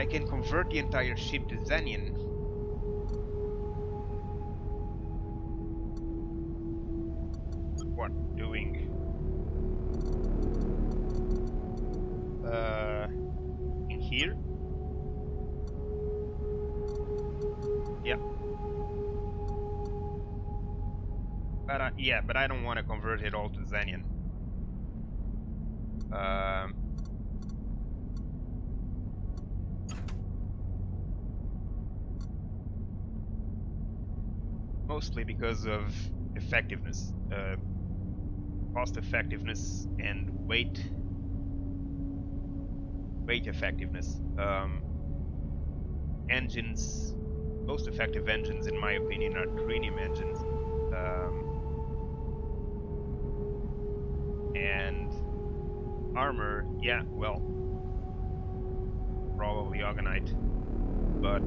I can convert the entire ship to Xenian. What? Doing? In here? Yep. But yeah, but I don't want to convert it all to Xenian. Mostly because of effectiveness, cost effectiveness, and weight effectiveness. Engines, most effective engines, in my opinion, are trinium engines. And armor, yeah, well, probably Orgonite. But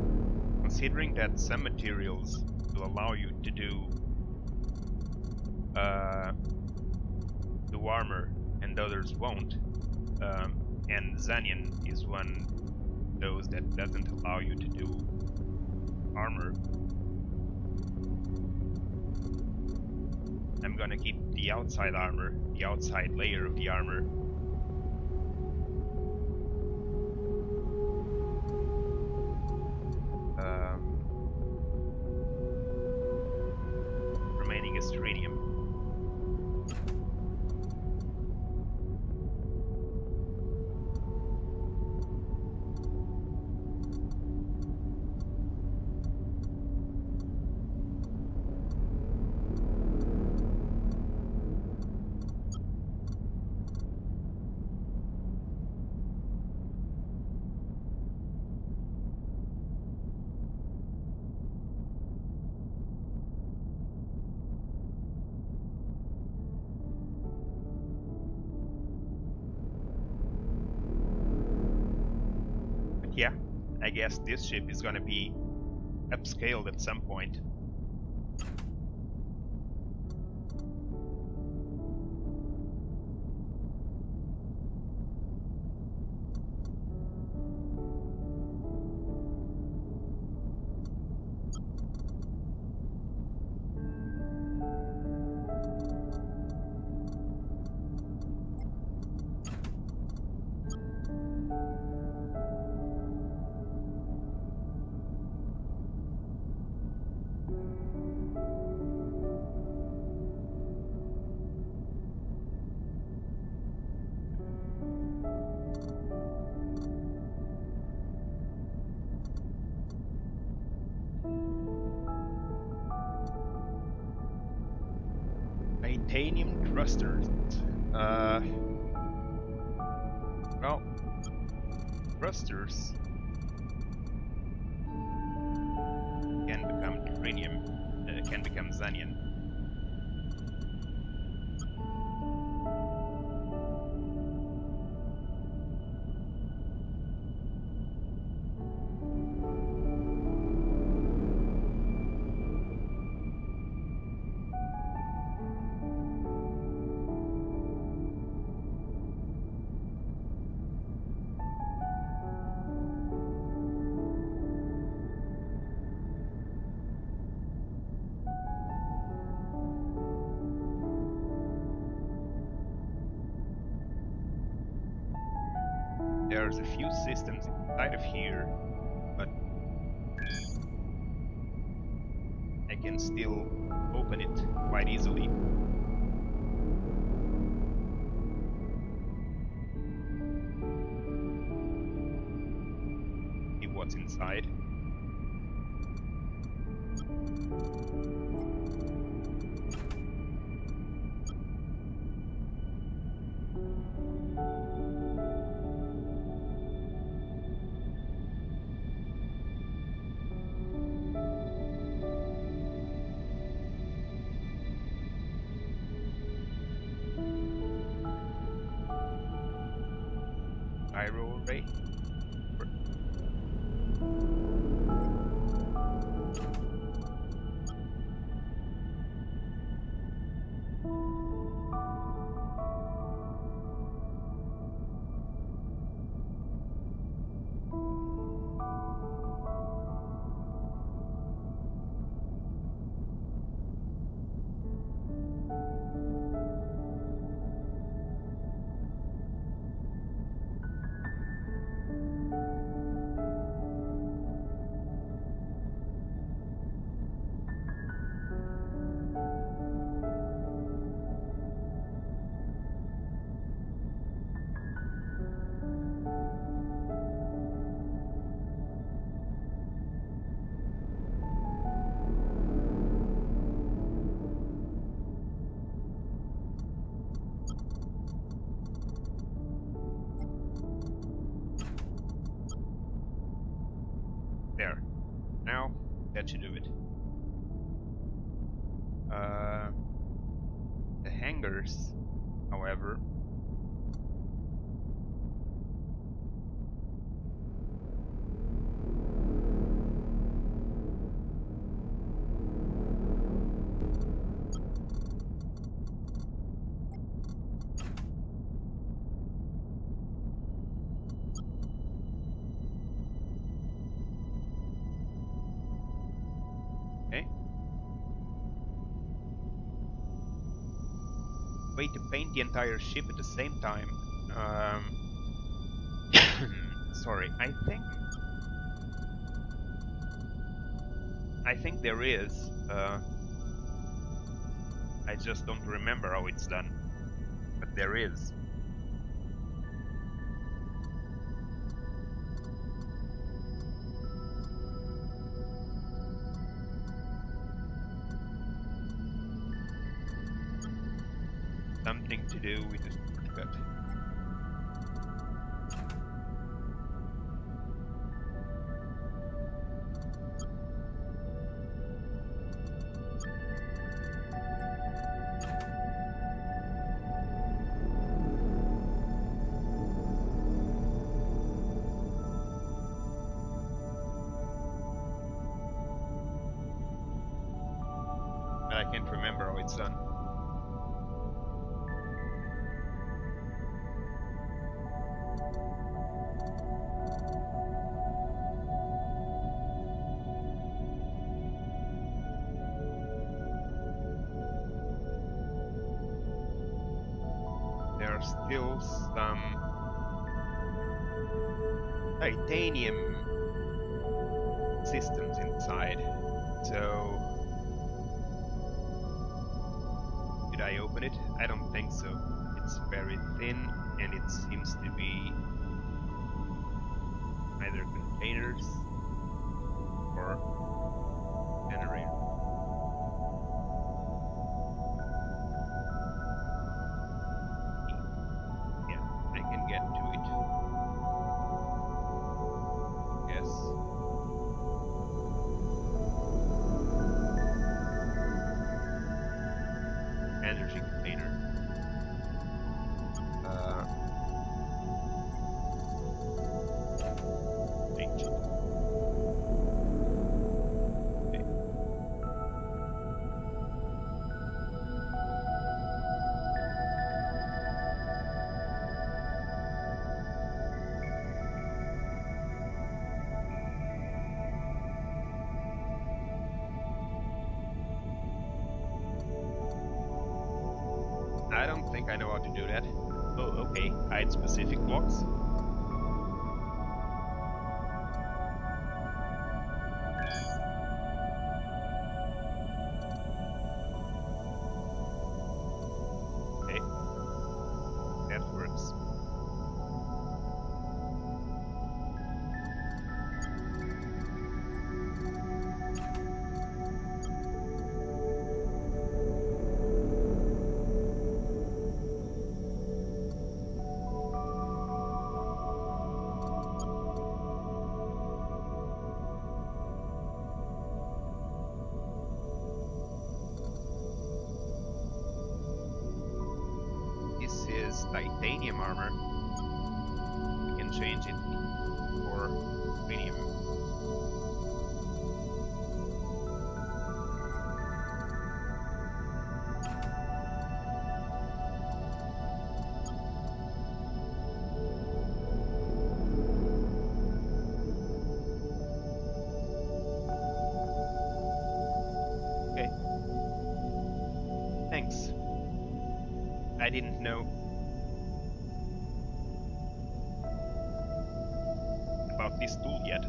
considering that some materials will allow you to do armor and others won't, and Xenian is one of those that doesn't allow you to do armor, I'm gonna keep the outside armor, the outside layer of the armor. Remaining as trinium. Yeah, I guess this ship is gonna be upscaled at some point. Titanium thrusters. Well, thrusters can become trinium, can become Xenian. There's a few systems inside of here, but I can still open it quite easily. See what's inside. Gyro array. There. Now, that should do it. The hangars, however, way to paint the entire ship at the same time. Sorry, I think there is. I just don't remember how it's done, but there is. Something to do with the shortcut. But I can't remember how it's done. There are still some titanium systems inside, so did I open it? I don't think so. It's very thin and it seems to be either containers or generator. Energy container. Ancient. Okay. I don't think I know how to do that. Oh, okay. Hide specific blocks. Okay. That works. Titanium armor. We can change it for titanium. Okay. Thanks. I didn't know about this tool yet.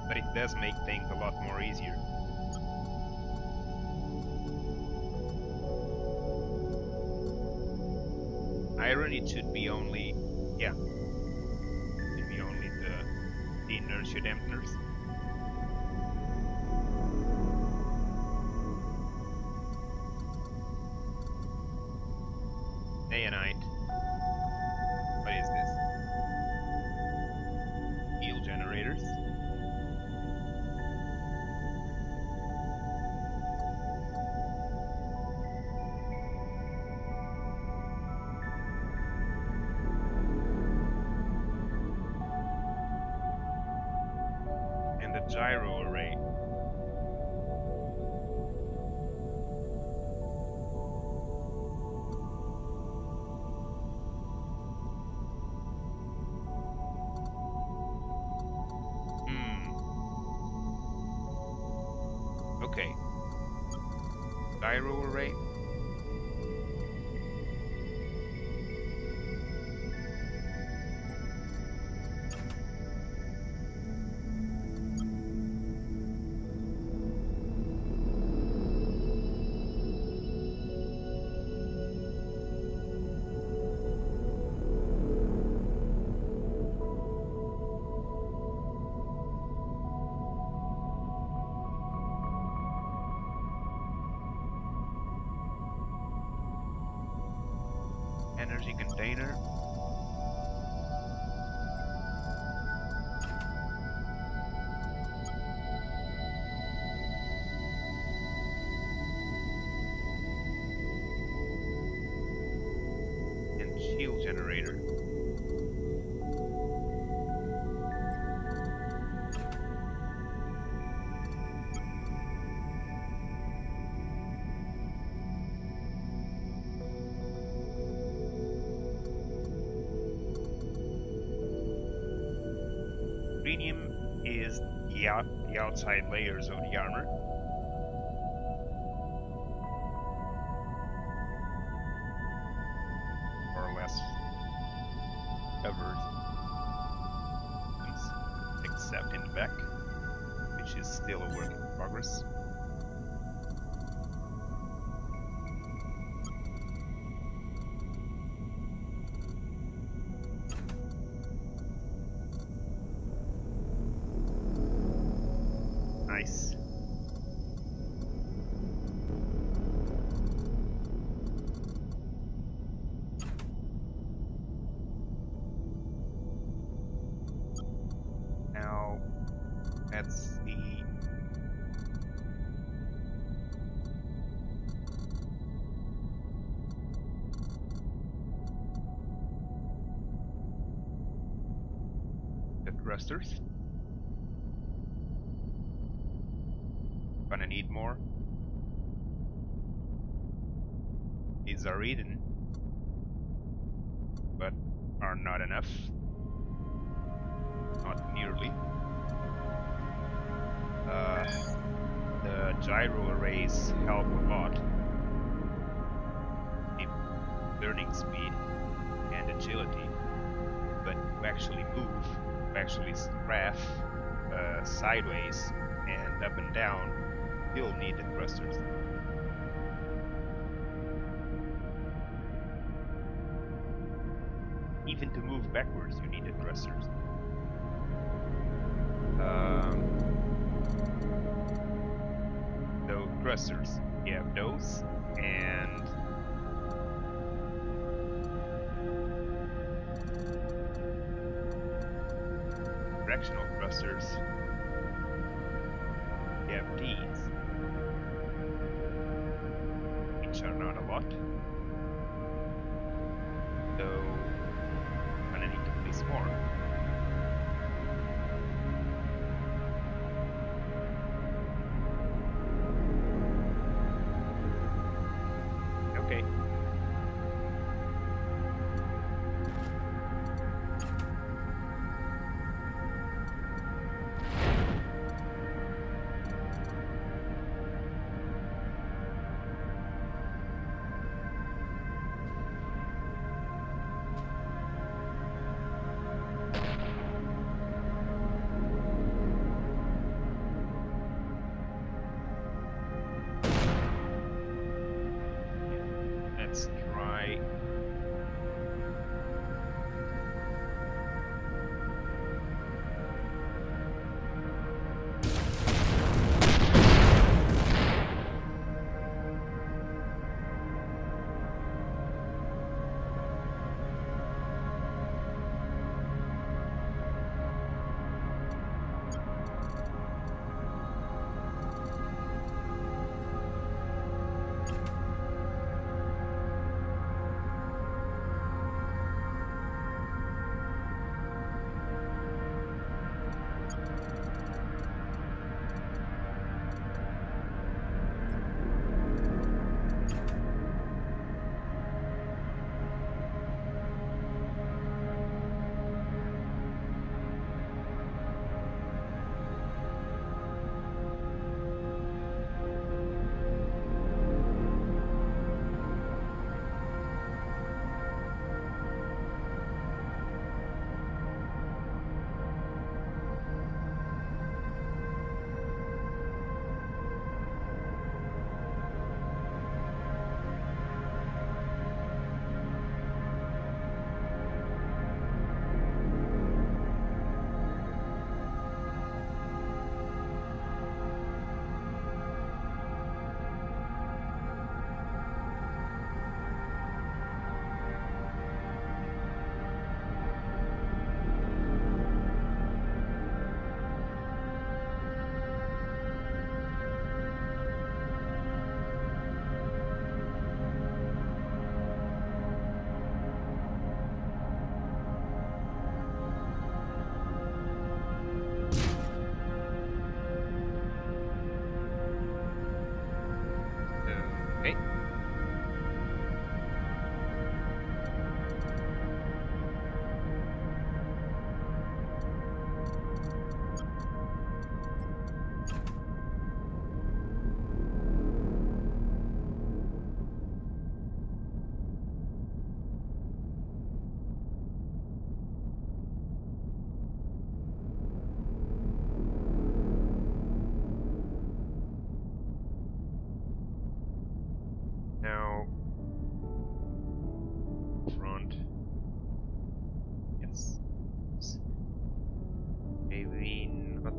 But it does make things a lot more easier. Iron, it should be only, yeah, it should be only the inertia dampeners. gyro array. Okay. Gyro array. Energy container. And shield generator. Uranium is the outside layers of the armor. More or less covered, except in the back, which is still a work in progress. Nice. Now, let's see. The thrusters. Gonna need more. These are eaten, but are not enough. Not nearly. The gyro arrays help a lot in learning speed and agility, but to actually move, to actually strafe sideways and up and down, you'll need the thrusters. Even to move backwards, you need the thrusters. So thrusters, you have those, and directional thrusters. You have these, which are not a lot. So I'm gonna need to place more. Okay.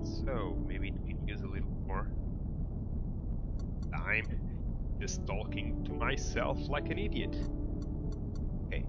So maybe it could use a little more time. Just talking to myself like an idiot. Okay.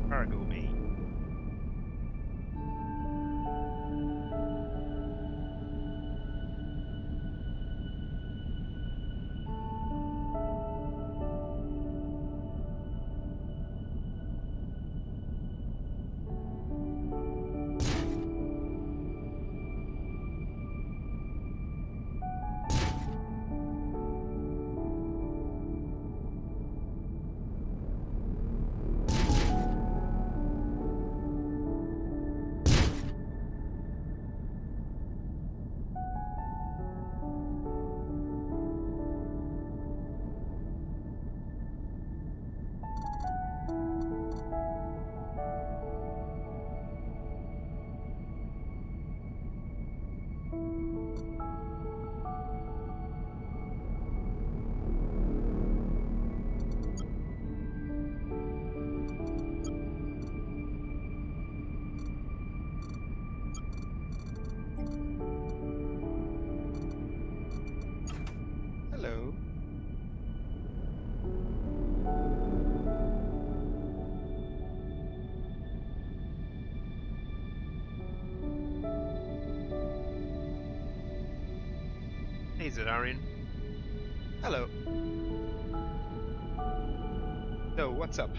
Cargo bay. Hello. Hey, Avorion. Hello. So, what's up?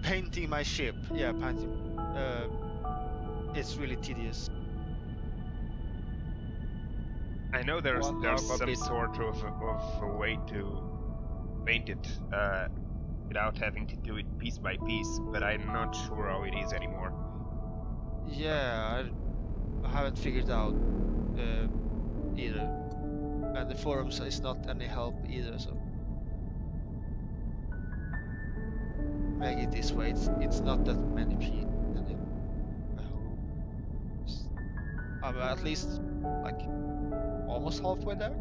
Painting my ship. Yeah, painting. It's really tedious. I know there's One armor some bit. sort of a way to paint it without having to do it piece by piece, but I'm not sure how it is anymore. Yeah, I haven't figured out either. And the forums is not any help either, so make it this way. It's not that many people. I hope. I'm at least like almost halfway there.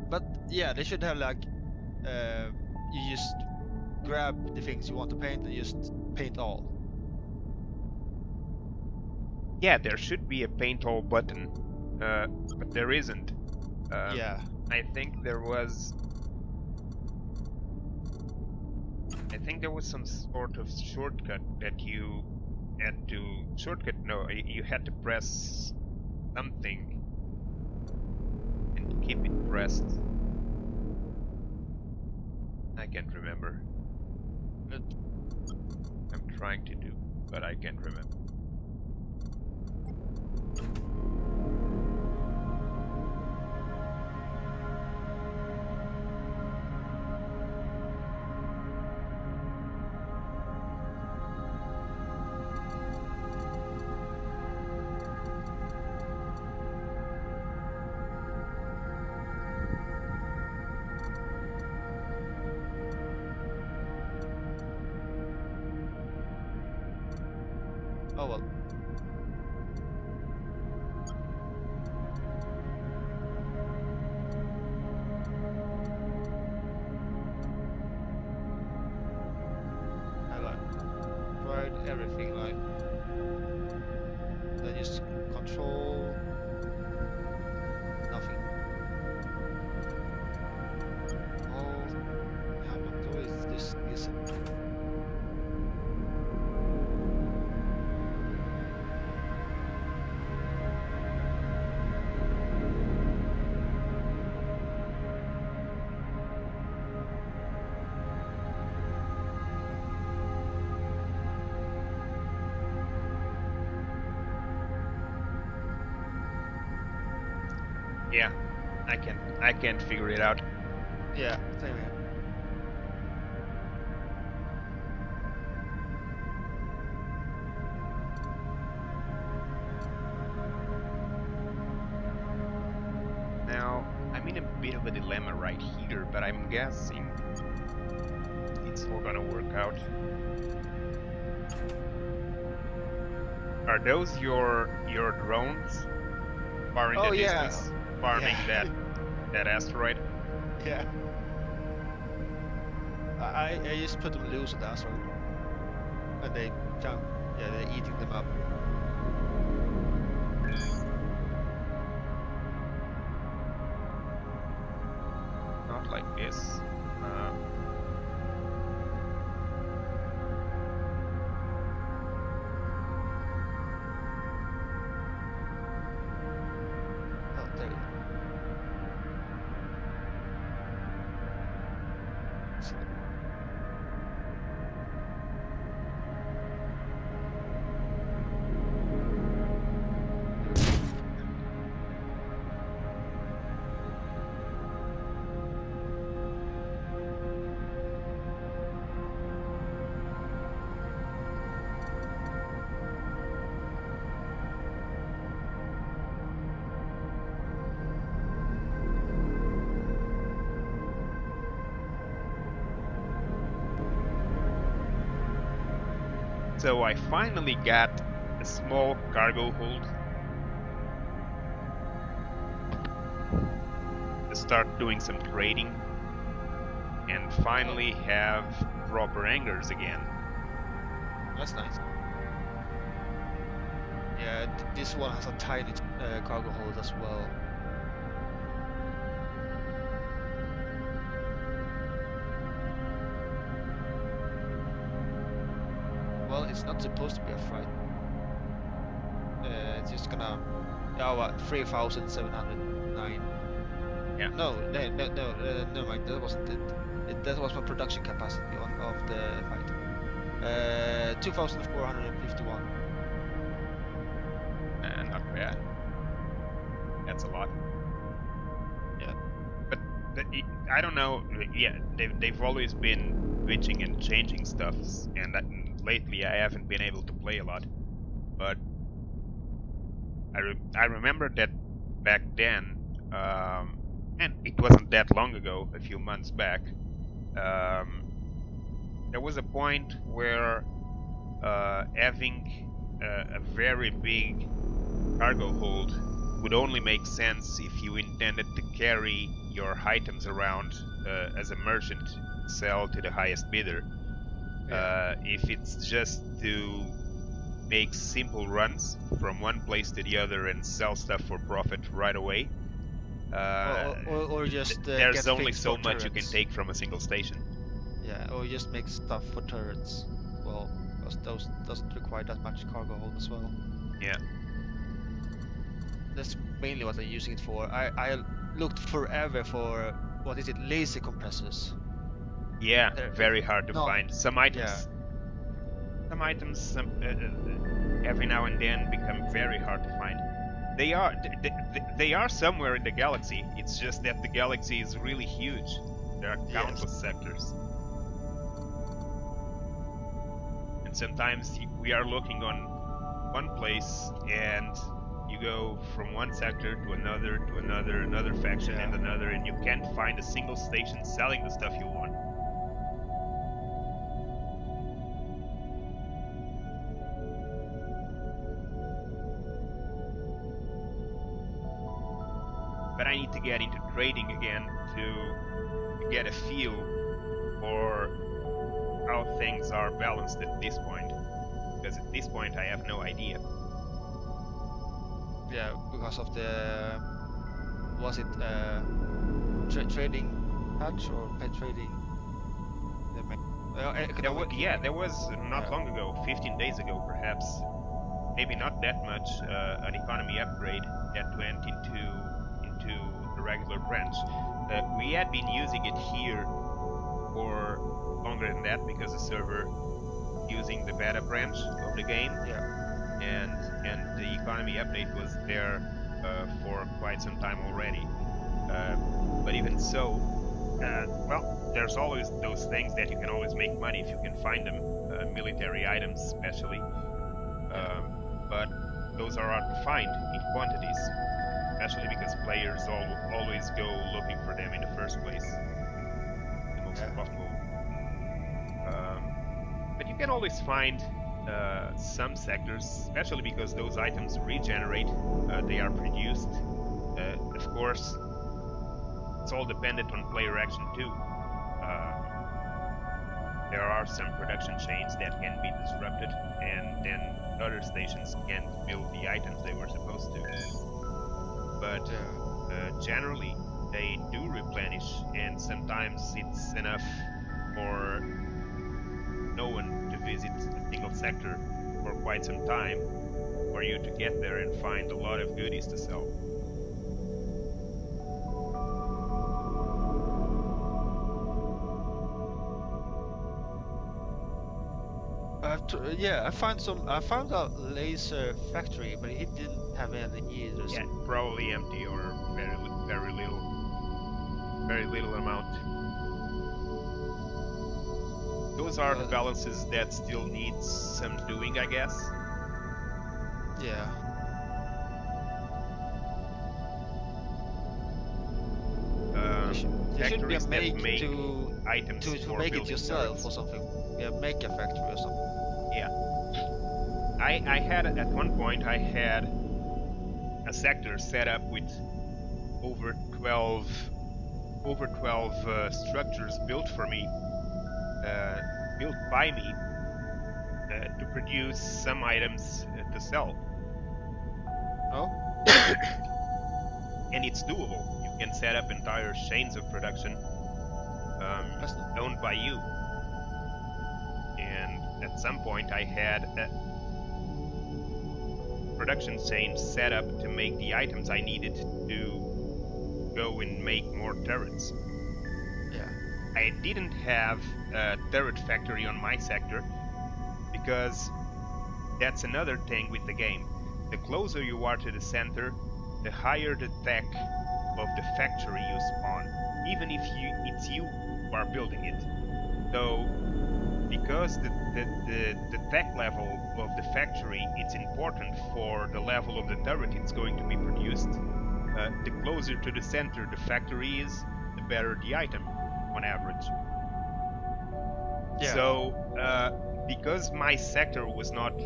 But yeah, they should have like you just grab the things you want to paint and just paint all. Yeah, there should be a paint all button, but there isn't. Yeah. I think there was some sort of shortcut that you had to you had to press something and keep it pressed. I can't remember. But I'm trying to do, but I can't remember. oh well. I like tried everything like then just control nothing. Oh, ja, men då är this Yeah, I can't figure it out. Yeah, same here. Now, I'm in a bit of a dilemma right here, but I'm guessing it's all gonna work out. Are those your drones far in the distance farming that asteroid? Yeah. I just put them loose at the asteroid. And they jump. Yeah, they're eating them up. Not like this. Oh, there you go. So, So I finally got a small cargo hold to start doing some trading and finally have proper anglers again. that's nice. Yeah, this one has a tiny cargo hold as well. Well, it's not supposed to be a freight. It's just gonna. Oh, what? 3,709. Yeah. No, never mind. That wasn't it. That was my production capacity of the fight. 2,451. Not bad. That's a lot. Yeah. But I don't know. Yeah, they've always been switching and changing stuff, and lately I haven't been able to play a lot. But I remember that back then, and it wasn't that long ago, a few months back. There was a point where having a very big cargo hold would only make sense if you intended to carry your items around as a merchant, sell to the highest bidder. If it's just to make simple runs from one place to the other and sell stuff for profit right away, or just there's get only things so for much you can turrets. take from a single station. Yeah, or just make stuff for turrets. Well, because those doesn't require that much cargo hold as well. Yeah. That's mainly what I'm using it for. I looked forever for what is it, laser compressors. Yeah, They're very hard to not- find. Some items, every now and then become very hard to find. They are somewhere in the galaxy. It's just that the galaxy is really huge. There are countless sectors. And sometimes we are looking on one place and you go from one sector to another, another faction and another, and you can't find a single station selling the stuff you want. But I need to get into trading again to get a feel for how things are balanced at this point. Because at this point I have no idea. Yeah, because of the was it trading patch or pet trading? There was not long ago, 15 days ago perhaps, maybe not that much, an economy upgrade that went into the regular branch. We had been using it here for longer than that because the server using the beta branch of the game, and the economy update was there for quite some time already. But even so, well, there's always those things that you can always make money if you can find them, military items especially. But those are hard to find in quantities, especially because players always go looking for them in the first place, the most profitable. But you can always find some sectors, especially because those items regenerate, they are produced. Of course, it's all dependent on player action too. There are some production chains that can be disrupted, and then other stations can't build the items they were supposed to. But generally, they do replenish, and sometimes it's enough for no one to visit a single sector for quite some time for you to get there and find a lot of goodies to sell. Yeah, I found a laser factory, but it didn't have any either. Yeah, probably empty or very little amount. Those are the balances that still need some doing, I guess. Yeah. There should be a make to items to make it yourself or something. Yeah, make a factory or something. Yeah. I had at one point I had a sector set up with over 12 structures built for me, built by me, to produce some items to sell. Oh. And it's doable. You can set up entire chains of production owned by you. And at some point I had a production chain set up to make the items I needed to go and make more turrets. Yeah. I didn't have a turret factory on my sector because that's another thing with the game. The closer you are to the center, the higher the tech of the factory you spawn, even if it's you who are building it. So, because the tech level of the factory it's important for the level of the turret it's going to be produced, the closer to the center the factory is, the better the item on average. Yeah. So, because my sector was not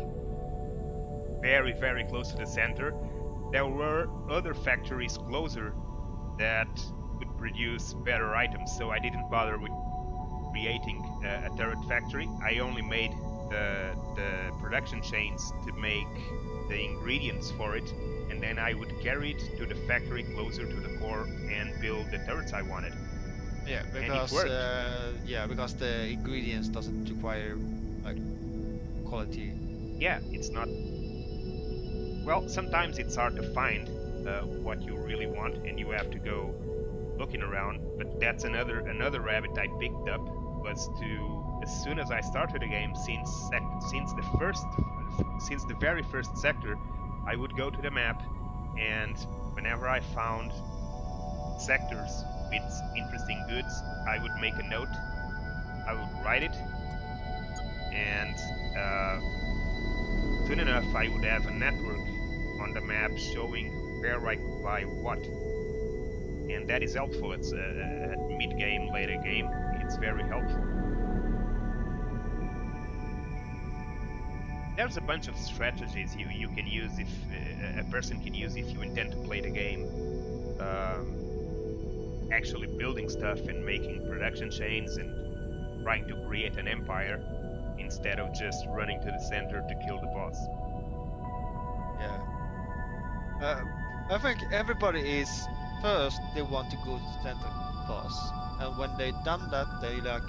very close to the center, there were other factories closer that would produce better items, so I didn't bother with creating a turret factory. I only made the production chains to make the ingredients for it, and then I would carry it to the factory closer to the core and build the turrets I wanted. Yeah, because the ingredients doesn't require like quality. Yeah, it's not. Well, sometimes it's hard to find what you really want, and you have to go looking around. But that's another rabbit I picked up, was to, as soon as I started the game, since the very first sector, I would go to the map, and whenever I found sectors with interesting goods, I would make a note, I would write it, and soon enough I would have a network on the map showing where I could buy what. And that is helpful. It's a mid-game, later game, it's very helpful. There's a bunch of strategies you can use if a person can use if you intend to play the game. Actually building stuff and making production chains and trying to create an empire instead of just running to the center to kill the boss. Yeah. I think everybody is first they want to go to the center boss, and when they've done that, they like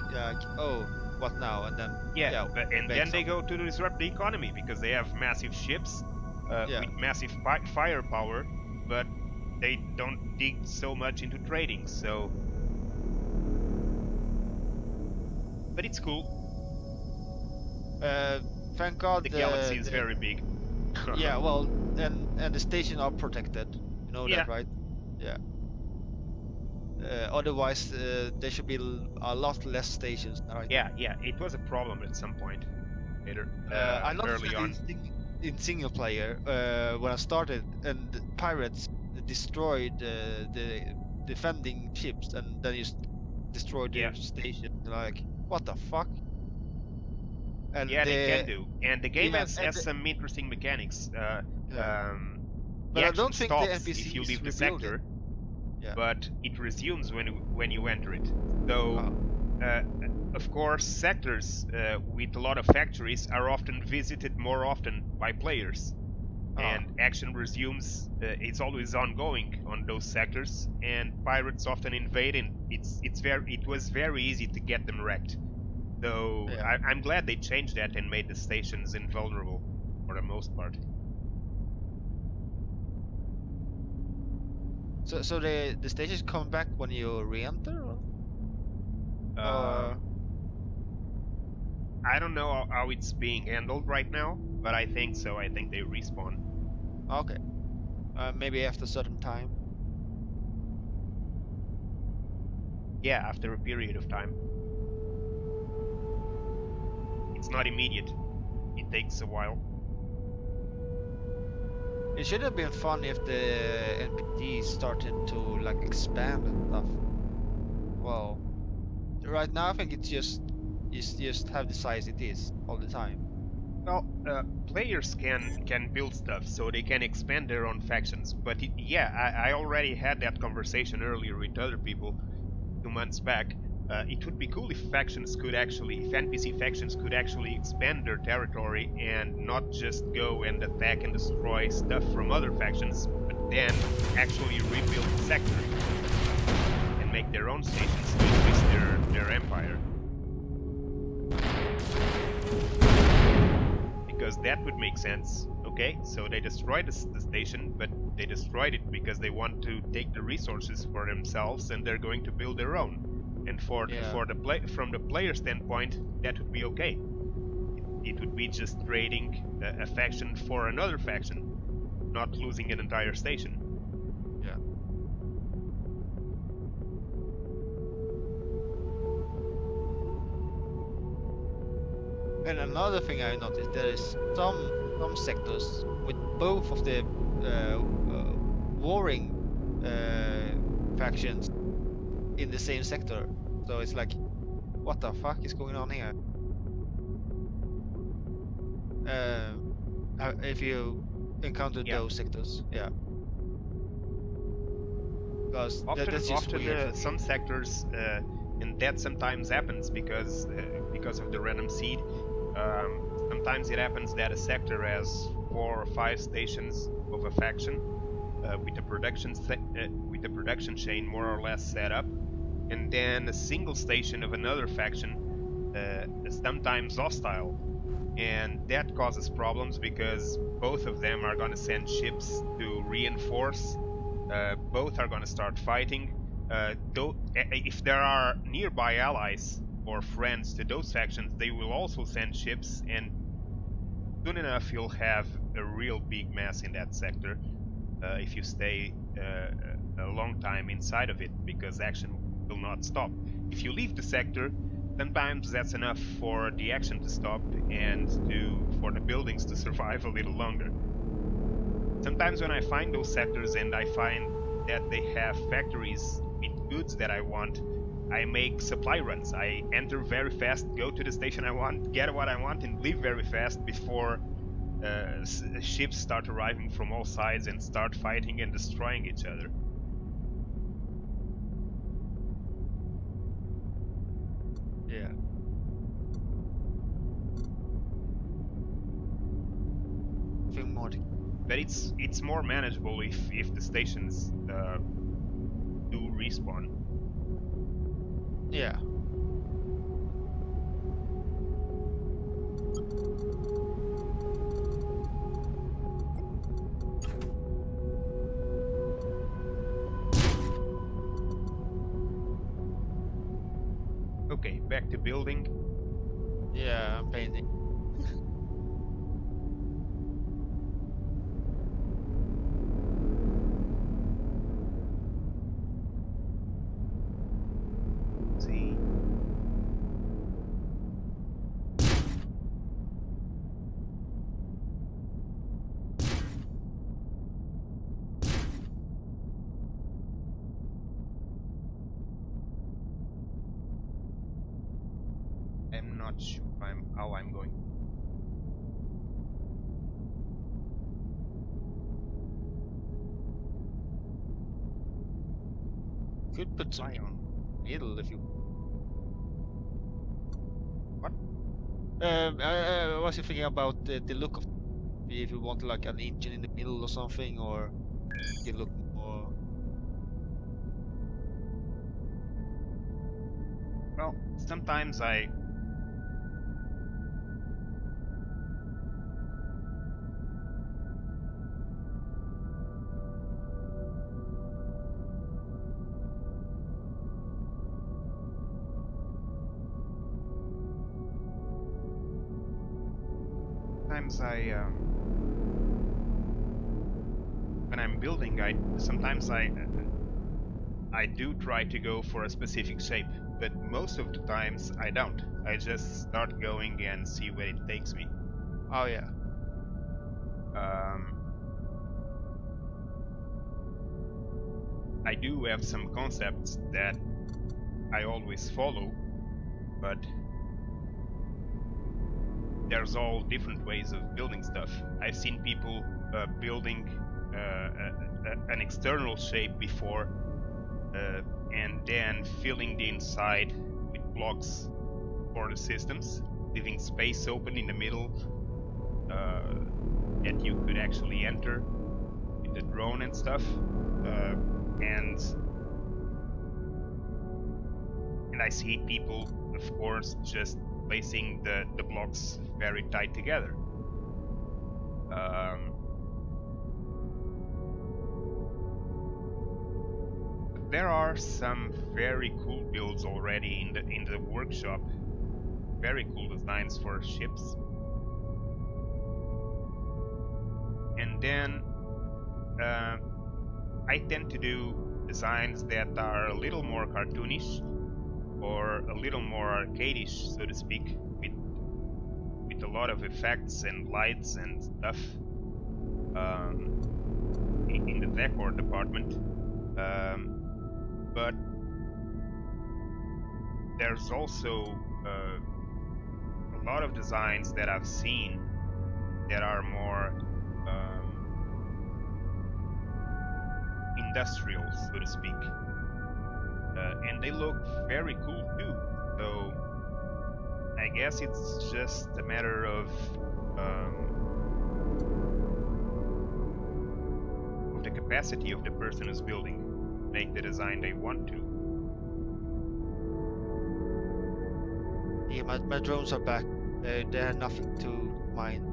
oh, what now? And then then they go to disrupt the economy because they have massive ships with massive firepower, but they don't dig so much into trading. So, but it's cool. Thank God the galaxy is very big. Yeah, well, and the stations are protected. know Yeah. that, right? Yeah. Otherwise, there should be a lot less stations right now. Yeah, it was a problem at some point later, I noticed early that on. in single player when I started, and pirates destroyed the defending ships, and then you destroyed Yeah, their station. Like, what the fuck? And yeah, they can do. And the game yeah, has some interesting mechanics. yeah. Um, the But I action don't think the stops if you NPCs leave the rebuild it. sector, Yeah. but it resumes when you enter it. So, Ah, uh, of course, sectors with a lot of factories are often visited more often by players, ah, and action resumes. It's always ongoing on those sectors, and pirates often invade, and it was very easy to get them wrecked. So yeah. I'm glad they changed that and made the stations invulnerable for the most part. So the stations come back when you re-enter, or Um, I don't know how it's being handled right now, but I think so. I think they respawn. okay, maybe after a certain time. Yeah, after a period of time. It's not immediate. It takes a while. It should have been fun if the NPCs started to like expand and stuff. Well, right now I think it's just have the size it is all the time. Well, players can build stuff, so they can expand their own factions. But yeah, I already had that conversation earlier with other people 2 months back. It would be cool if if NPC factions could actually expand their territory and not just go and attack and destroy stuff from other factions, but then actually rebuild the sector and make their own stations to increase their empire. Because that would make sense. Okay, so they destroyed the station, but they destroyed it because they want to take the resources for themselves, and they're going to build their own. And Yeah, from the player standpoint, that would be okay. It would be just trading a faction for another faction, not losing an entire station. yeah. And another thing I noticed, there is some sectors with both of the warring factions in the same sector. So it's like, what the fuck is going on here? If you encounter Yeah, those sectors, yeah, because that's just often weird for me. some sectors, and that sometimes happens because of the random seed. Sometimes it happens that a sector has 4 or 5 stations of a faction with a production chain more or less set up, and then a single station of another faction, sometimes hostile, and that causes problems because both of them are going to send ships to reinforce. Both are going to start fighting. Though, if there are nearby allies or friends to those factions, they will also send ships, and soon enough you'll have a real big mess in that sector if you stay a long time inside of it, because action will not stop. If you leave the sector, sometimes that's enough for the action to stop and for the buildings to survive a little longer. Sometimes when I find those sectors and I find that they have factories with goods that I want, I make supply runs. I enter very fast, go to the station I want, get what I want, and leave very fast before ships start arriving from all sides and start fighting and destroying each other. Yeah, I think more. But it's more manageable if the stations do respawn. Yeah, Okay, back to building. yeah, I'm painting. not sure how I'm going. Could put some Lion. middle if you. What? I was thinking about the look of if you want like an engine in the middle or something, or you look more. Well, sometimes when I'm building, I do try to go for a specific shape, but most of the times I don't. I just start going and see where it takes me. Oh yeah. I do have some concepts that I always follow, but there's all different ways of building stuff. I've seen people building an external shape before and then filling the inside with blocks for the systems, leaving space open in the middle that you could actually enter with the drone and stuff. And I see people, of course, just placing the blocks very tight together. There are some very cool builds already in the workshop. Very cool designs for ships. And then I tend to do designs that are a little more cartoonish or a little more arcadish, so to speak, with a lot of effects and lights and stuff in the decor department. But there's also a lot of designs that I've seen that are more industrial, so to speak, and they look very cool too. So I guess it's just a matter of the capacity of the person who's building, make the design they want to. Yeah, my drones are back. They have nothing to mine.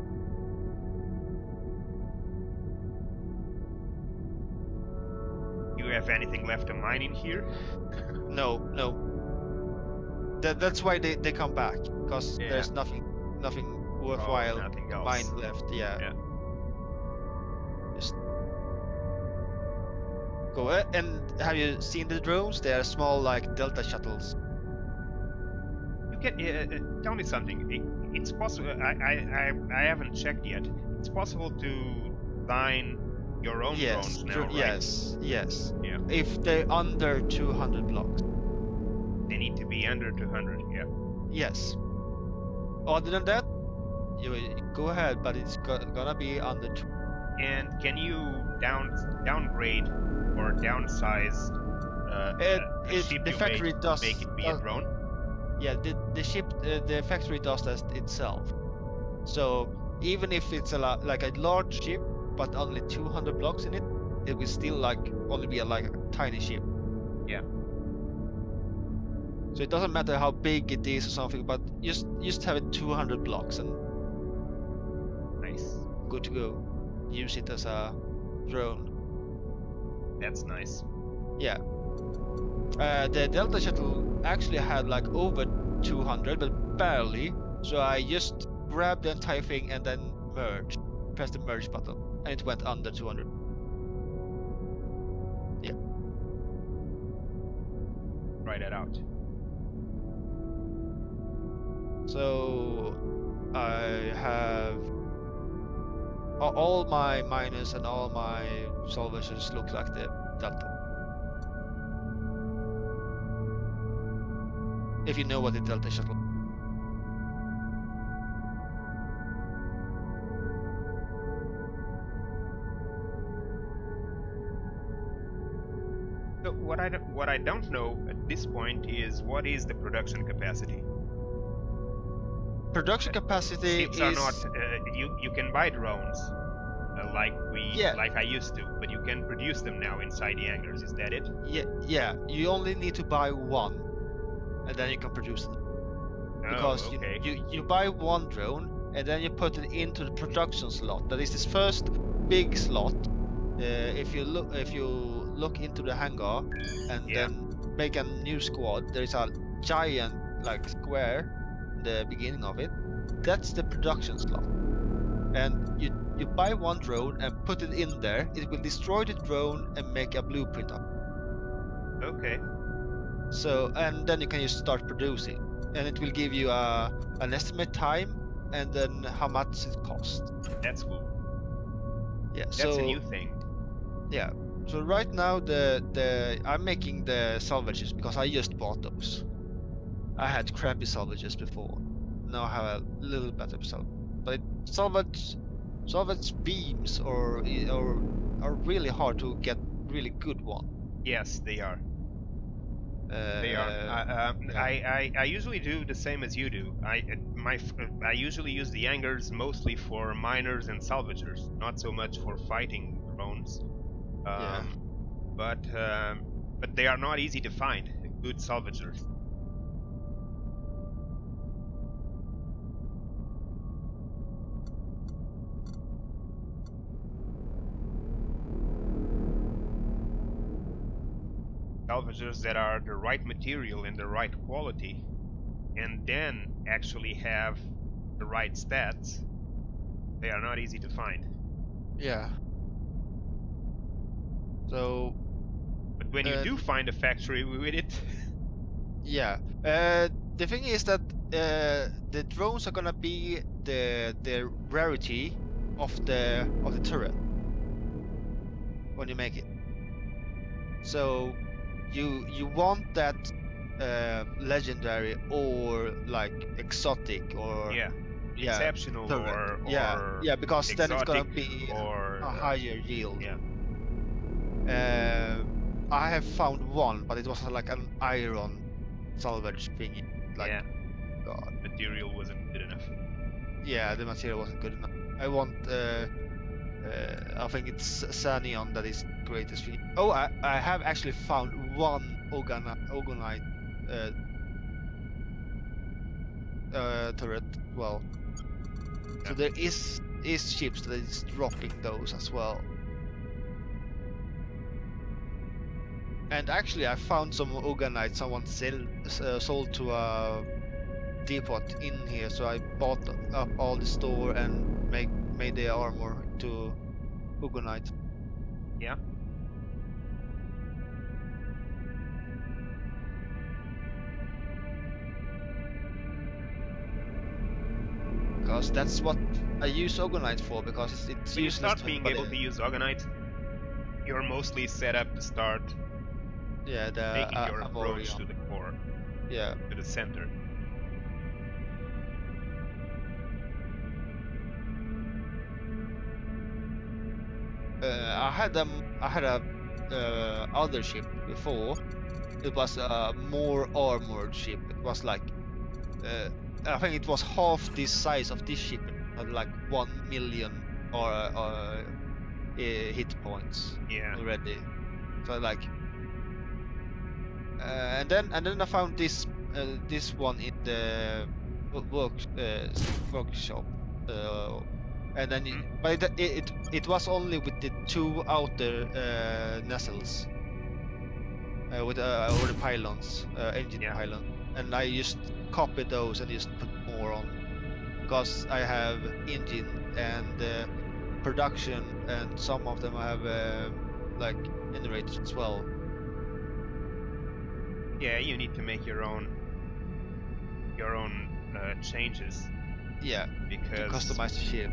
Do you have anything left to mine in here? No. That's why they come back, because there's nothing worthwhile nothing to else. mine left. Yeah. Just go ahead. And have you seen the drones? They are small, like Delta shuttles. You can tell me something. It's possible. I haven't checked yet. It's possible to design your own drones now, right? Yes. Yeah. If they're under 200 blocks. They need to be under 200. Yeah. Yes. Other than that, you go ahead, but it's gonna be under 2. And can you downgrade or downsize a ship the you factory made does to make it be a drone? Yeah, the ship, the factory does that itself. So even if it's like a large ship, but only 200 blocks in it, it will still like only be like a tiny ship. Yeah. So it doesn't matter how big it is or something, but just have it 200 blocks and Nice. good to go. Use it as a drone. That's nice. Yeah. The Delta shuttle actually had like over 200, but barely. So I just grabbed the entire thing and then merged. Pressed the merge button, and it went under 200. Yeah. Try that out. So I have all my miners and all my salvagers look like the Delta. If you know what the Delta shuttle. what I don't know at this point is what is the production capacity. Production capacity Ships is... are not. You can buy drones, Yeah. like I used to, but you can produce them now inside the hangars. Is that it? Yeah. You only need to buy one, and then you can produce them. Because okay. you buy one drone, and then you put it into the production slot. That is this first big slot. If you look into the hangar and Yeah. then make a new squad, there is a giant like square in the beginning of it. That's the production slot. And you buy one drone and put it in there. It will destroy the drone and make a blueprint of it. Okay. So, and then you can just start producing, and it will give you an estimate time and then how much it costs. That's cool. Yeah. That's a new thing. Yeah. So right now I'm making the salvages because I just bought those. I had crappy salvages before. Now I have a little better salvage. But salvage beams are really hard to get really good one. Yes, they are. They are. Yeah. I usually do the same as you do. I usually use the hangars mostly for miners and salvagers, not so much for fighting drones. Yeah. But they are not easy to find. Good salvagers. Salvagers that are the right material and the right quality, and then actually have the right stats, they are not easy to find. Yeah. So. But when you do find a factory with it, yeah. The thing is that the drones are gonna be the rarity of the turret when you make it. So you want that legendary or like exotic or exceptional turret. or because then it's gonna exotic be or a higher yield. Yeah. I have found one, but it was like an iron salvage thingy. Like, yeah. God. Material wasn't good enough. Yeah, the material wasn't good enough. I want I think it's Sanion that is greatest thing. Oh, I have actually found one Ogonite turret. Well, so there is ships that is dropping those as well. And actually, I found some Ogonite someone sold to a depot in here, so I bought up all the store and made the armor to Ogonite. Yeah. Because that's what I use Ogonite for, because it's when useless. you start being able to use Ogonite, you're mostly set up to start making your approach Avorion. to the core. Yeah. To the center. I had a other ship before. It was a more armored ship. It was like I think it was half the size of this ship, like 1 million hit points already. So like, and then I found this one in the workshop, and then but it was only with the 2 outer nacelles, with or the pylons, engine pylon, and I just copied those and just put more on, because I have engine and production, and some of them I have like generators as well. Yeah, you need to make your own changes. Yeah, because to customize the ship.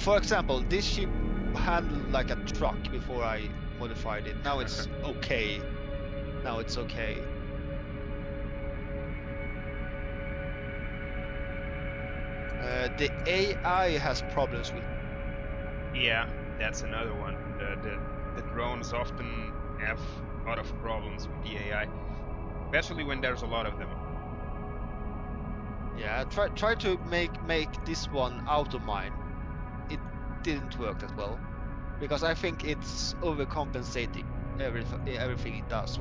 For example, this ship handled like a truck before I modified it. Now it's okay. Now it's okay. The AI has problems with. Yeah, that's another one. the drones often have a lot of problems with the AI, especially when there's a lot of them. Yeah, try to make this one auto mine. It didn't work that well, because I think it's overcompensating everything it does.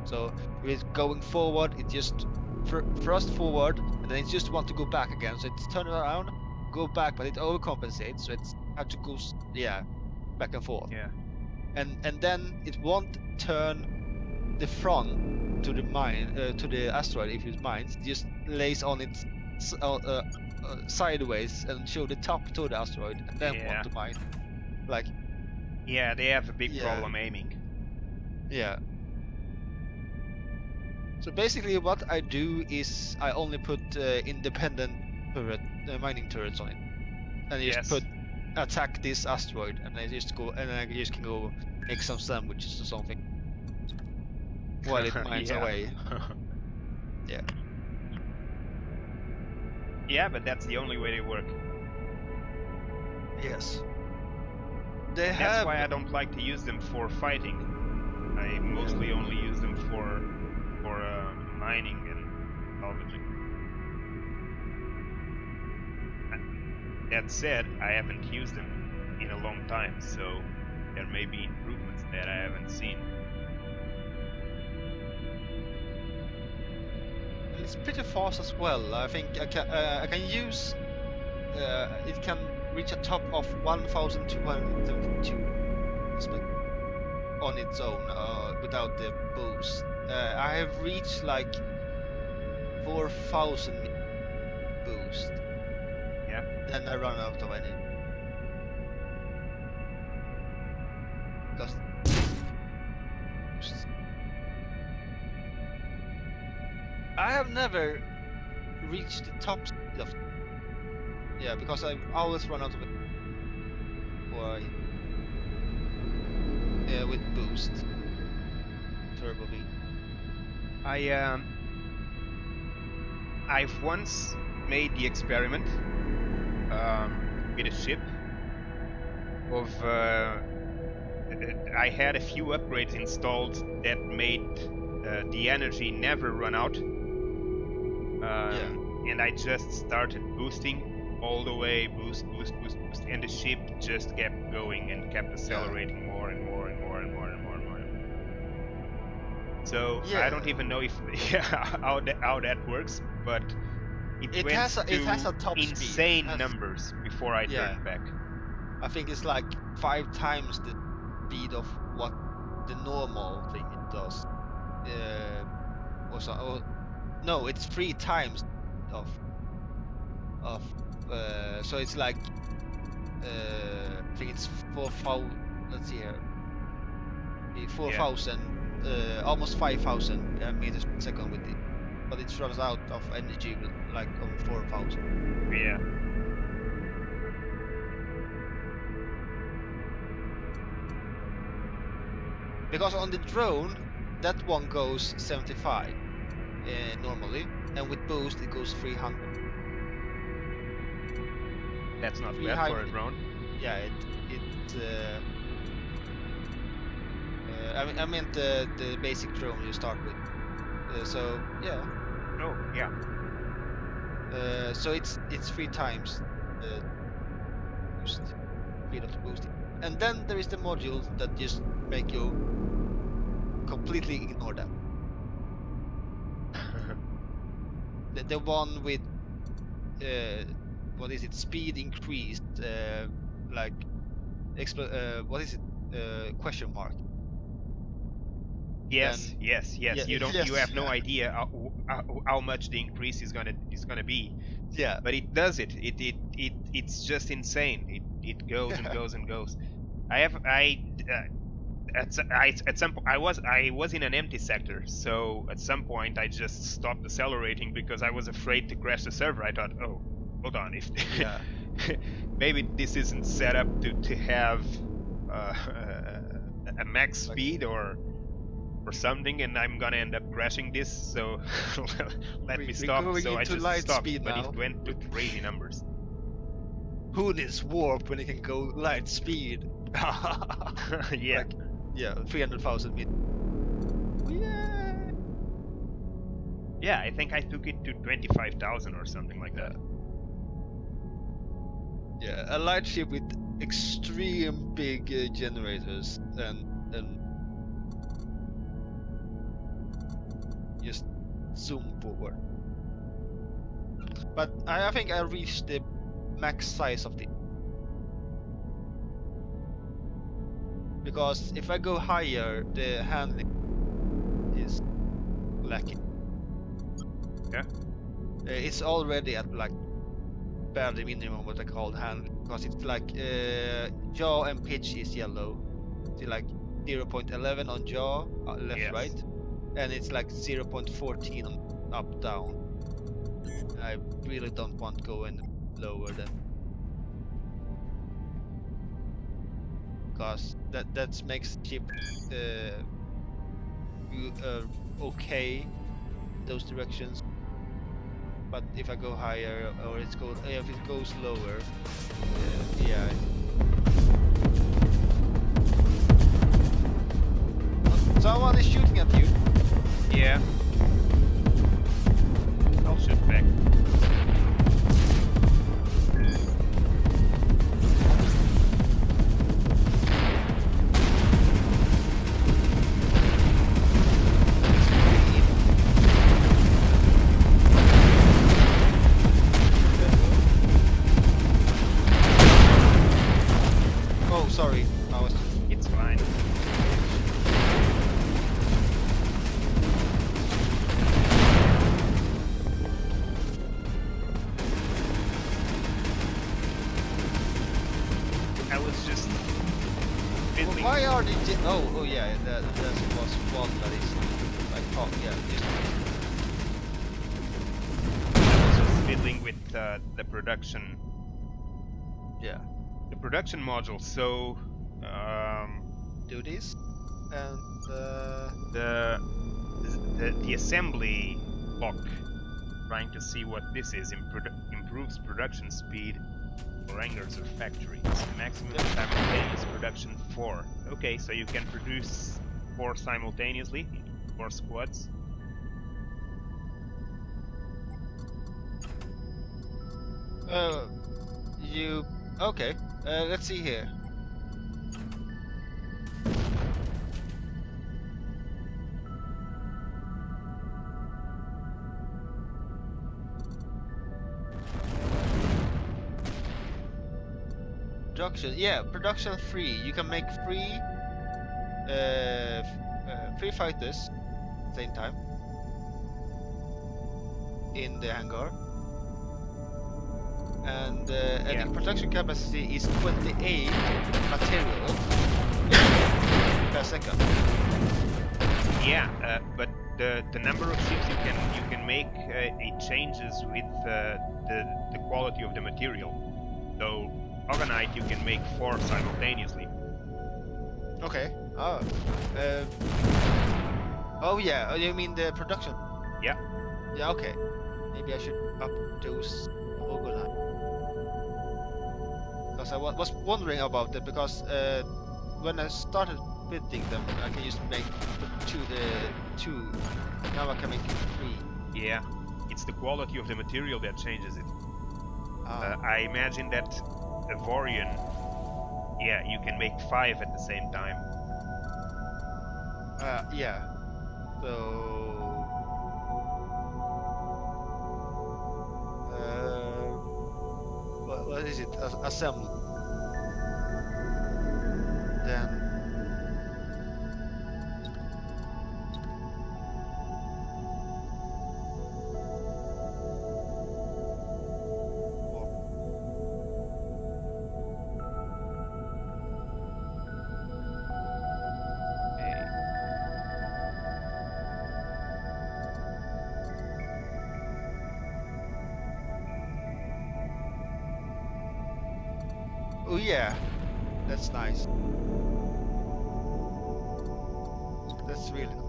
So if it's going forward, it just thrust forward, and then it just want to go back again. So it's turn around, go back, but it overcompensates. So it's have to go back and forth. Yeah. And then it won't turn the front to the mine to the asteroid if it mines. It just lays on its sideways and show the top to the asteroid, and then want to mine. Like. Yeah, they have a big problem aiming. Yeah. So basically, what I do is I only put independent mining turrets on it, and just put attack this asteroid, and I just go and I just can go make some sandwiches or something while it mines away. Yeah. Yeah, but that's the only way they work. Yes. That's why I don't like to use them for fighting. I mostly only use them for mining and salvaging. That said, I haven't used them in a long time, so there may be improvements that I haven't seen. It's pretty fast as well. I think I can use. It can reach a top of 1,272 on its own without the boost. I have reached like 4,000 boost. Yeah. Then I run out of energy. I have never reached the top speed of. Yeah, because I always run out of it. Why? Yeah, with boost. Turbo V. I've once made the experiment with a ship of I had a few upgrades installed that made the energy never run out, and I just started boosting all the way, boost, and the ship just kept going and kept accelerating more and more and more and more and more and more. So I don't even know if how that works, but it went has a top insane speed. numbers before I turned back. I think it's like 5 times the speed of what the normal thing it does. No, it's 3 times of. So it's like I think it's 4,000. Let's see here. 4,000, almost 5,000 meters per second with it, but it runs out of energy like on 4,000. Yeah. Because on the drone, that one goes 75 normally, and with boost it goes 300. That's not bad for a drone. Yeah, I meant the basic drone you start with. So yeah. Oh yeah. So it's 3 times the boost, speed of the boosting, and then there is the module that just make you completely ignore that. the one with what is it? Speed increased, like what is it? Question mark. Yes. You don't. You have no idea how much the increase is gonna be. Yeah. But it does it. It's just insane. It goes and goes and goes. At some point I was in an empty sector, so at some point I just stopped accelerating because I was afraid to crash the server. I thought, oh, hold on, if maybe this isn't set up to have a max speed or something, and I'm gonna end up crashing this. So let me stop. So I just stopped, but it went to crazy numbers. Who needs warp when it can go light speed? Yeah. Like, Yeah, 300,000 meters. Yeah. Yeah, I think I took it to 25,000 or something like that. Yeah, a light ship with extreme big generators and just zoom forward. But I think I reached the max size of the. Because if I go higher, the handling is lacking. Yeah. It's already at like barely minimum what I call handling, because it's like jaw and pitch is yellow. It's like 0.11 on jaw, left Yes. right, and it's like 0.14 on up down. I really don't want to go any lower than, because that makes chip okay in those directions. But if I go higher, or if it goes lower, yeah. Someone is shooting at you. Yeah. I'll shoot back. Oh, sorry. I was. It's fine. I was just fiddling. Why are they? Oh yeah, that was one that is like yeah. I was just fiddling with the production. Yeah. The production module. So Do this, and the assembly block. Trying to see what this is. Improves production speed for hangars or factories. Maximum simultaneous production 4. Okay, so you can produce 4 simultaneously in 4 squads. you okay? Let's see here. Production, yeah, production 3. You can make 3 3 fighters at the same time in the hangar, and the production capacity is 28 material per second. Yeah, but the number of ships you can make it changes with the quality of the material. So Organite you can make 4 simultaneously. Okay. Oh. Oh yeah. Oh, you mean the production? Yeah. Yeah. Okay. Maybe I should up those Organite. Because I was wondering about it, because when I started building them, I can just make two. Now I can make 3. Yeah. It's the quality of the material that changes it. Ah. I imagine that Avorion, yeah, you can make 5 at the same time. Yeah. So. What is it? Assemble. Then. Oh yeah, that's nice. That's really nice.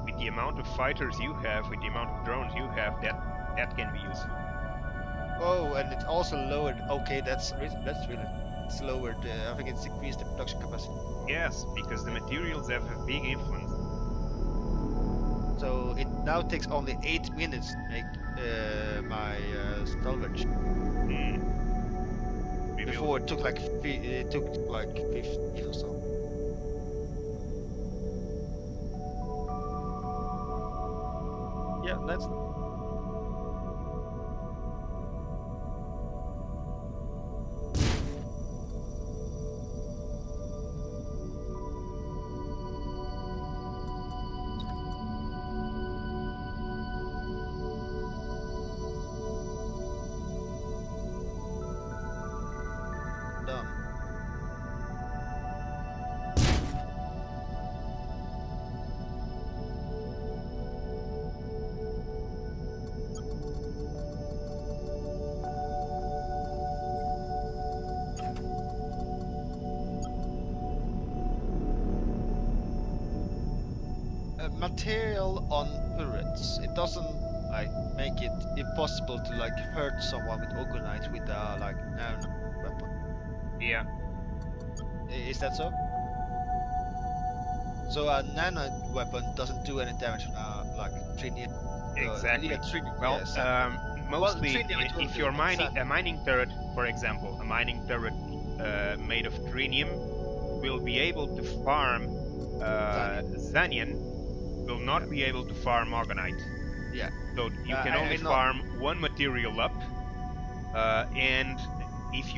With the amount of fighters you have, with the amount of drones you have, that can be useful. Oh, and it also lowered. Okay, that's really. it's lowered. I think it's increased the production capacity. Yes, because the materials have a big influence. So it now takes only 8 minutes to make my salvage. Before it took like 50 or so. Yeah, that's done. Material on turrets. It doesn't like make it impossible to like hurt someone with Ogonite with a like nano weapon. Yeah. Is that so? So a nano weapon doesn't do any damage on like Trinium. Exactly. Trinium, Well, mostly Trinium it will if do, you're but mining a mining turret, for example, a mining turret made of trinium will be able to farm Xanian, will not be able to farm Orgonite. Yeah. So you can only farm one material up, and if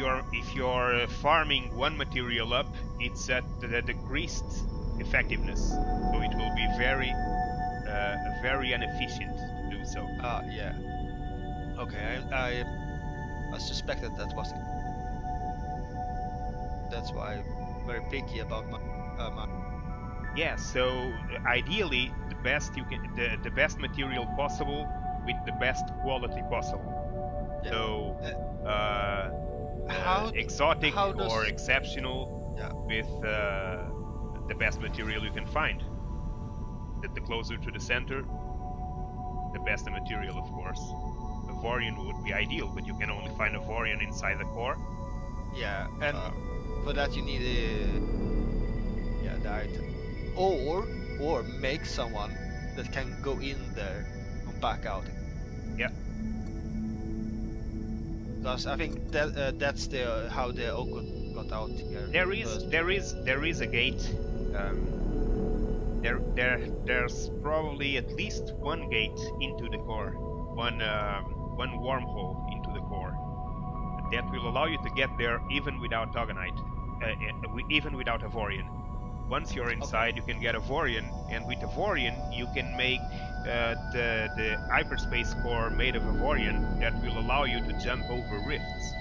you're farming one material up, it's at the decreased effectiveness, so it will be very inefficient to do so. Yeah. Okay, I suspected that was it. That's why I'm very picky about my Yeah, so ideally the best the best material possible with the best quality possible. Yeah. So how exotic how does, or exceptional with the best material you can find. The closer to the center, the best the material, of course. Avorion would be ideal, but you can only find Avorion inside the core. Yeah, and for that you need the item, or make someone that can go in there and back out. Yeah. Because I think that that's the how the Okun got out here. There is a gate. There's probably at least one gate into the core, one wormhole into the core that will allow you to get there even without Dogonite, even without Avorion. Once you're inside, you can get Avorion, and with Avorion you can make the hyperspace core made of Avorion that will allow you to jump over rifts.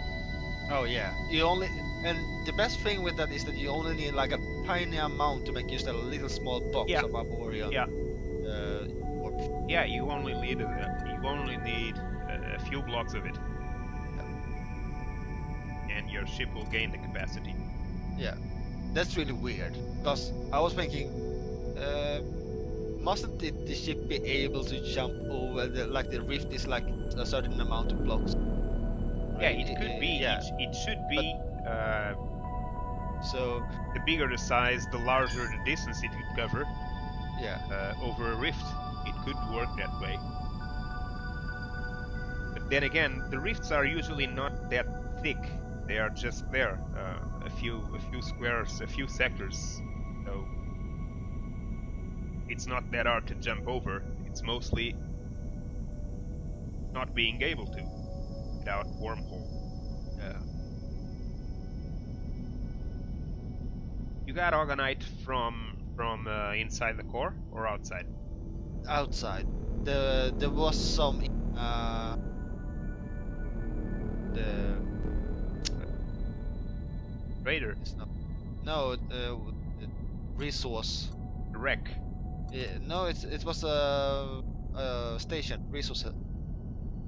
Oh yeah, and the best thing with that is that you only need like a tiny amount to make just a little small box of Avorion. Yeah. Yeah, you only need a few blocks of it, and your ship will gain the capacity. Yeah, that's really weird. Because I was thinking, mustn't the ship be able to jump over the rift is like a certain amount of blocks? Yeah, it could be. Yeah. It should be. So the bigger the size, the larger the distance it would cover. Yeah. Over a rift, it could work that way. But then again, the rifts are usually not that thick. They are just there, a few squares, a few sectors. So it's not that hard to jump over. It's mostly not being able to without wormhole. Yeah. You got Orgonite from inside the core or outside? Outside. There was some the Raider. No, resource. The wreck. No, it was a station resource.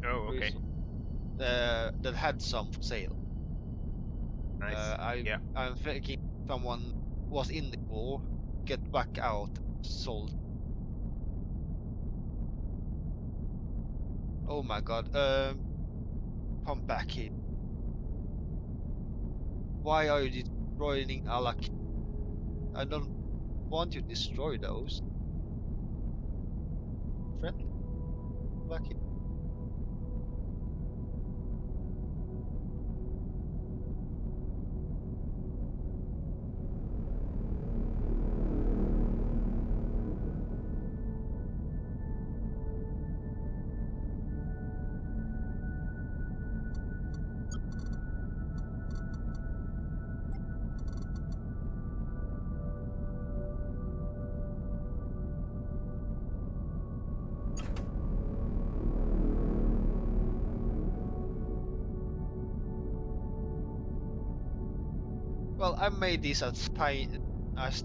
Oh, okay. That had some for sale. Nice. I'm thinking someone was in the core, get back out, sold. Oh my god. Come back here. Why are you destroying Alak? I don't want you to destroy those. Friendly? Lucky. Well, I made this as tiny as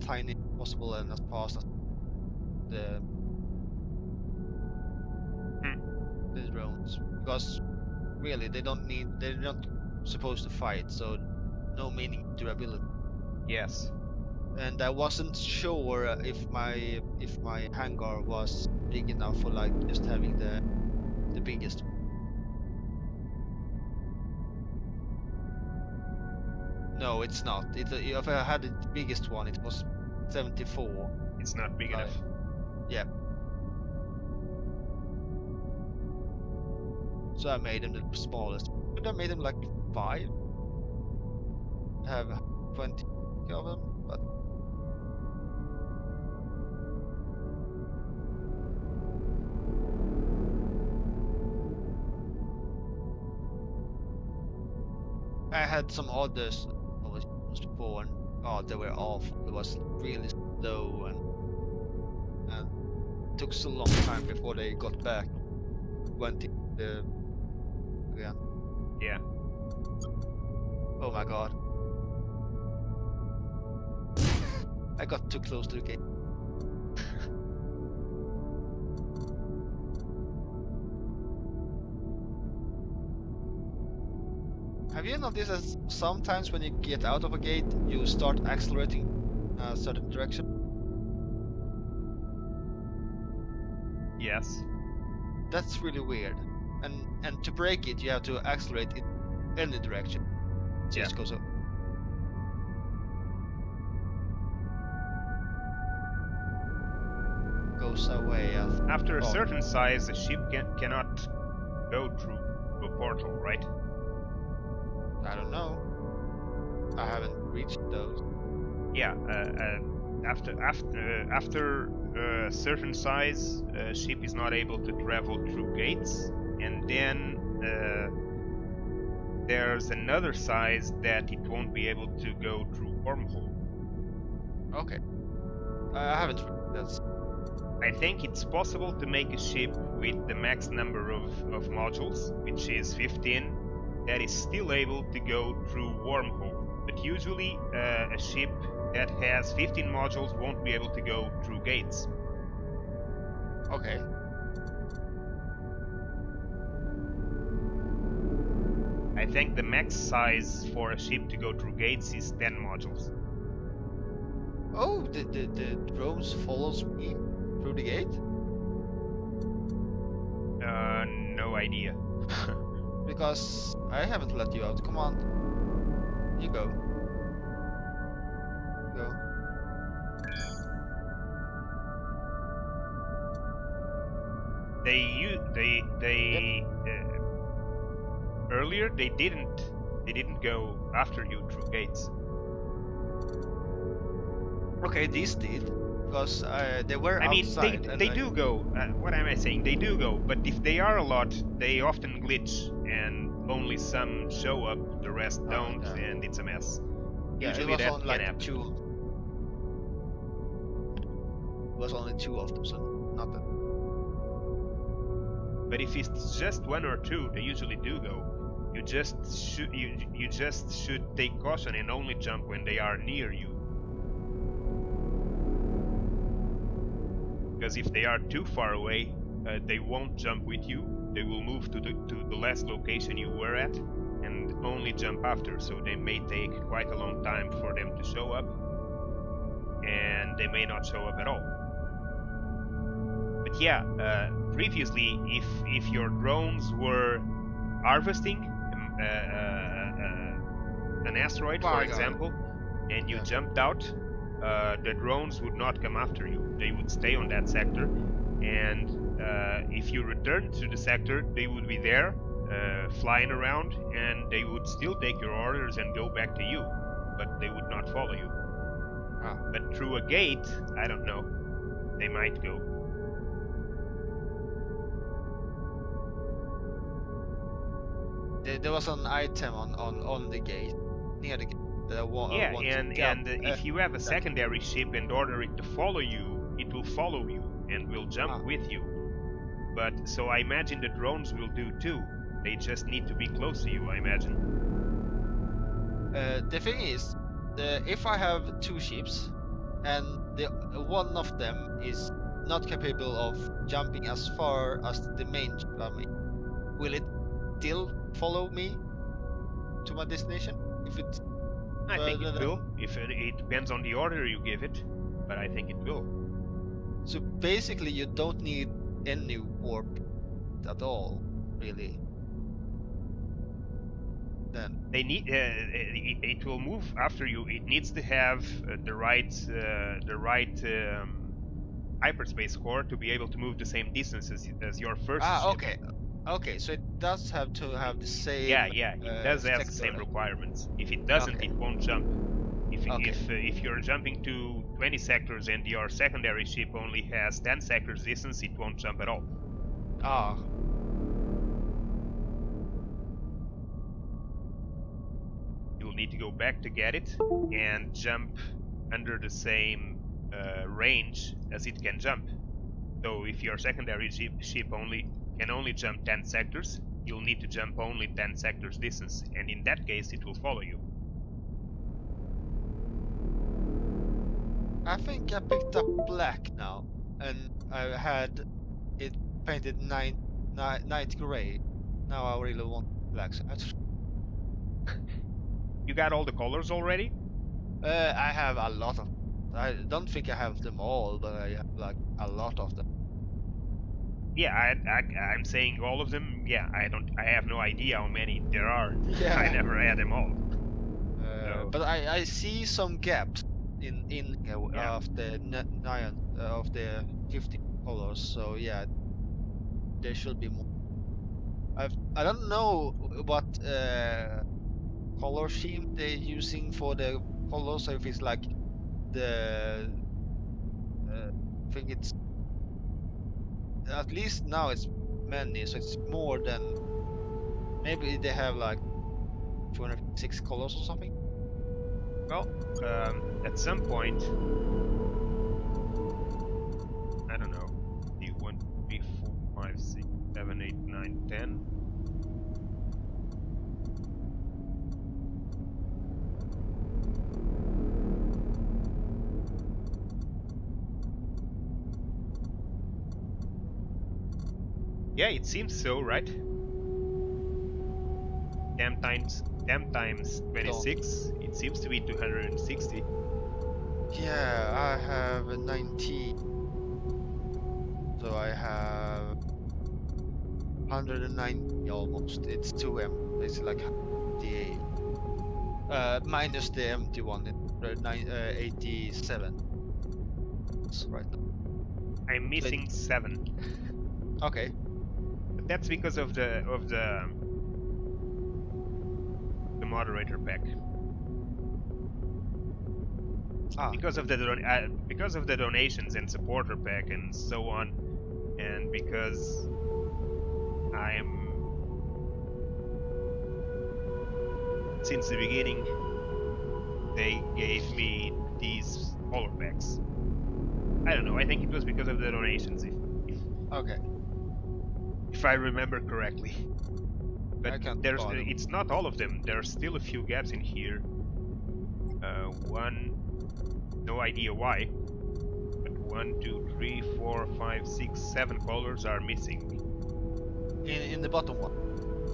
possible and as fast as the the drones, because really they're not supposed to fight, so no meaning durability. Yes. And I wasn't sure if my hangar was big enough for like just having the biggest. No, it's not. If I had the biggest one, it was 74. It's not big enough. Yeah. So I made them the smallest. Could I made them like 5? Have 20 of them, but I had some others before, and oh, they were awful. It was really slow and took so long time before they got back. Went the again. Yeah. Oh my god. I got too close to the gate. Have you noticed that sometimes when you get out of a gate, you start accelerating a certain direction? Yes. That's really weird. And to break it, you have to accelerate in any direction. It just goes up. Goes away. After a certain size, the ship cannot go through a portal, right? I don't know. I haven't reached those. Yeah. After a certain size, ship is not able to travel through gates, and then there's another size that it won't be able to go through wormhole. Okay. I haven't reached that. I think it's possible to make a ship with the max number of modules, which is 15, that is still able to go through wormhole. But usually a ship that has 15 modules won't be able to go through gates. Okay. I think the max size for a ship to go through gates is 10 modules. Oh, the drones follows me through the gate? No idea. Because I haven't let you out. Come on. You go. Go. Earlier they didn't go after you through gates. Okay, these did, because they were outside. I mean, they do go. What am I saying? They do go, but if they are a lot, they often glitch, and only some show up, the rest don't, yeah. and it's a mess. Yeah, Usually it was that on, can like happen. 2. It was only 2 of them, so not that. But if it's just 1 or 2, they usually do go. You just should take caution and only jump when they are near you. Because if they are too far away, they won't jump with you. They will move to the last location you were at and only jump after. So they may take quite a long time for them to show up, and they may not show up at all. But yeah, previously, if your drones were harvesting an asteroid, Oh, for I got it. example, and you Yeah. jumped out, the drones would not come after you. They would stay on that sector, and if you return to the sector, they would be there, flying around, and they would still take your orders and go back to you, but they would not follow you. Ah. But through a gate, I don't know. They might go. There was an item on the gate, near the gate, that I want Yeah, to and jump. if you have a secondary ship and order it to follow you, it will follow you and will jump with you. But so I imagine the drones will do too. They just need to be close to you, I imagine. The thing is, if I have two ships, and one of them is not capable of jumping as far as the main ship, will it still follow me to my destination? If it's I think it further will. If it depends on the order you give it, but I think it will. So basically, you don't need any warp at all, really. Then They need it will move after you. It needs to have the right hyperspace core to be able to move the same distance as your first ship. Okay, so it does have to have the same. Yeah, it does have the same requirements. If it doesn't, it won't jump. If you're jumping to 20 sectors and your secondary ship only has 10 sectors distance, it won't jump at all. Ah. You'll need to go back to get it and jump under the same range as it can jump. So if your secondary ship can only jump 10 sectors, you'll need to jump only 10 sectors distance, and in that case it will follow you. I think I picked up black now, and I had it painted night gray. Now I really want black. So You got all the colors already? I have a lot of. I don't think I have them all, but I have like a lot of them. Yeah, I'm saying all of them. Yeah, I have no idea how many there are. Yeah. I never had them all. But I see some gaps in of the nine of the 50 colors. So yeah, there should be more. I don't know what color scheme they're using for the colors. If it's like the I think it's at least now it's many, so it's more than maybe they have like 206 colors or something. Well, at some point, I don't know, 1, 2, 3, 4, 5, 6, 7, 8, 9, 10. Yeah, it seems so, right? 10 times 26, it seems to be 260. Yeah, I have 19. So I have 190 almost. It's 2M. It's like 88. Minus the empty one. It's 87. That's right now. I'm missing 7. Okay. But that's because of the moderator pack. Because of the donations and supporter pack and so on, and because since the beginning they gave me these color packs. I don't know. I think it was because of the donations, if I remember correctly. But it's not all of them. There's still a few gaps in here. No idea why. But 1, 2, 3, 4, 5, 6, 7 colors are missing. In the bottom one.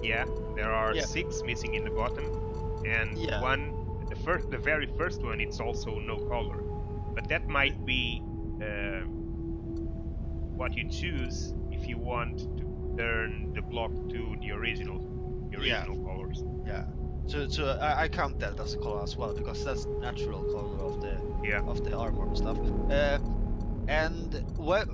Yeah, there are 6 missing in the bottom, and the very first one, it's also no color. But that might be what you choose if you want to turn the block to the original colors. Yeah. I count that as a color as well because that's the natural color of the Yeah. armor and stuff. And what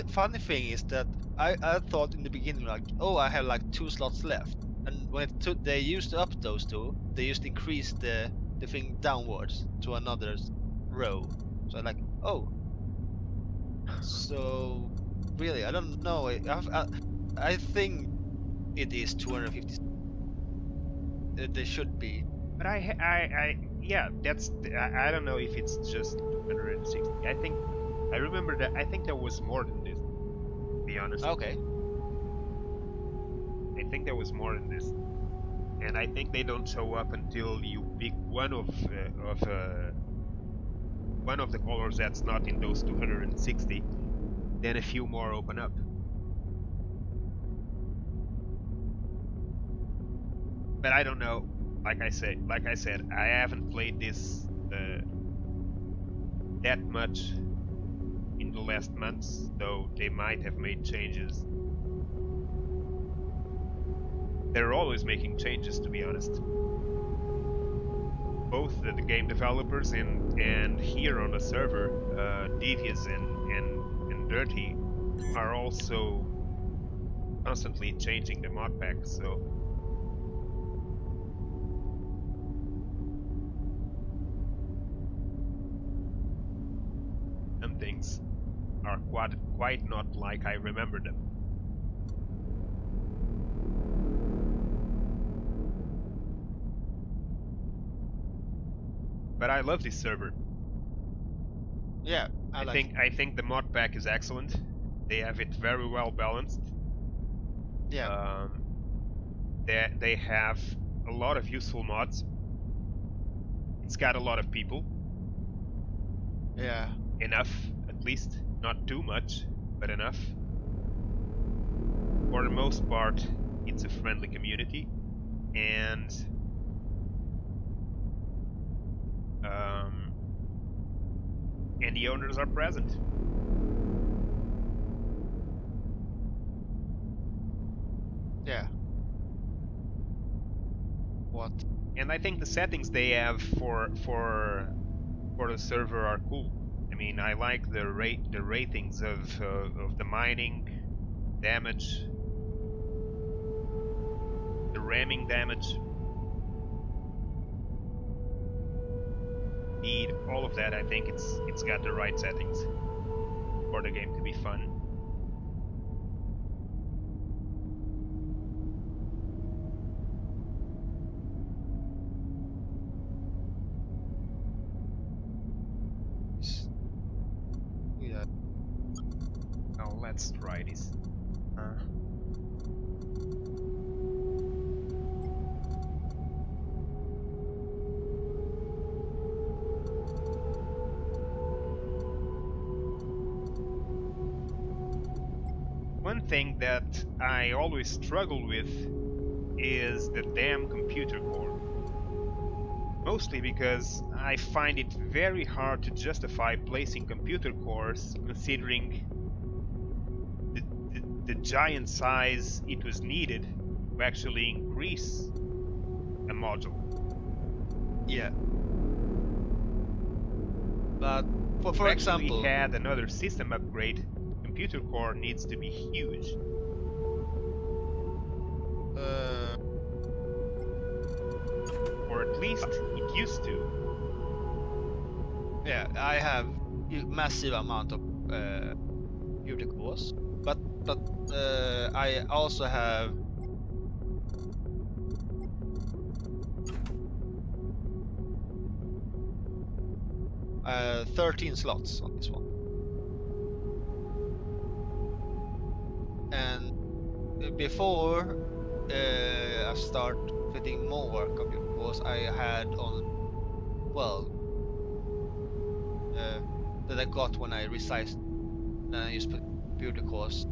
funny thing is that I thought in the beginning like, oh, I have like 2 slots left, and when they used up those 2, they just increased the thing downwards to another row. So I'm like, oh, so really, I don't know. I think it is 250. They should be. But yeah, I don't know if it's just 260. I remember that. I think there was more than this. To be honest, Okay. I think there was more than this, and I think they don't show up until you pick one of the colors that's not in those 260. Then a few more open up. But I don't know. Like I said, I haven't played this that much in the last months, though they might have made changes. They're always making changes, to be honest. Both the game developers and here on the server, Devious and Dirty are also constantly changing the mod pack, so some things are quite not like I remember them. But I love this server. Yeah, I think the mod pack is excellent. They have it very well balanced. Yeah. They have a lot of useful mods. It's got a lot of people. Yeah. Enough, at least. Not too much, but enough. For the most part, it's a friendly community, and the owners are present. Yeah. What? And I think the settings they have for the server are cool. I mean, I like the ratings of the mining damage, the ramming damage, speed, all of that. I think it's got the right settings for the game to be fun. Yeah. Oh, let's try this. One thing that I always struggle with is the damn computer core. Mostly because I find it very hard to justify placing computer cores considering the giant size it was needed to actually increase a module. Yeah. But for example, we had another system upgrade. Computer core needs to be huge. Or at least it used to. Yeah, I have massive amount of computer cores, but I also have 13 slots on this one. And before I start fitting more computer cores, I had on, well, that I got when I resized and I used computer cores,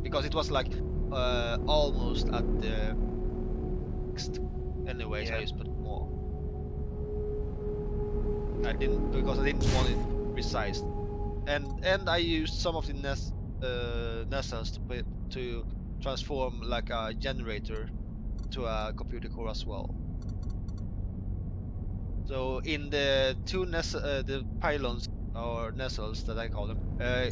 because it was like almost at the next. Anyways, Yeah. I just put more. I didn't want it resized, and I used some of the Nessans to transform like a generator to a computer core as well. So in the two the pylons or nestles that I call them,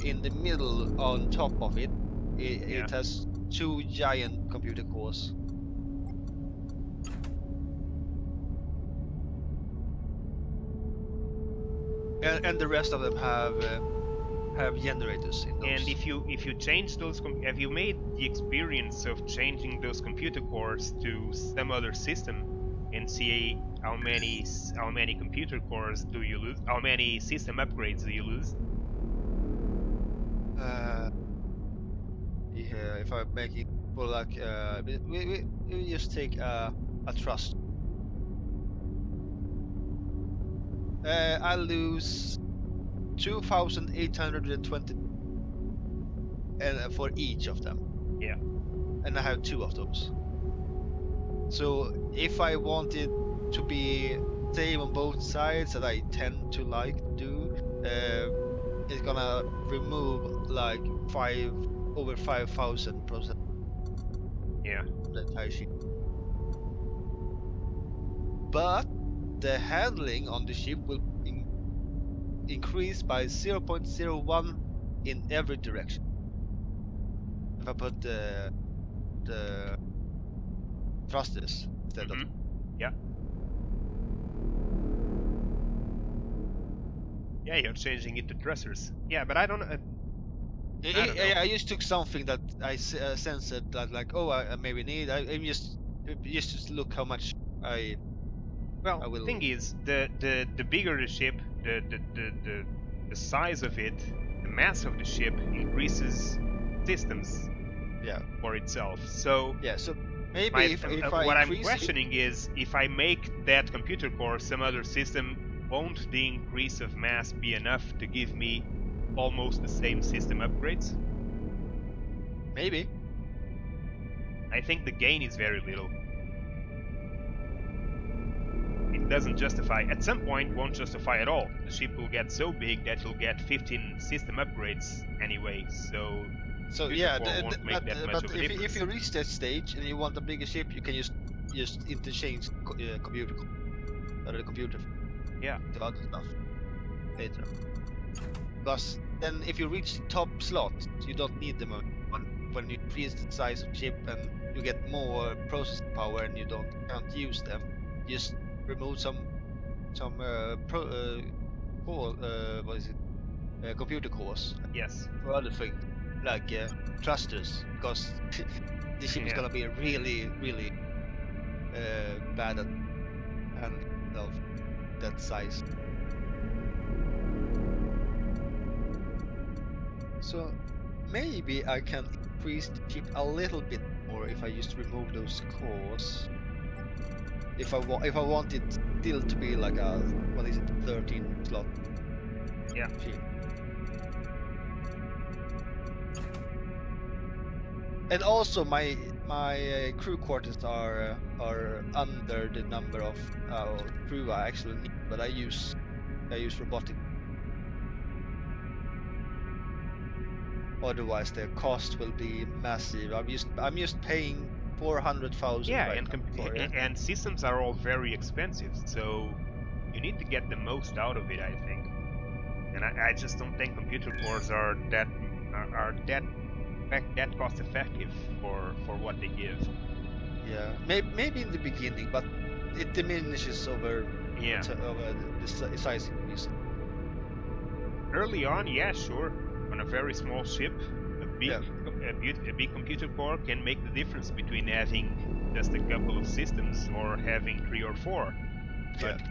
in the middle on top of it, Yeah. it has two giant computer cores. And the rest of them have generators in those. And if you change those, have you made the experience of changing those computer cores to some other system and see how many computer cores do you lose? How many system upgrades do you lose? Yeah, if I make it for like we just take a trust. I lose 2,820 and for each of them. Yeah. And I have two of those. So if I wanted to be same on both sides, that I tend to like to do, it's gonna remove like over 5,000% Yeah. the entire ship. But the handling on the ship will increase by 0.01 in every direction. If I put the thrusters instead of. Yeah. Yeah, you're changing it to thrusters. Yeah, but I don't know. I just took something that I sensed that like, oh, I maybe need. I'm just look how much I Well, will. the thing is, the bigger the ship, the size of it, the mass of the ship increases systems Yeah. for itself. So Yeah. So maybe if I what I'm increase questioning is if I make that computer core some other system, won't the increase of mass be enough to give me almost the same system upgrades? maybe. I think the gain is very little. It doesn't justify, at some point won't justify at all. The ship will get so big that you'll get 15 system upgrades anyway, so Yeah, won't make that much but of a difference. if you reach that stage and you want a bigger ship, you can just interchange computer or the computer Yeah. to other stuff later. Because then if you reach the top slot, you don't need them when you increase the size of ship and you get more processing power and you can't use them. Just remove some what is it? Computer cores. Yes. For other things like thrusters, because the ship is gonna be really bad at handling of that size. So maybe I can increase the ship a little bit more if I just remove those cores. If I want it still to be like a 13 slot. Yeah. Ship. And also my crew quarters are under the number of crew I actually need, but I use robotic. Otherwise, the cost will be massive. I'm just paying 400,000. Yeah, right and systems are all very expensive, so you need to get the most out of it, I think. And I just don't think computer cores are that cost effective for what they give. Yeah, maybe in the beginning, but it diminishes over the size increase. Early on, yeah, sure. On a very small ship, a big computer core can make the difference between having just a couple of systems or having 3 or 4. But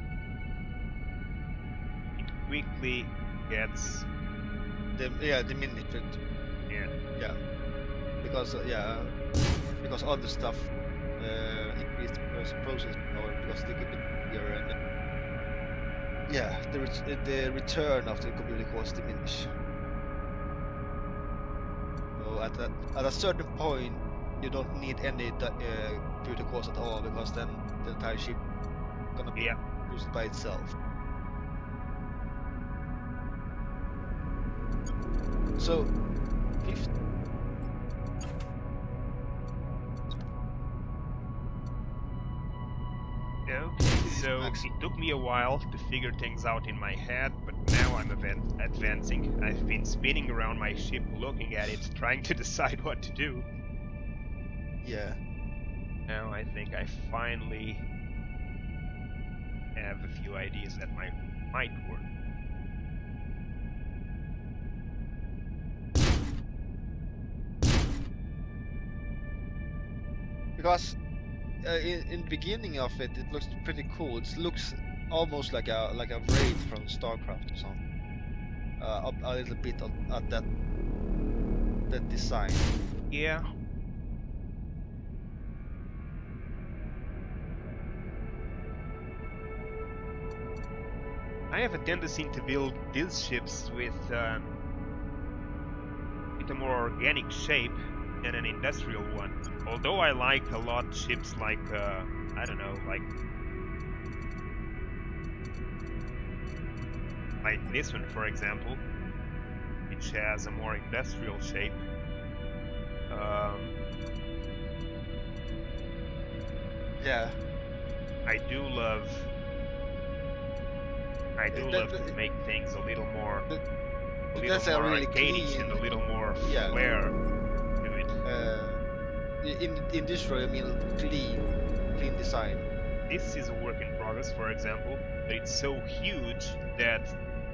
it quickly gets diminished. Yeah. Because other stuff increase the process power because they get bigger and the return of the computer cores diminish. So at a certain point, you don't need any computer cores at all because then the entire ship is gonna be used by itself. So 50. Okay, so Max. it took me a while to figure things out in my head, but now I'm advancing. I've been spinning around my ship looking at it, trying to decide what to do. Yeah. Now I think I finally have a few ideas that might work. Because in the beginning of it, it looks pretty cool. It looks almost like a raid from StarCraft or something. A little bit at that design. Yeah. I have a tendency to build these ships with a more organic shape than an industrial one. Although I like a lot ships like, I don't know, like this one, for example, which has a more industrial shape. Yeah. I do love to make things a little more That's a really arcadish clean. and a little more Yeah. flair to it. In this role, I mean clean design. This is a work in progress, for example, but it's so huge that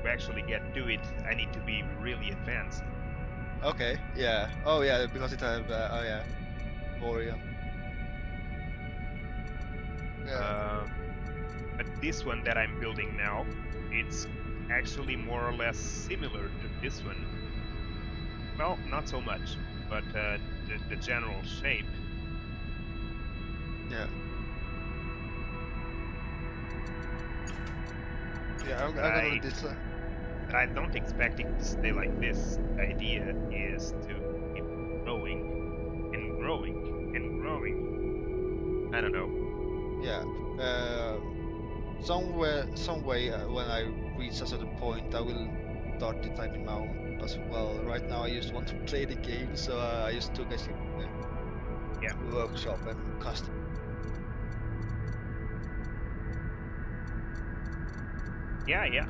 to actually get to it, I need to be really advanced. Okay. Yeah. Oh yeah, because it have oh yeah, Avorion. Yeah. But this one that I'm building now, it's actually more or less similar to this one. Well, not so much, but the general shape. Yeah. Yeah, I'm gonna design. I don't expect it to stay like this. The idea is to keep growing and growing and growing. I don't know. Yeah. Some way, when I reach a certain point, I will start designing my own as well. Right now, I just want to play the game, so I just took a workshop and custom. Yeah.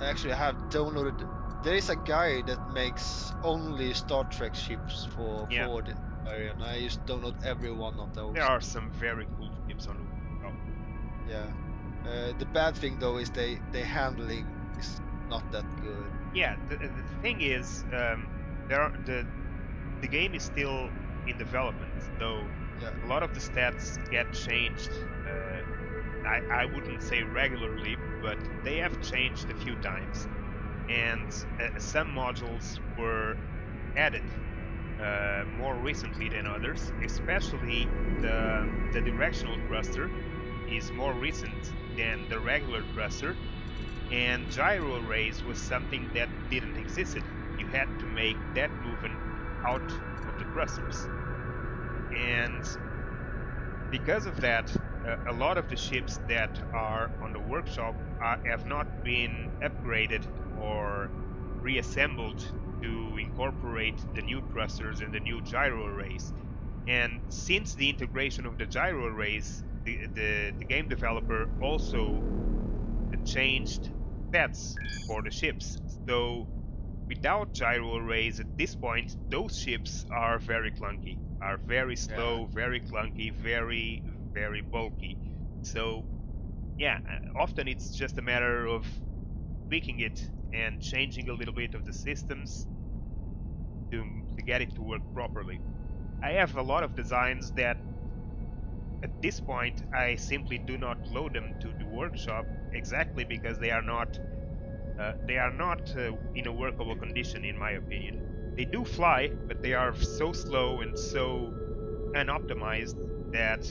Actually, I have downloaded. There is a guy that makes only Star Trek ships for the area, and I just download every one of those. There are some very cool ships on the Yeah. The bad thing though is the handling is not that good. Yeah. The thing is, the game is still in development, though. Yeah. A lot of the stats get changed. I wouldn't say regularly, but they have changed a few times, and some modules were added more recently than others. Especially the directional thruster is more recent than the regular thruster, and gyro arrays was something that didn't exist. You had to make that movement out of the thrusters, and because of that, a lot of the ships that are on the workshop have not been upgraded or reassembled to incorporate the new thrusters and the new gyro arrays. And since the integration of the gyro arrays, the game developer also changed stats for the ships. So without gyro arrays at this point, those ships are very clunky, are very slow, very clunky, very bulky. So yeah, often it's just a matter of tweaking it and changing a little bit of the systems to get it to work properly. I have a lot of designs that at this point I simply do not load them to the workshop exactly because they are not in a workable condition, in my opinion. They do fly, but they are so slow and so unoptimized that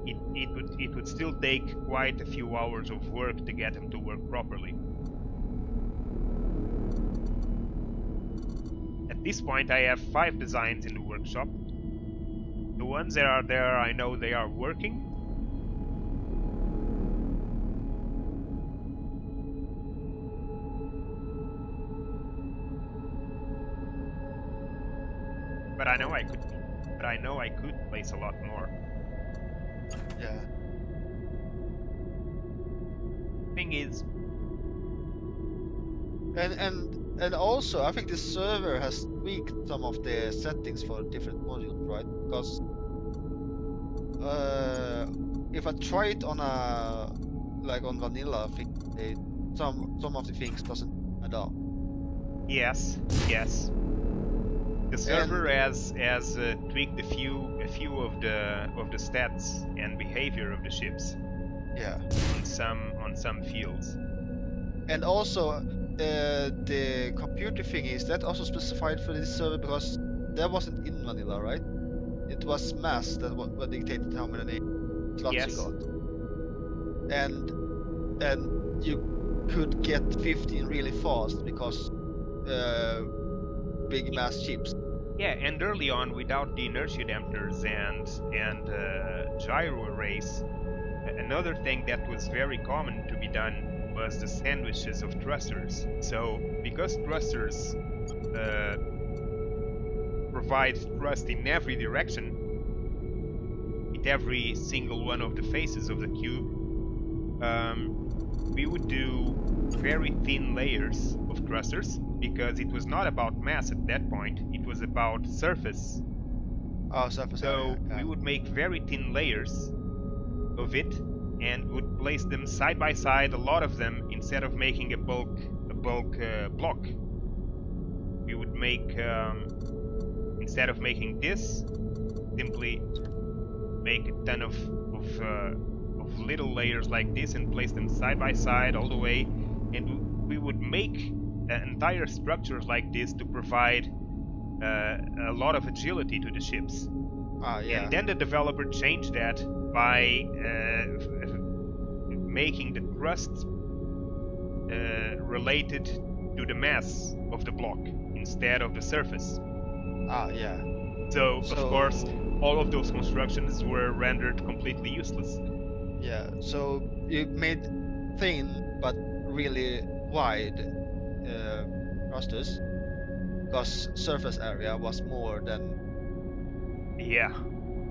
it would still take quite a few hours of work to get them to work properly. At this point, I have 5 designs in the workshop. The ones that are there, I know they are working. But I know I could place a lot more. Yeah. Thing is, And also, I think the server has tweaked some of the settings for different modules, right? Because if I try it on a like on vanilla, I think some of the things doesn't add up. yes, yes. The server And has tweaked a few of the stats and behavior of the ships yeah, on some fields. and also the computer thing is that also specified for this server because that wasn't in vanilla, right? It was mass that what dictated how many slots you Yes. got. And you could get 15 really fast because big mass chips. Yeah, and early on, without the inertia dampers and gyro arrays, another thing that was very common to be done was the sandwiches of thrusters. So because thrusters provide thrust in every direction, in every single one of the faces of the cube, we would do very thin layers of thrusters because it was not about mass at that point, it was about surface. Oh, surface So area. Yeah. we would make very thin layers of it and would place them side by side, a lot of them, instead of making a bulk block. We would make, instead of making this, simply make a ton of little layers like this and place them side by side all the way, and we would make entire structures like this to provide a lot of agility to the ships. Ah, yeah. And then the developer changed that by making the thrust related to the mass of the block instead of the surface. Ah, yeah. So of course, all of those constructions were rendered completely useless. Yeah. So you made thin but really wide thrusters because surface area was more than. Yeah.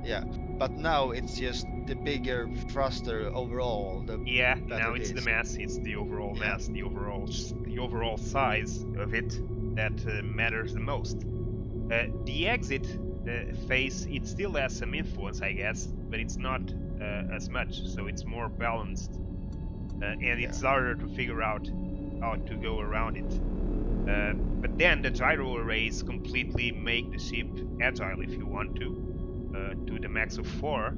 Yeah. But now it's just the bigger thruster overall. Yeah. Now it's the mass. It's the overall mass. The overall size of it that matters the most. The exit phase, it still has some influence, I guess, but it's not as much, so it's more balanced, and it's harder to figure out how to go around it. But then the gyro arrays completely make the ship agile if you want to the max of 4.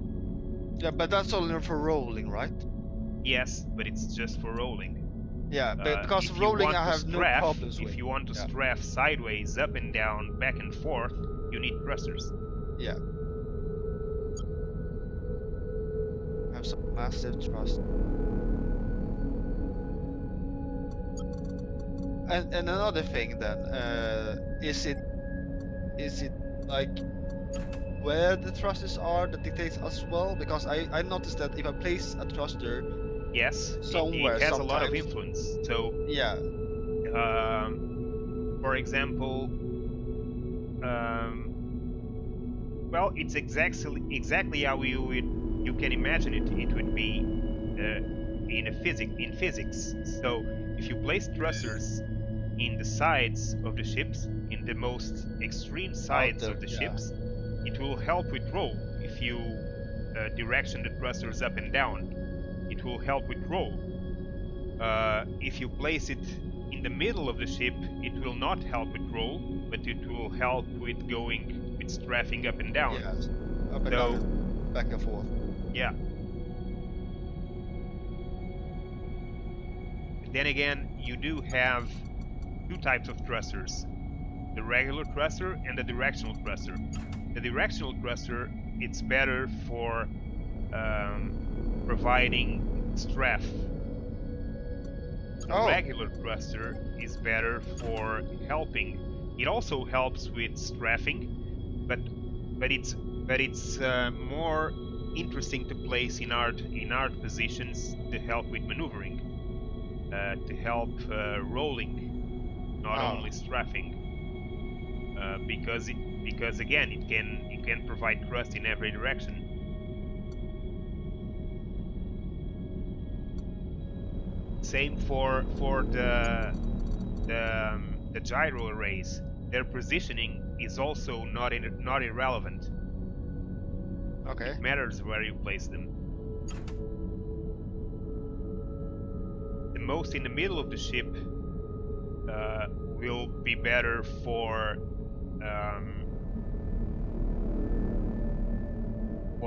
Yeah, but that's only for rolling, right? Yes, but it's just for rolling. Yeah, but because rolling I have no problems with. If you want to strafe sideways, up and down, back and forth, you need thrusters. Yeah. I have some massive thrust. And another thing then, is it like where the thrusters are that dictates as well? Because I noticed that if I place a thruster, yes, somewhere it has a lot of influence. So yeah, for example, well, it's exactly how you can imagine it. It would be in physics. So if you place thrusters in the sides of the ships, in the most extreme sides of the ships, it will help with roll. If you direction the thrusters up and down, it will help with roll. If you place it in the middle of the ship, it will not help with roll, but it will help with going with strafing up and down. Yes, up and down, back and forth. Yeah. Then again, you do have two types of thrusters: the regular thruster and the directional thruster. The directional thruster, it's better for providing strafe. The regular thruster is better for helping. It also helps with strafing, but it's more interesting to place in hard positions to help with maneuvering, to help rolling, not only strafing, because again it can provide thrust in every direction. Same for the gyro arrays. Their positioning is also not irrelevant. Okay. It matters where you place them. The most in the middle of the ship will be better for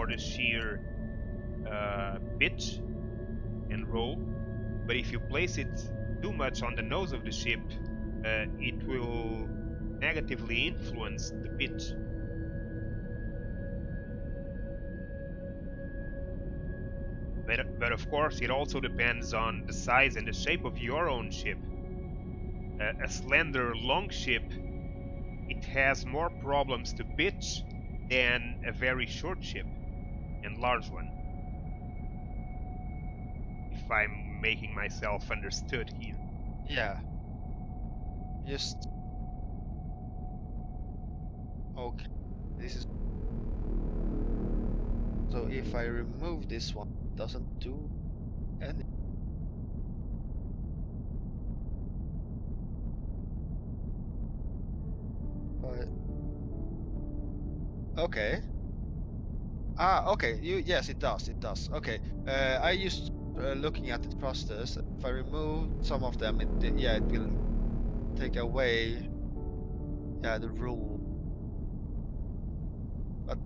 the sheer pitch and roll. But if you place it too much on the nose of the ship, it will negatively influence the pitch. But of course, it also depends on the size and the shape of your own ship. A slender, long ship, it has more problems to pitch than a very short ship and large one. If I'm making myself understood here. Yeah. Just okay. This is so if I remove this one, it doesn't do any. But okay. Okay. Yes, it does. It does. Okay. I used looking at the thrusters. If I remove some of them, it will take away the rule. But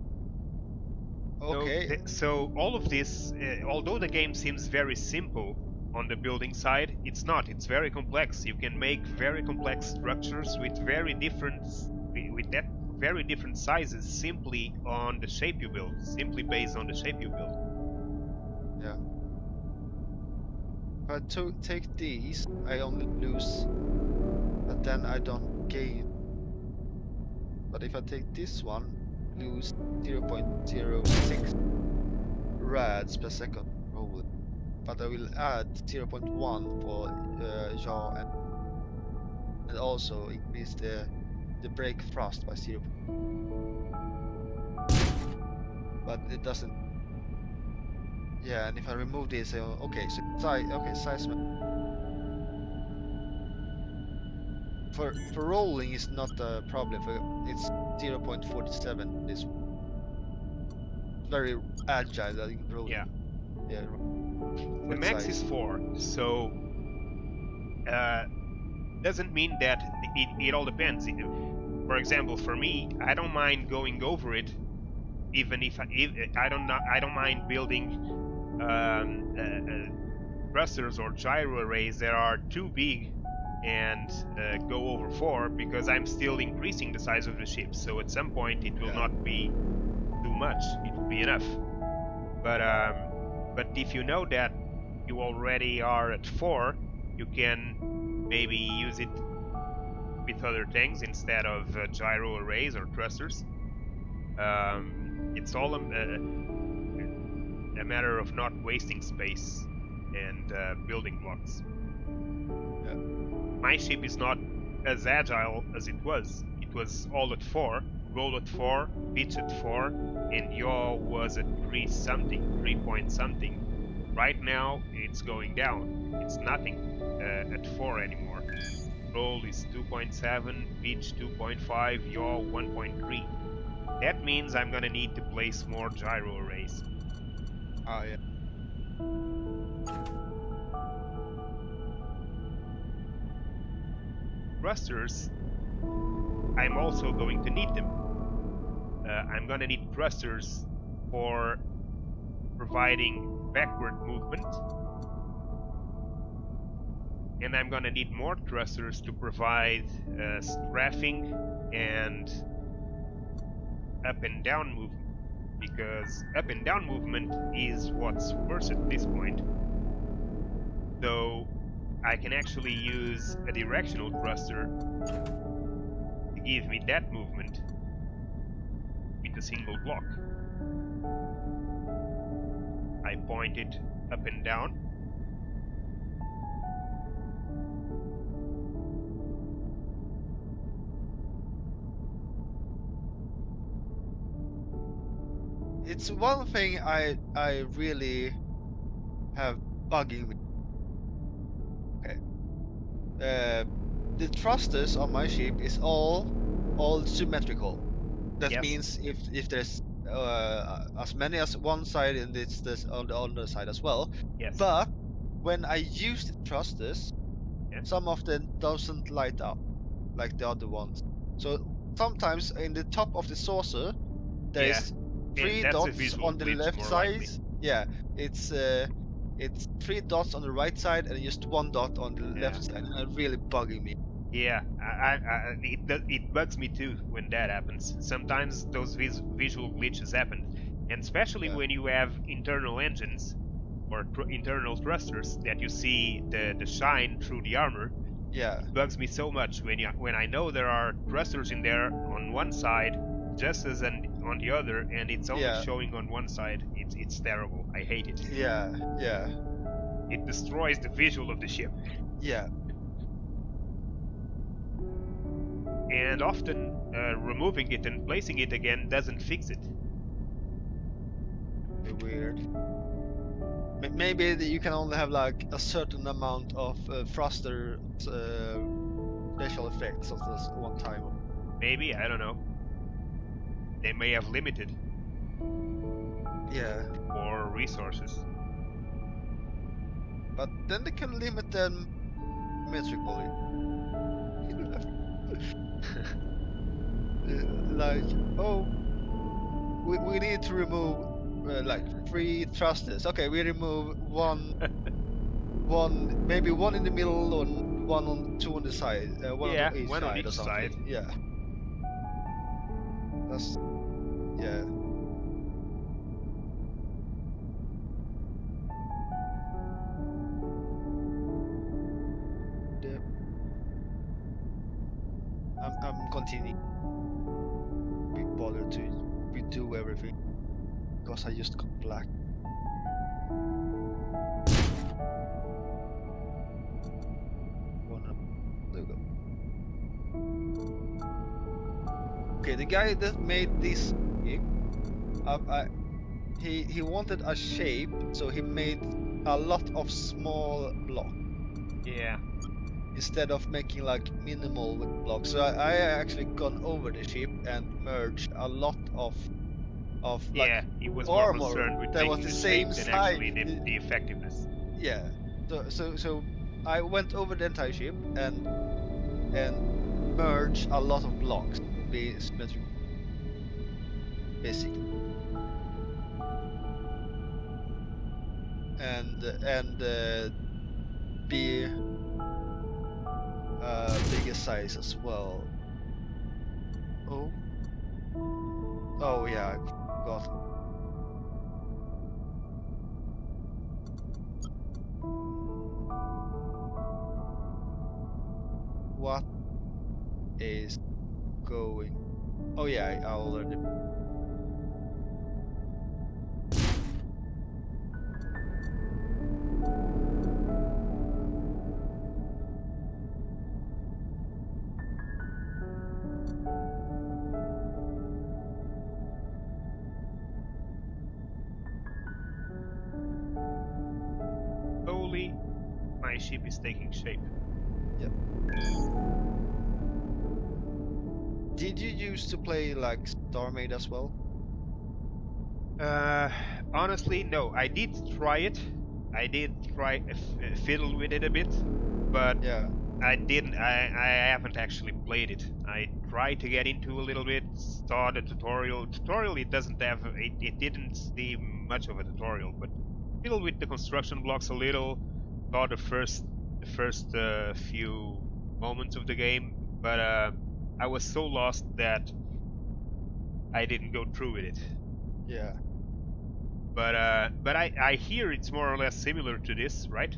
okay. So all of this, although the game seems very simple on the building side, it's not. It's very complex. You can make very complex structures with very different sizes simply on the shape you build, simply based on the shape you build. Yeah. If I take these, I only lose, but then I don't gain. But if I take this one, lose 0.06 rads per second rolling. But I will add 0.1 for yaw and also increase the brake thrust by 0. But it doesn't. Yeah, and if I remove this, okay, so size. For rolling is not a problem. It's 0.47. This very agile rolling. Yeah. Yeah. The max is 4, so doesn't mean that it all depends. For example, for me, I don't mind going over it, even if I don't mind building thrusters or gyro arrays that are too big and go over 4, because I'm still increasing the size of the ship. So at some point it will not be too much; it will be enough. But if you know that you already are at 4, you can maybe use it with other things instead of gyro arrays or thrusters. It's all a matter of not wasting space and building blocks. Yeah. My ship is not as agile as it was. It was all at 4, roll at 4, pitch at 4, and yaw was at 3 point something. Right now it's going down. It's nothing at 4 anymore. Roll is 2.7, pitch 2.5, yaw 1.3. That means I'm gonna need to place more gyro arrays. Oh yeah. Thrusters, I'm also going to need them. I'm gonna need thrusters for providing backward movement, and I'm gonna need more thrusters to provide strafing and up and down movement, because up and down movement is what's worse at this point. So I can actually use a directional thruster to give me that movement with a single block. I point it up and down. It's one thing I really have bugging me. the thrusters on my ship is all symmetrical. That Yes. means if there's as many as one side and it's this on the other side as well. Yes. But when I use the thrusters, Yeah. some of them doesn't light up like the other ones. So sometimes in the top of the saucer there Yeah. is And 3 that's a dots visual on the glitch, left more side. likely. Yeah, it's 3 dots on the right side and just 1 dot on the Yeah. left side, and it's really bugging me. Yeah, it bugs me too when that happens. Sometimes those visual glitches happen, and especially Yeah, when you have internal engines or internal thrusters that you see the shine through the armor. yeah, It bugs me so much when I know there are thrusters in there on one side, just as on the other, and it's only yeah, showing on one side. It's terrible. I hate it. yeah, yeah, It destroys the visual of the ship. yeah. And often removing it and placing it again doesn't fix it. Weird. Maybe you can only have like a certain amount of thruster special effects of this one time. Maybe, I don't know. They may have limited Yeah, or resources. but then they can limit them metrically. Like, oh, we need to remove like 3 thrusters. Okay, we remove one, maybe one in the middle and one on 2 on the side, one Yeah, on each one on side each or something. side. Yeah, that's yeah. Yeah. I'm continuing. Be bothered to redo everything because I just got black. There we go. Okay, the guy that made this game, he wanted a shape, so he made a lot of small blocks Yeah, instead of making like minimal blocks. So I actually gone over the ship and merged a lot of like yeah. He was more armor concerned with that was making the the same shape than size. actually the effectiveness. Yeah. So I went over the entire ship and merged a lot of blocks to be symmetrical, basically. And be bigger size as well. Oh yeah, I got. What is going? Oh yeah, I already. Slowly, my ship is taking shape. Yep. Did you used to play like StarMade as well? Honestly, no. I did try it. I did try fiddle with it a bit, but Yeah. I didn't. I haven't actually played it. I tried to get into a little bit. Saw the tutorial. Tutorial. It doesn't have. It didn't seem much of a tutorial, but fiddled with the construction blocks a little. Saw the first few moments of the game, but I was so lost that I didn't go through with it. Yeah. But I hear it's more or less similar to this, right?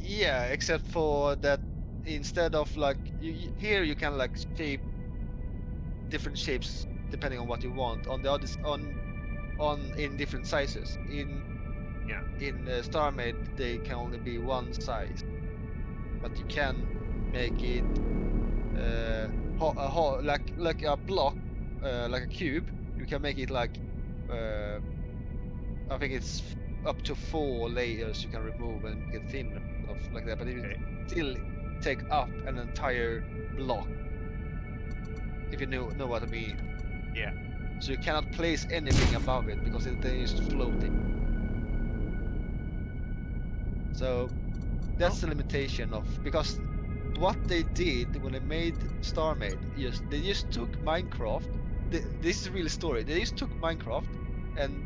Yeah, except for that instead of like here you can like shape different shapes depending on what you want. On the others on in different sizes. In StarMade they can only be one size, but you can make it like a block, like a cube. You can make it like I think it's up to 4 layers you can remove and get thinner, stuff like that. But Okay. it's still take up an entire block. If you know what I mean. Yeah. So you cannot place anything above it because then it's floating. So that's the limitation of, because what they did when they made StarMade, they just took Minecraft. This is really story. They just took Minecraft and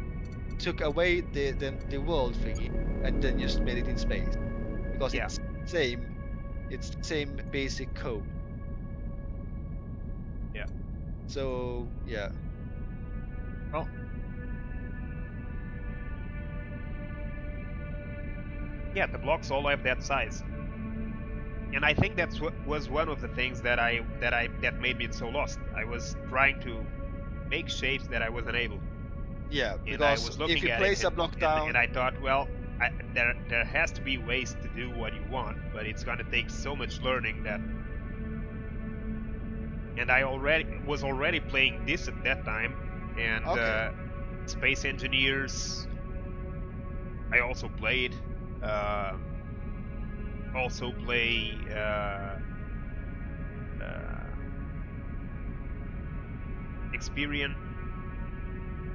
took away the world thingy and then just made it in space because Yeah. it's the same basic code. Yeah. So yeah. Well, yeah, the blocks all have that size, and I think that's what was one of the things that made me so lost. I was trying to make shapes that I wasn't able. Yeah, And because I was looking if you at place it a block down, and I thought, well, there has to be ways to do what you want, but it's gonna take so much learning that. And I was already playing this at that time, and okay. Space Engineers. I also played. Also play Experian.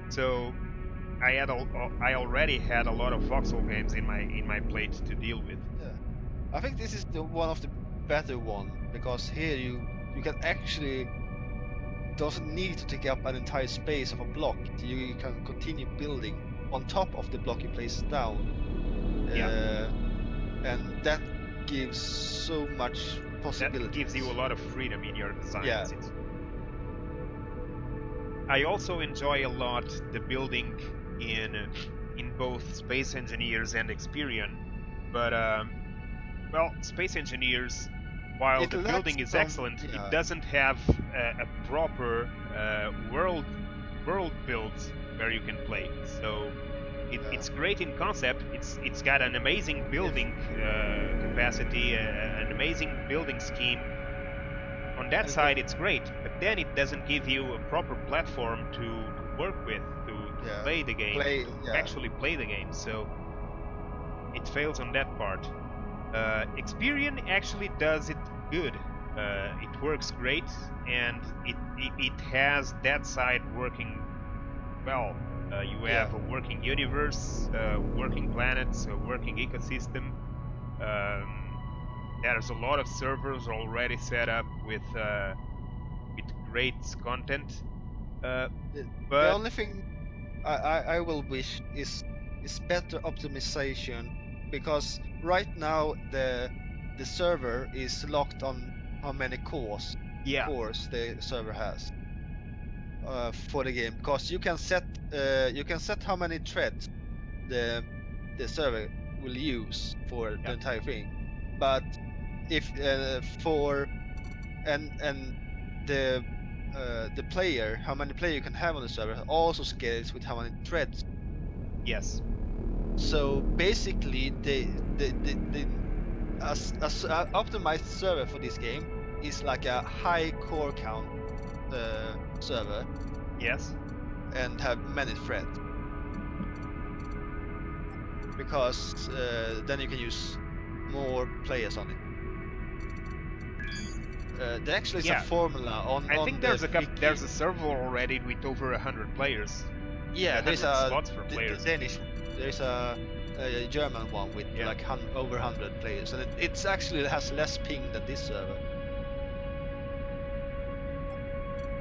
So I already had a lot of voxel games in my plate to deal with. Yeah. I think this is one of the better one because here you can actually doesn't need to take up an entire space of a block. You can continue building on top of the block you place down. Yeah. And that gives so much possibility. That gives you a lot of freedom in your designs. Yeah. I also enjoy a lot the building in both Space Engineers and Experian, but well, Space Engineers, while the building is excellent, it doesn't have a proper world build where you can play. So it's great in concept. It's got an amazing building capacity, an amazing building scheme. On that side, it's great, but then it doesn't give you a proper platform to work with, to play the game, actually play the game. So it fails on that part. Experian actually does it good. It works great, and it has that side working well. You have a working universe, working planets, a working ecosystem. There's a lot of servers already set up with great content. But the only thing I will wish is better optimization, because right now the server is locked on how many cores the server has for the game, because you can set how many threads the server will use for the entire thing, but if the player, how many players you can have on the server also scales with how many threads. Yes. So basically, the optimized server for this game is like a high core count server. Yes. And have many threads, because then you can use more players on it. There actually is a formula on. I think there's a server already with over 100 players. Yeah, there's a slots for players. Danish. There's a German one with like over 100 players, and it's actually has less ping than this server.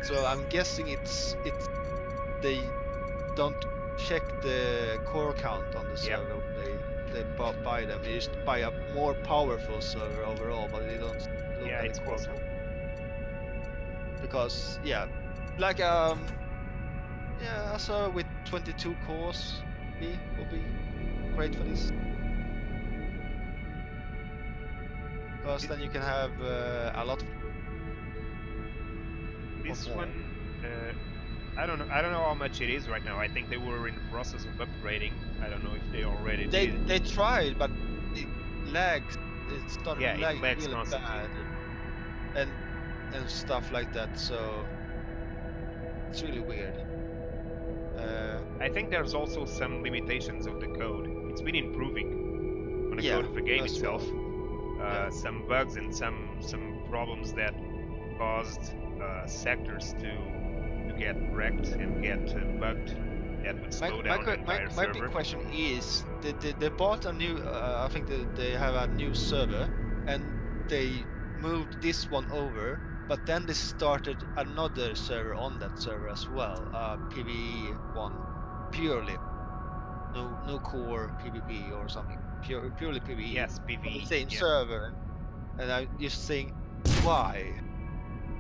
So I'm guessing it's they don't check the core count on the server. They buy them. They just buy a more powerful server overall, but they don't look at the core count. Because like a server with 22 cores will be great for this. Because then you can have a lot. This one, I don't know how much it is right now. I think they were in the process of upgrading. I don't know if they already did. They tried, but it lags. It started lagging lags really constantly. bad, and stuff like that. So it's really weird. I think there's also some limitations of the code. It's been improving on the code of the game itself. some bugs and some problems that caused sectors to get wrecked and get bugged. That would slow down the entire my server. big question is, they bought a new, I think they have a new server, and they moved this one over, but then they started another server on that server as well, PvE one, purely, no core PvP or something, purely PvE. Yes, On the PvE. same Yeah. server, and I just think, why?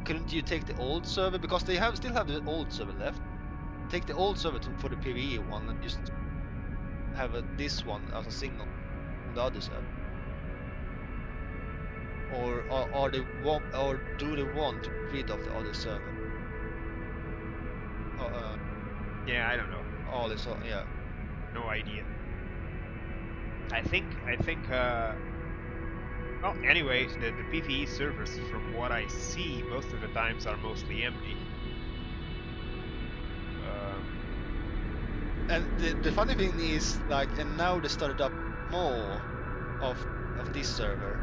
Couldn't you take the old server, because they still have the old server left? Take the old server for the PvE one and just have this one as a signal on the other server. Or do they want to get rid of the other server? Yeah, I don't know. All this, yeah. No idea. I think. Well, anyway, the PvE servers, from what I see, most of the times are mostly empty. And the funny thing is, like, and now they started up more of this server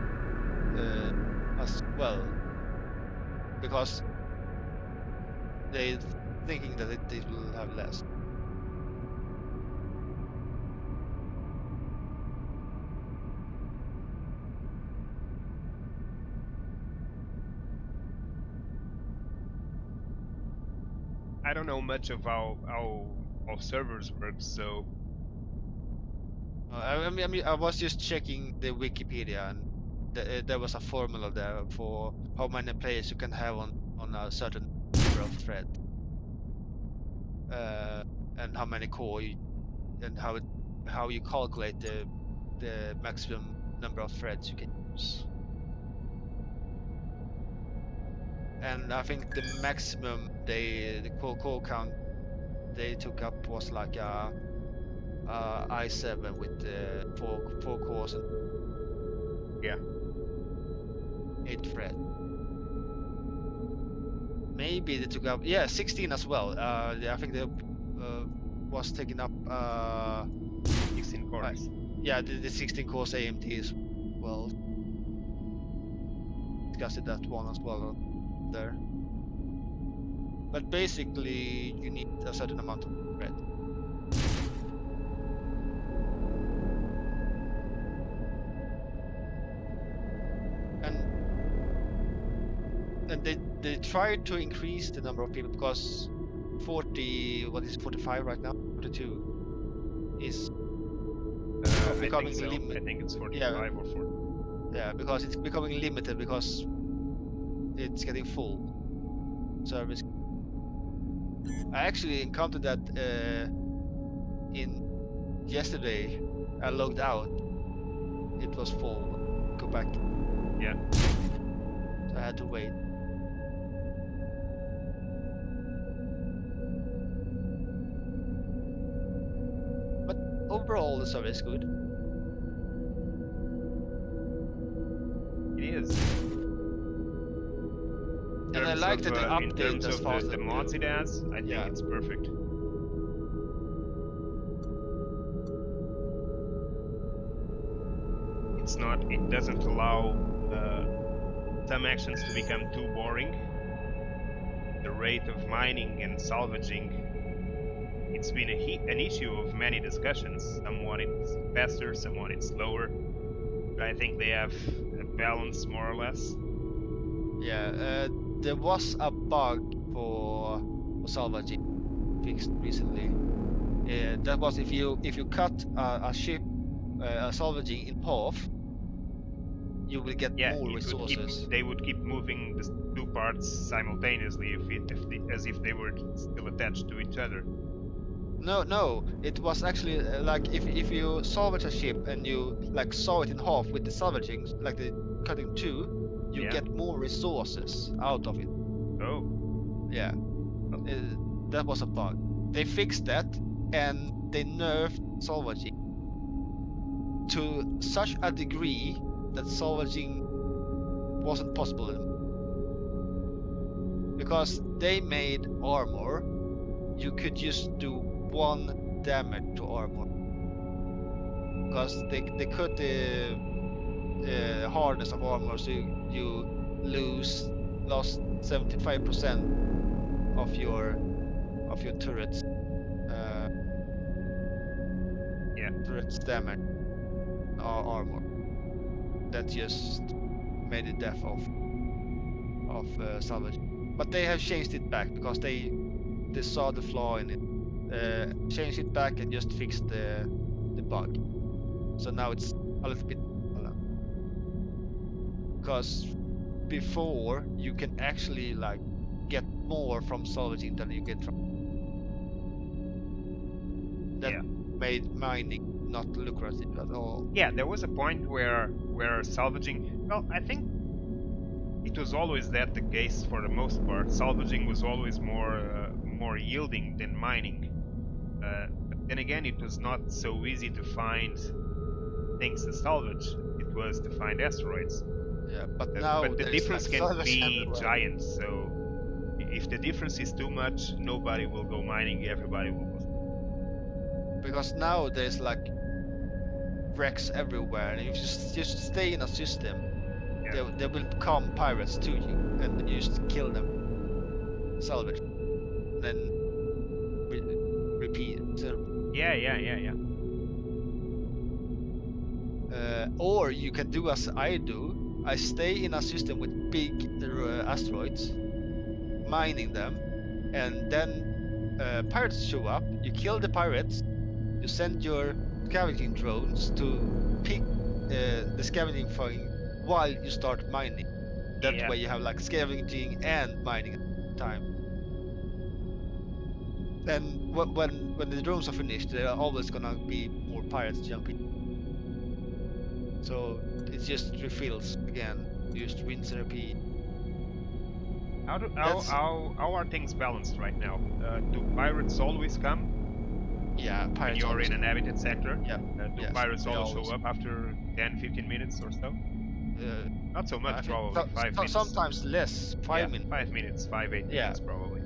as well, because they thinking that it will have less. I don't know much of how servers work, so I mean, I was just checking the Wikipedia, and there was a formula there for how many players you can have on a certain number of thread, and how many core, and how you calculate the maximum number of threads you can use. And I think the maximum the core count they took up was like a i7 with four cores and yeah, 8 thread. Maybe they took up 16 as well. I think they was taking up 16 cores. Yeah, the 16 cores AMD as well. Discussed that one as well there. But basically, you need a certain amount of thread. And they tried to increase the number of people, because 45 right now? 42 is becoming limited. I think it's 45 or 40. Yeah, because it's becoming limited, because it's getting full service. I actually encountered that in yesterday. I logged out, it was full. Go back. Yeah. So I had to wait. But overall, the service is good. It is. And I like that they in update terms as of fast the as mods they it has, I think Yeah. it's perfect. It doesn't allow some actions to become too boring. The rate of mining and salvaging, it's been an issue of many discussions. Somewhat it's faster, somewhat it's slower. But I think they have a balance, more or less. Yeah, there was a bug for salvaging fixed recently. That was if you cut a ship salvaging in half, you will get more resources. They would keep moving the two parts simultaneously as if they were still attached to each other. No, it was actually like if you salvage a ship and you like saw it in half with the salvaging, like the cutting two, you get more resources out of it. Oh. Yeah. That was a bug. They fixed that, and they nerfed salvaging to such a degree that salvaging wasn't possible anymore. Because they made armor, you could just do 1 damage to armor. Because they cut the hardness of armor, so you lost 75% of your turrets. Yeah. Turrets damage armor. That just made the death of salvage. But they have changed it back because they saw the flaw in it. Changed it back and just fixed the bug. So now it's a little bit because before you can actually like get more from salvaging than you get from that. Yeah. Made mining not lucrative at all. Yeah, there was a point where salvaging. Well, I think it was always that the case for the most part. Salvaging was always more yielding than mining. But then again, it was not so easy to find things to salvage. It was to find asteroids. Yeah, but now but the difference like can be everywhere. giant. So if the difference is too much, nobody will go mining. Everybody will go. Because now there's like wrecks everywhere, and if you just stay in a system, Yeah. there will come pirates to you, and then you just kill them, salvage, then repeat. So, Yeah. or you can do as I do. I stay in a system with big asteroids, mining them, and then pirates show up. You kill the pirates. You send your scavenging drones to pick the scavenging thing while you start mining. That Yeah. way you have like scavenging and mining at the time. Then when the drones are finished, there are always gonna be more pirates jumping. So it just refills again. You just rinse and repeat. How are things balanced right now? Do pirates always come? Yeah, When pirates. you're always in an habitat sector? Yeah. Do Yes, pirates they always show always- up after 10-15 minutes or so? Not so I much, think probably 5 minutes. Sometimes less. 5 minutes. 5 minutes, 5-8 Yeah. minutes probably.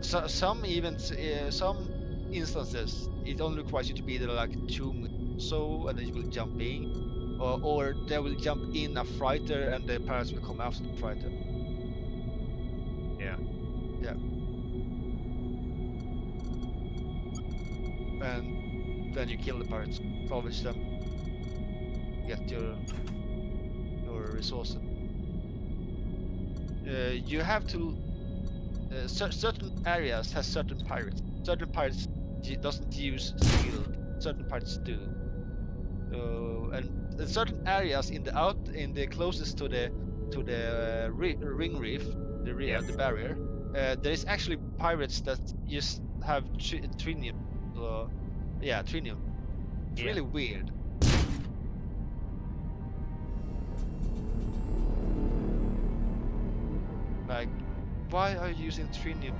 So some events, some instances, it only requires you to be there like 2 minutes or so, and then you will jump in, or they will jump in a fighter, and the pirates will come after the fighter. Yeah. And then you kill the pirates, salvage them, get your resources. You have to. Certain areas has certain pirates. Certain pirates doesn't use skill. Certain pirates do. And certain areas in the closest to the ring reef, the barrier, there is actually pirates that just have trinium. Trinium. It's really weird. Like, why are you using trinium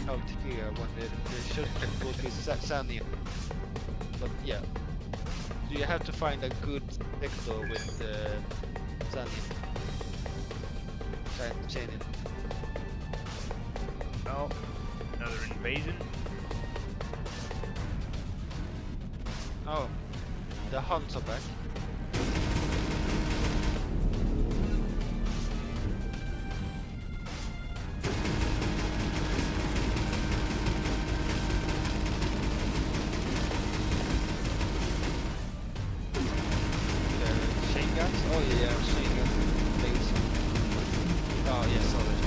out here when they should go to sanium? But yeah, so you have to find a good sector with sanium. Chain it. Well, another invasion. Oh, the hunts are back. Chain guns? Oh yeah, chain guns. Things. Oh yeah, solid.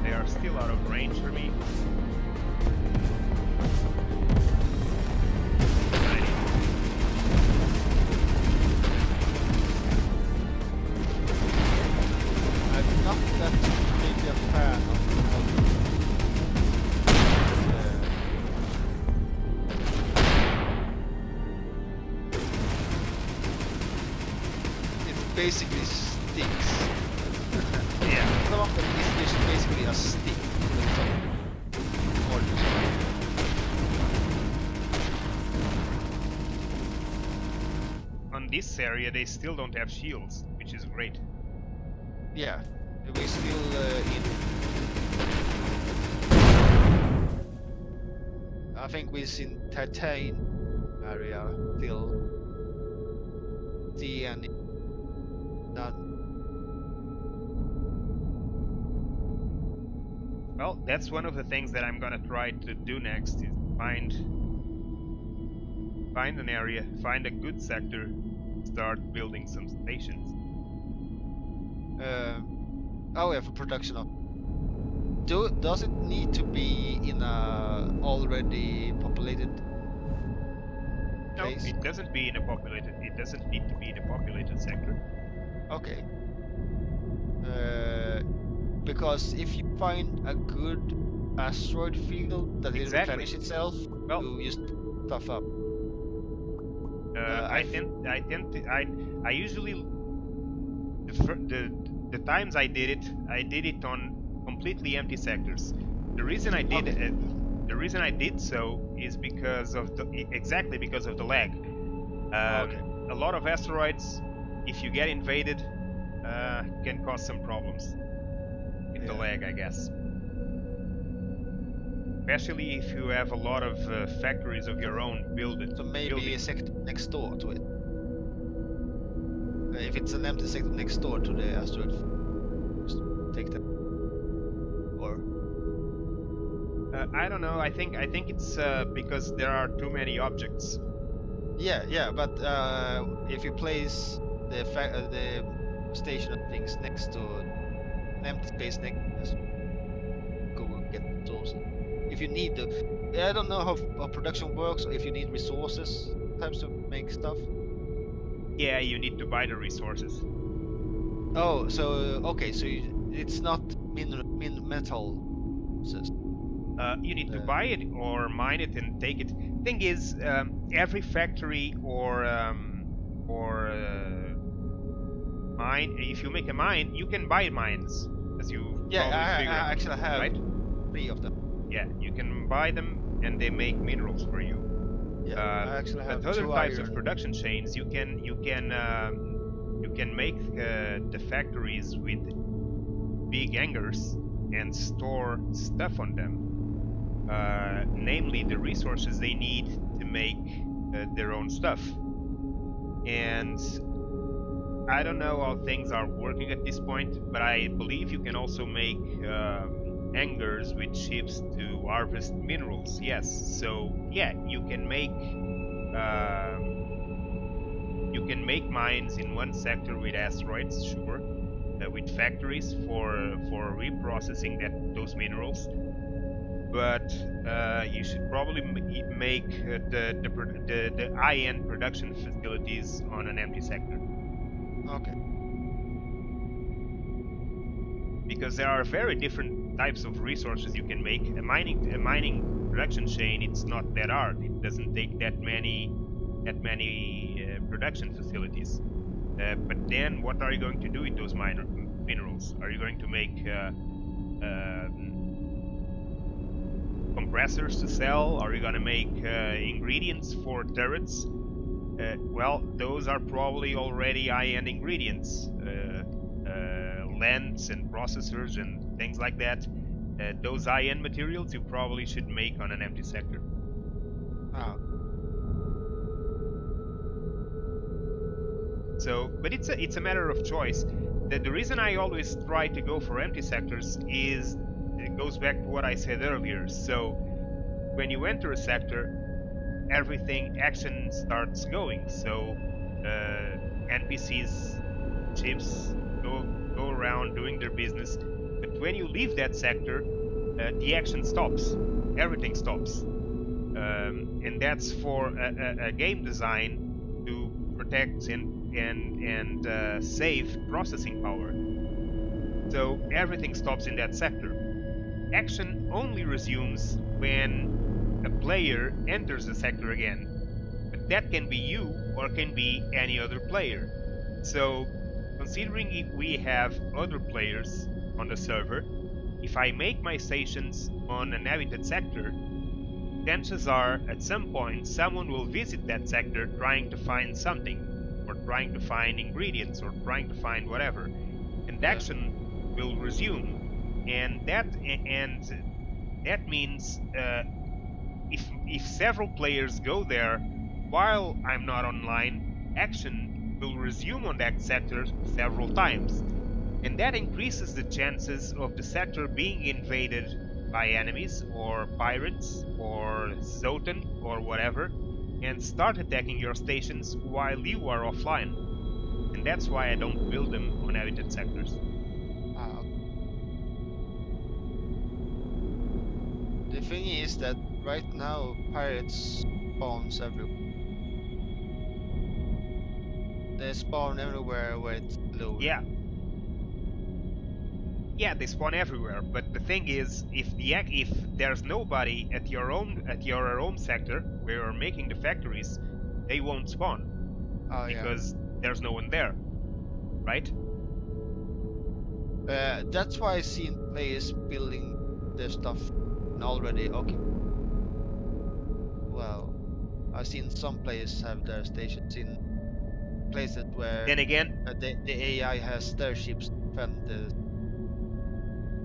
They are still out of range for me. I'm not that big a fan it basically sticks. Yeah. Some of them is just basically a stick. Or On this area, they still don't have shields, which is great. yeah, We still in. I think we're in Titan area still. See any none. Well, that's one of the things that I'm gonna try to do next, is find an area, find a good sector, start building some stations. Oh yeah, for production of. Does it need to be in a already populated No, place? it doesn't be in a populated. It doesn't need to be in a populated sector. Okay. Because if you find a good asteroid field that will Exactly. replenish itself, Well, you just stuff up. I usually the times I did it on completely empty sectors. The reason I did Okay. the reason I did so is because of exactly because of the lag. Okay. A lot of asteroids, if you get invaded, can cause some problems with the lag, I guess. Especially if you have a lot of factories of your own building. So maybe a sector next door to it. If it's an empty sector next door to the asteroid, just take that. Or I don't know. I think it's because there are too many objects. yeah, but if you place the station and things next to an empty space next, go and get those. If you need the, I don't know how production works. Or if you need resources, types to make stuff. Yeah, you need to buy the resources. Oh, so okay, so it's not metal. You need to buy it or mine it and take it. Thing is, every factory or mine, if you make a mine, you can buy mines, as you probably figure out. I actually have right? 3 of them. Yeah, you can buy them and they make minerals for you. Yeah, I actually have but other 2 types iron. of production chains, you can make the factories with big hangars and store stuff on them. Namely the resources they need to make their own stuff. And I don't know how things are working at this point, but I believe you can also make hangars with ships to harvest minerals. Yes, so yeah, you can make mines in one sector with asteroids, sure, with factories for reprocessing those minerals. But you should probably make the high-end production facilities on an empty sector. Okay. Because there are very different types of resources you can make. A mining production chain, it's not that hard. It doesn't take that many production facilities. But then, what are you going to do with those minerals? Are you going to make compressors to sell? Are you going to make ingredients for turrets? Well, those are probably already high-end ingredients, lens and processors and things like that. Those high-end materials you probably should make on an empty sector. Oh. So, but it's a matter of choice. The reason I always try to go for empty sectors is it goes back to what I said earlier. So, when you enter a sector, action starts going. So NPCs, ships go around doing their business. But when you leave that sector, the action stops. Everything stops, and that's for a game design to protect and save processing power. So everything stops in that sector. Action only resumes when a player enters the sector again, but that can be you or can be any other player. So, considering if we have other players on the server, if I make my stations on an habited sector, chances are at some point someone will visit that sector trying to find something, or trying to find ingredients, or trying to find whatever. And action will resume, and that means if several players go there while I'm not online, action will resume on that sector several times, and that increases the chances of the sector being invaded by enemies or pirates or Zotan or whatever, and start attacking your stations while you are offline. And that's why I don't build them on habitat sectors. The thing is that right now pirates spawns everywhere. They spawn everywhere where it's low. Yeah, yeah, they spawn everywhere. But the thing is, if there's nobody at your own sector where you're making the factories, they won't spawn Oh yeah. because there's no one there, right? That's why I seen players building their stuff and already okay. Well, I've seen some players have their stations in places where Then again, the AI has their ships defend the.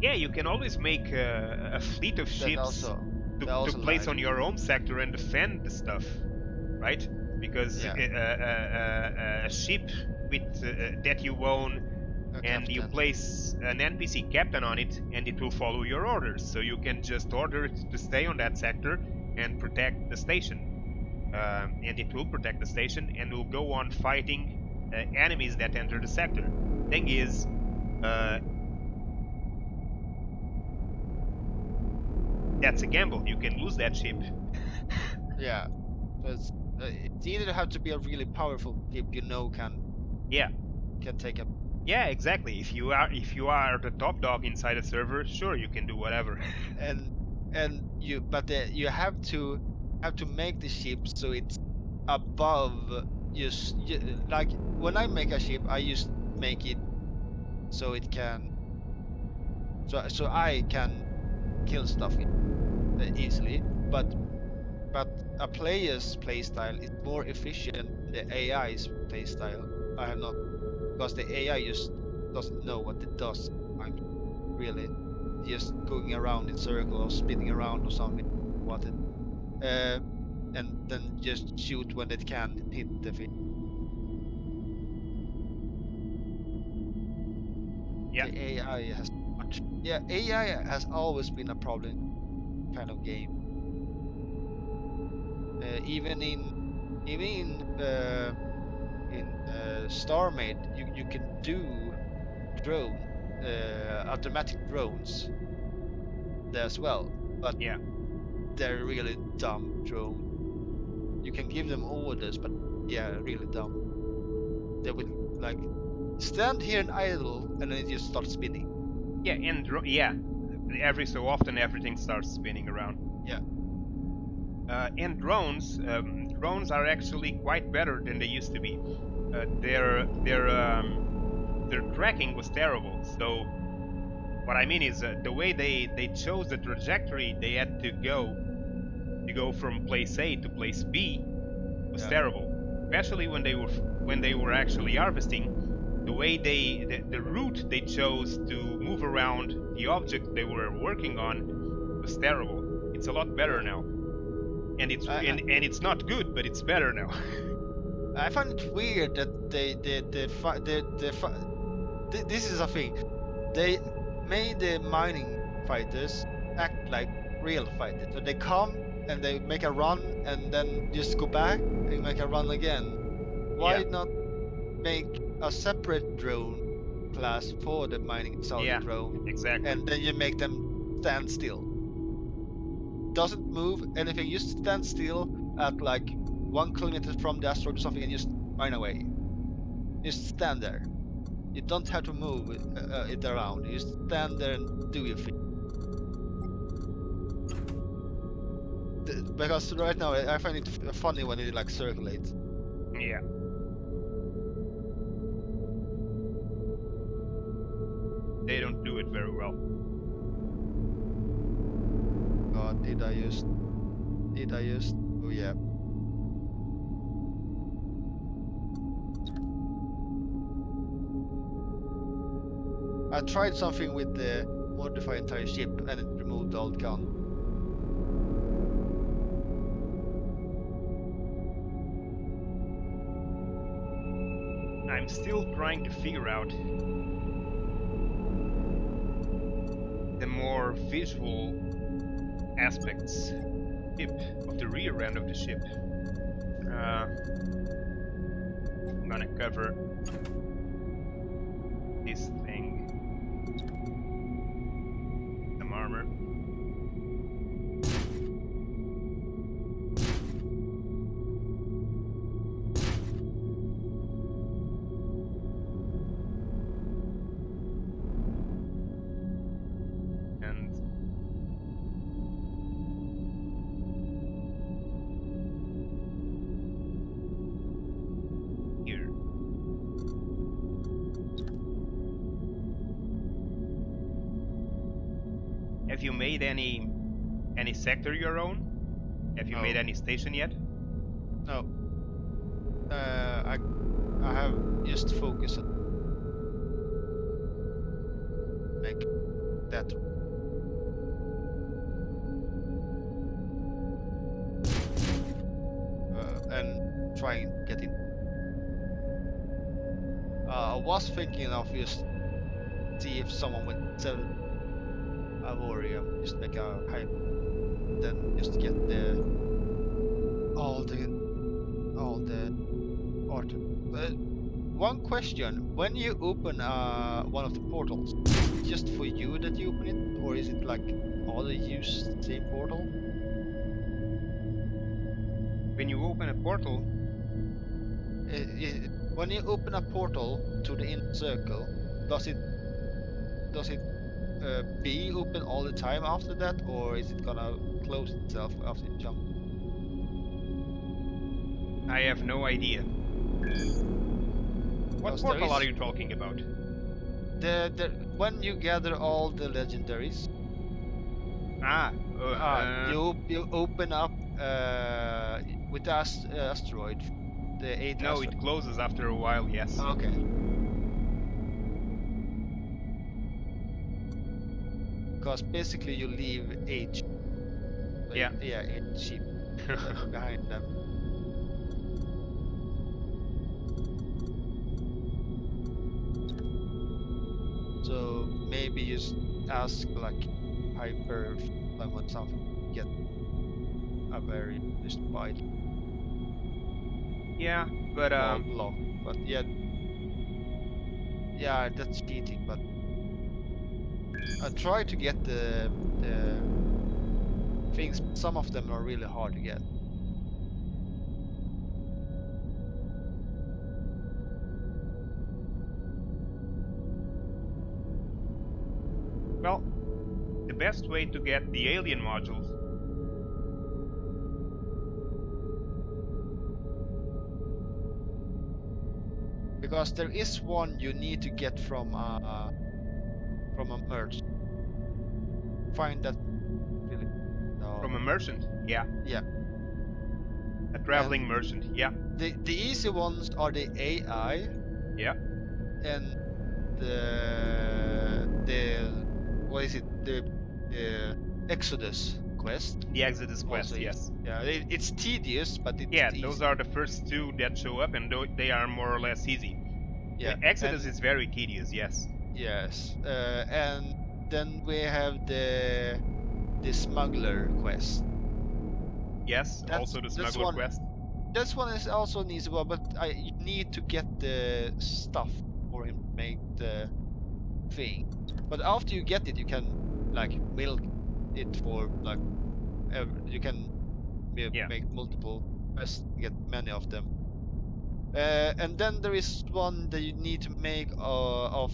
yeah, you can always make a fleet of That ships also, to, that also place lag. on your own sector and defend the stuff, right? Because Yeah. a ship with that you own, A and you captain. place an NPC captain on it, and it will follow your orders. So you can just order it to stay on that sector and protect the station, and it will protect the station and will go on fighting enemies that enter the sector. Thing is, that's a gamble. You can lose that ship. Yeah. So it's either have to be a really powerful ship Yeah, can take a. yeah, exactly. If you are the top dog inside a server, sure, you can do whatever. and you but you have to make the ship so it's above like when I make a ship I just make it so it can so I can kill stuff easily, but a player's playstyle is more efficient than the AI's playstyle. I have not, because the AI just doesn't know what it does. I'm really just going around in circle or spinning around or something. What it, and then just shoot when it can hit the thing. Yeah. The AI has much. Yeah, AI has always been a problem kind of game. Even in StarMade, you can do drone automatic drones there as well, but Yeah. they're really dumb drone. You can give them orders, but yeah, really dumb. They would like stand here and idle, and then it just starts spinning. Yeah, and yeah, every so often everything starts spinning around. Yeah. And drones are actually quite better than they used to be. Their tracking was terrible. So what I mean is the way they chose the trajectory they had to go from place A to place B was terrible. Especially when they were actually harvesting, the way the route they chose to move around the object they were working on was terrible. It's a lot better now, and it's not good, but it's better now. I find it weird that this is a thing. They made the mining fighters act like real fighters. So they come and they make a run and then just go back and make a run again. Why not make a separate drone class for the mining soldier drone? Exactly. And then you make them stand still. Doesn't move anything, just stand still at like 1 kilometer from the asteroid or something and just mine away. Just stand there. You don't have to move it around. You just stand there and do your thing. Because right now I find it funny when it like circulates. Yeah. They don't do it very well. God, did I just? Oh yeah. I tried something with the modify entire ship and it removed all the gun. I'm still trying to figure out the more visual aspects of the rear end of the ship. I'm gonna cover this thing, some armor. Have you made any sector your own? Have you made any station yet? No. I have just focused on make that. And trying to get in. I was thinking of just see if someone would sell Avorion, just make a hype, then just get all the art. One question: when you open one of the portals, is it just for you that you open it, or is it like all the use the same portal? When you open a portal, when you open a portal to the inner circle, does it be open all the time after that, or is it gonna close itself after you jump? I have no idea. What portal are you talking about? When you gather all the legendaries. You open up with the asteroid, the 8th No, asteroid. it closes after a while, yes. Okay. Because basically you leave 8 sheep behind them. So maybe just ask like hyper someone something, get a very just bite. Yeah, but long. But yeah, that's cheating. But I try to get the things. Some of them are really hard to get. Well, the best way to get the alien modules because there is one you need to get from a merge. Find that really from a merchant. Yeah. A traveling merchant. Yeah. The easy ones are the AI. Yeah. And the what is it? The Exodus quest. The Exodus quest. Also, yes. Yeah, it's tedious, but it's yeah. easy. Those are the first two that show up, and they are more or less easy. Yeah. Exodus is very tedious. Yes. Yes. And then we have the smuggler quest. Yes. Also the smuggler quest. This one is also an easy one, but you need to get the stuff for him to make the thing. But after you get it, you can like milk it for like you can make multiple quests, get many of them. And then there is one that you need to make of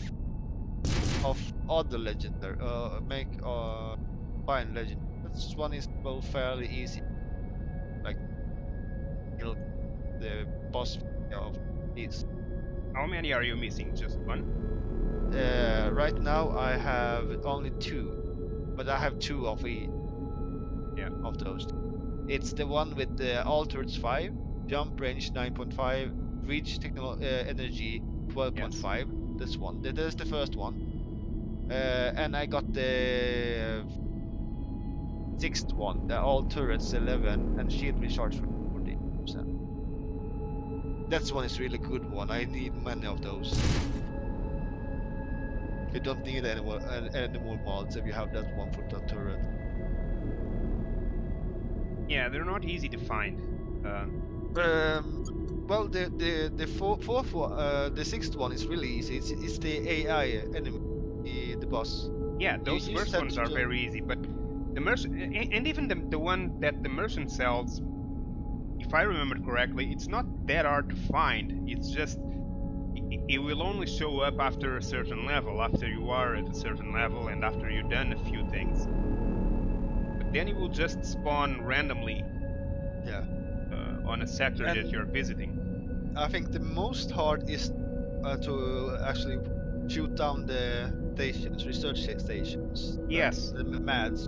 other legendary. Make fine legend. This one is both fairly easy. Like milk the boss of these. How many are you missing? Just one? Right now I have only 2, but I have 2 of each. Yeah. Of those. It's the one with the alters 5, jump range 9.5, reach energy 12.5. Yes. This one. That is the first one. And I got the sixth one, the all turrets 11 and shield recharge for 40%. That's one is really good one. I need many of those. You don't need any more mods if you have that one for the turret. Yeah, they're not easy to find. Well, the fourth one, the sixth one is really easy. It's the AI enemy, the boss. Yeah, those You first just have ones to are do- very easy, but the merchant, and even the one that the merchant sells, if I remember correctly, it's not that hard to find. It's just it will only show up after a certain level, after you are at a certain level, and after you've done a few things. But then it will just spawn randomly. Yeah. On a sector And that you're visiting. I think the most hard is to actually shoot down the stations, research stations. Yes. The MADs.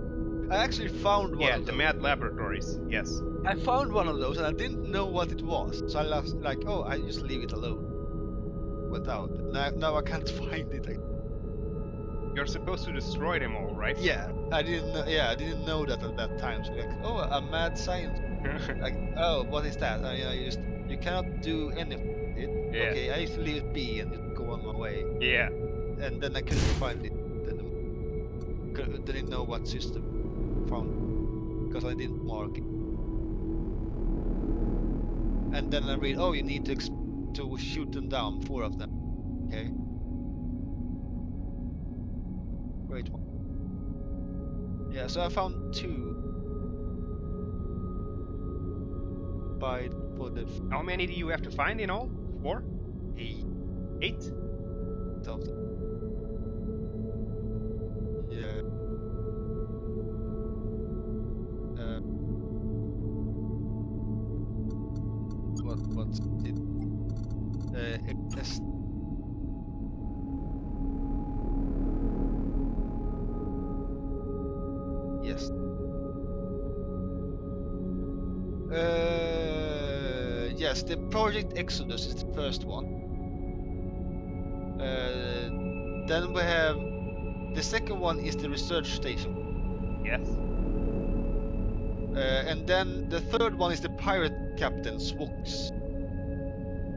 I actually found one. Yeah, of the those. mad laboratories. Yes. I found one of those and I didn't know what it was. So I was like, oh, I just leave it alone. Went out. Now I can't find it. You're supposed to destroy them all, right? Yeah, I didn't know. Yeah, I didn't know that at that time. So like, oh, a mad science. Like, oh, what is that? You cannot do anything with it. Yeah. Okay, I used to leave it be and just go on my way. Yeah. And then I couldn't find it. Didn't know what system found it, because I didn't mark it. And then I read, oh, you need to shoot them down, 4 of them. Okay. Great one. Yeah, so I found 2. For the How many do you have to find in all? 4? 8 8? of them. Yeah. What's it? Yes. Yes, the Project Exodus is the first one. Then we have the second one is the research station. Yes. And then the third one is the pirate captain Swooks.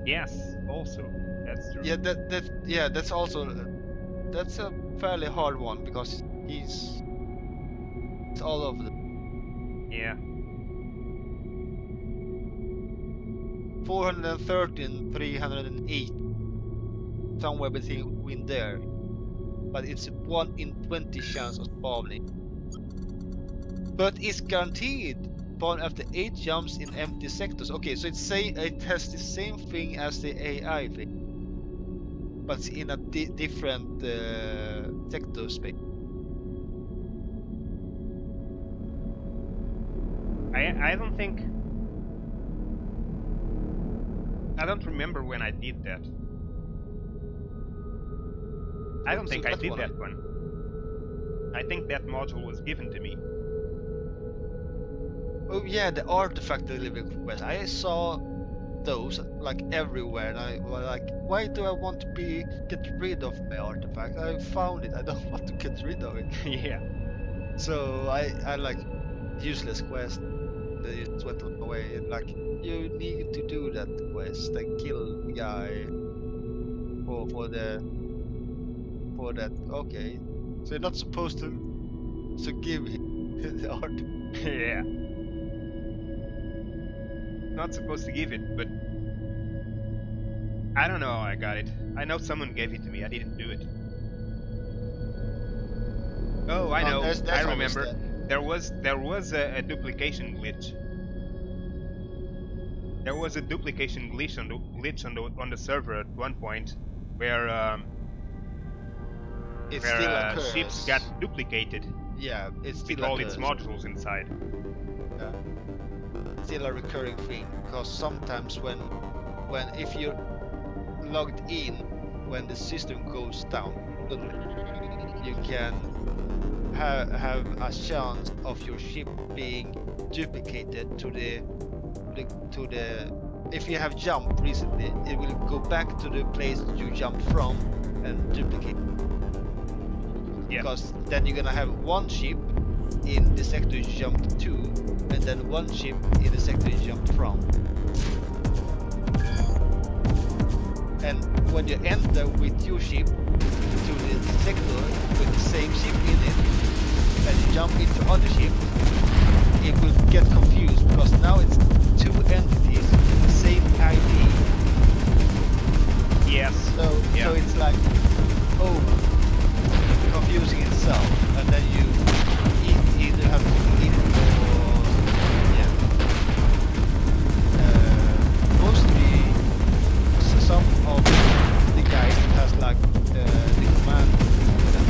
Yes, also. That's true. Yeah, that's also that's a fairly hard one because it's all over the Yeah. 413, 308, somewhere between there. But it's 1 in 20 chance of spawning. But it's guaranteed spawn after 8 jumps in empty sectors. Okay, so it has the same thing as the AI thing, but it's in a different sector space. I don't think... I don't remember when I did that. I don't think I did that one. I think that module was given to me. Oh yeah, the artifact delivery quest. I saw those like everywhere, and I was like, why do I want to get rid of my artifact? I found it. I don't want to get rid of it. Yeah. So I like useless quest. They just went away. Like, you need to do that quest and kill the guy for that. Okay, so you're not supposed to give him the art. Yeah. Not supposed to give it, but I don't know how I got it. I know someone gave it to me. I didn't do it. Oh, I know. I remember. There was a duplication glitch. There was a duplication glitch on the server at one point where ships got duplicated. Yeah, it's still with all its modules inside. Yeah. Still a recurring thing, because sometimes when if you're logged in when the system goes down, you can have a chance of your ship being duplicated to the if you have jumped recently, it will go back to the place you jumped from and duplicate. Yeah. because then you're gonna have one ship in the sector you jumped to, and then one ship in the sector you jumped from. And when you enter with your ship to the sector with the same ship in it, and you jump into other ship, it will get confused because now it's two entities with the same ID. Yes. So it's like, oh, confusing itself, and then you either have to leave or yeah. Mostly, some of the guys has like the command that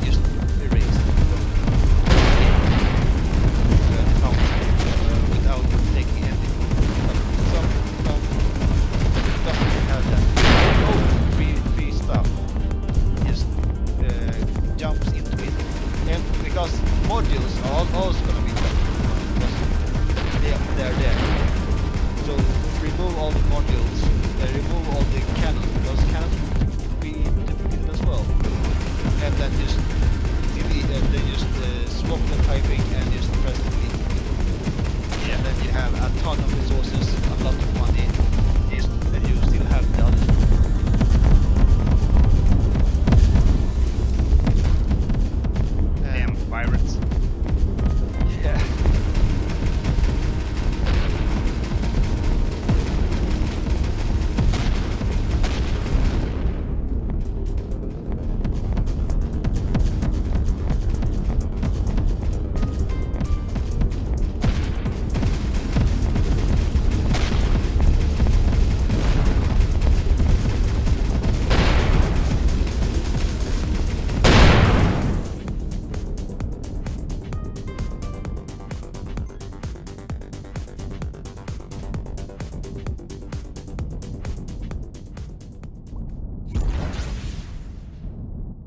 just erase without taking anything. Some doesn't have that. Oh, free stuff. Just jumps into it, and because modules are also gonna be there because they're there. So remove all the modules, remove all the cannons because cannons will be duplicated as well, and then just delete and then just swap the typing and just press delete. Yeah. And then you have a ton of resources, a lot of money, and you still have the other stuff. Damn pirates. Yeah.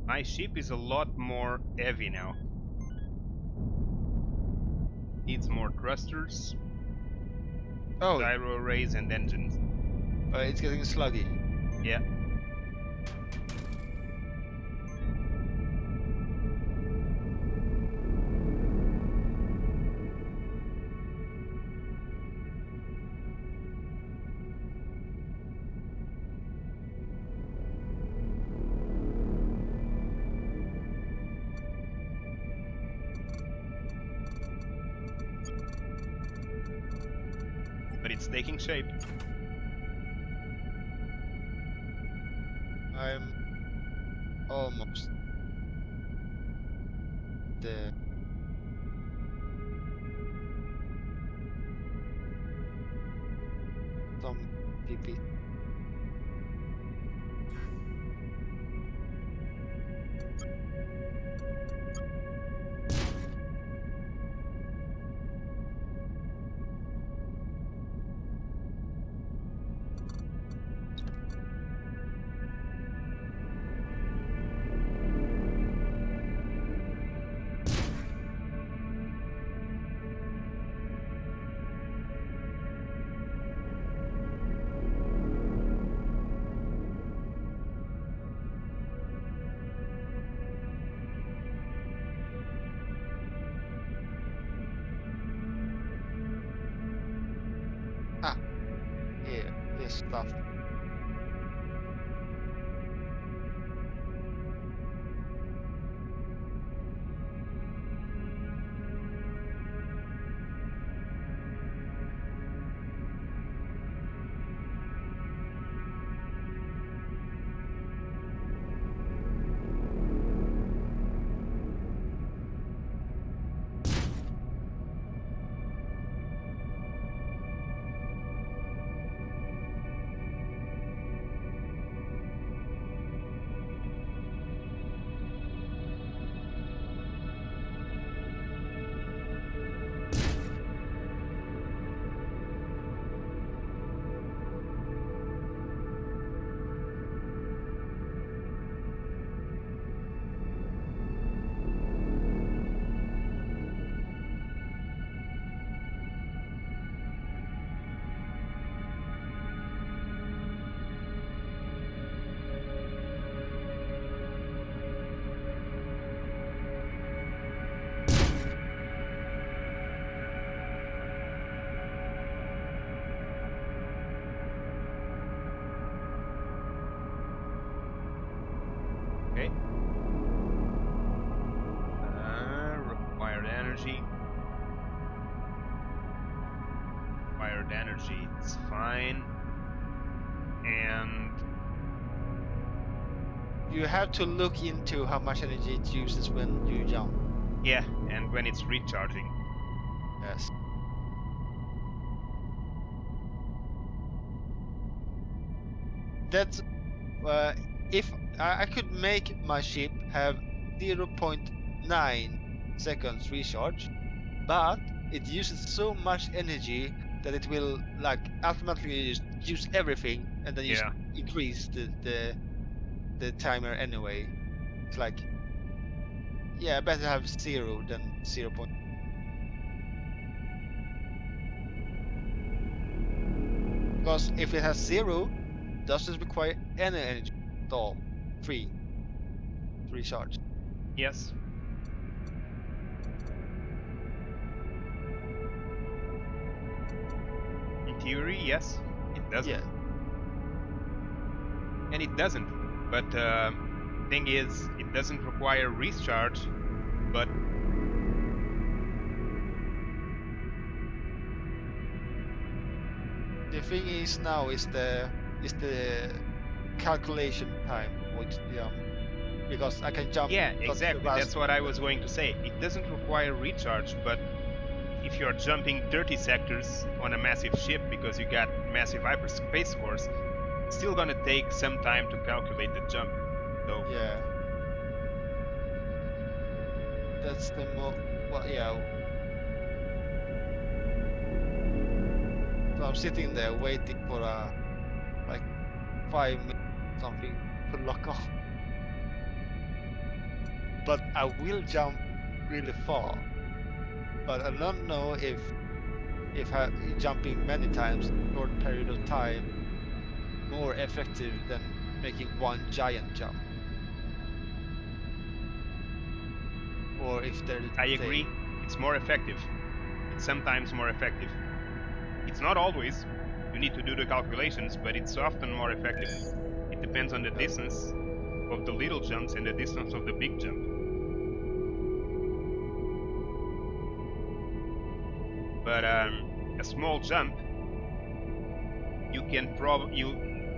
My ship is a lot more heavy now. Needs more thrusters, Oh, gyro arrays, and engines. it's getting sluggy. Yeah. But it's taking shape. I'm almost there. Some PP. Ah, here, this stuff. energy. Wired energy, it's fine. And you have to look into how much energy it uses when you jump. yeah, and when it's recharging. Yes. That's if I could make my ship have 0.9 seconds recharge, but it uses so much energy that it will like automatically just use everything and then just Yeah. increase the timer anyway. It's like, yeah, better have 0 than 0. Because if it has 0, doesn't require any energy at all. Free to recharge. Yes. In theory, yes, it doesn't. Yeah. And it doesn't. But thing is, it doesn't require recharge, but The thing is now is the calculation time, which because I can jump. yeah, not exactly. fast. That's what I was going to say. It doesn't require recharge, but if you're jumping 30 sectors on a massive ship because you got massive hyperspace force, it's still gonna take some time to calculate the jump. So Yeah. That's the well, yeah. So I'm sitting there waiting for like 5 minutes something to lock off. But I will jump really far. But I don't know if jumping many times in a short period of time more effective than making one giant jump. Or if there I agree, it's more effective. It's sometimes more effective. It's not always. You need to do the calculations, but it's often more effective. It depends on the distance of the little jumps and the distance of the big jump. But a small jump, you can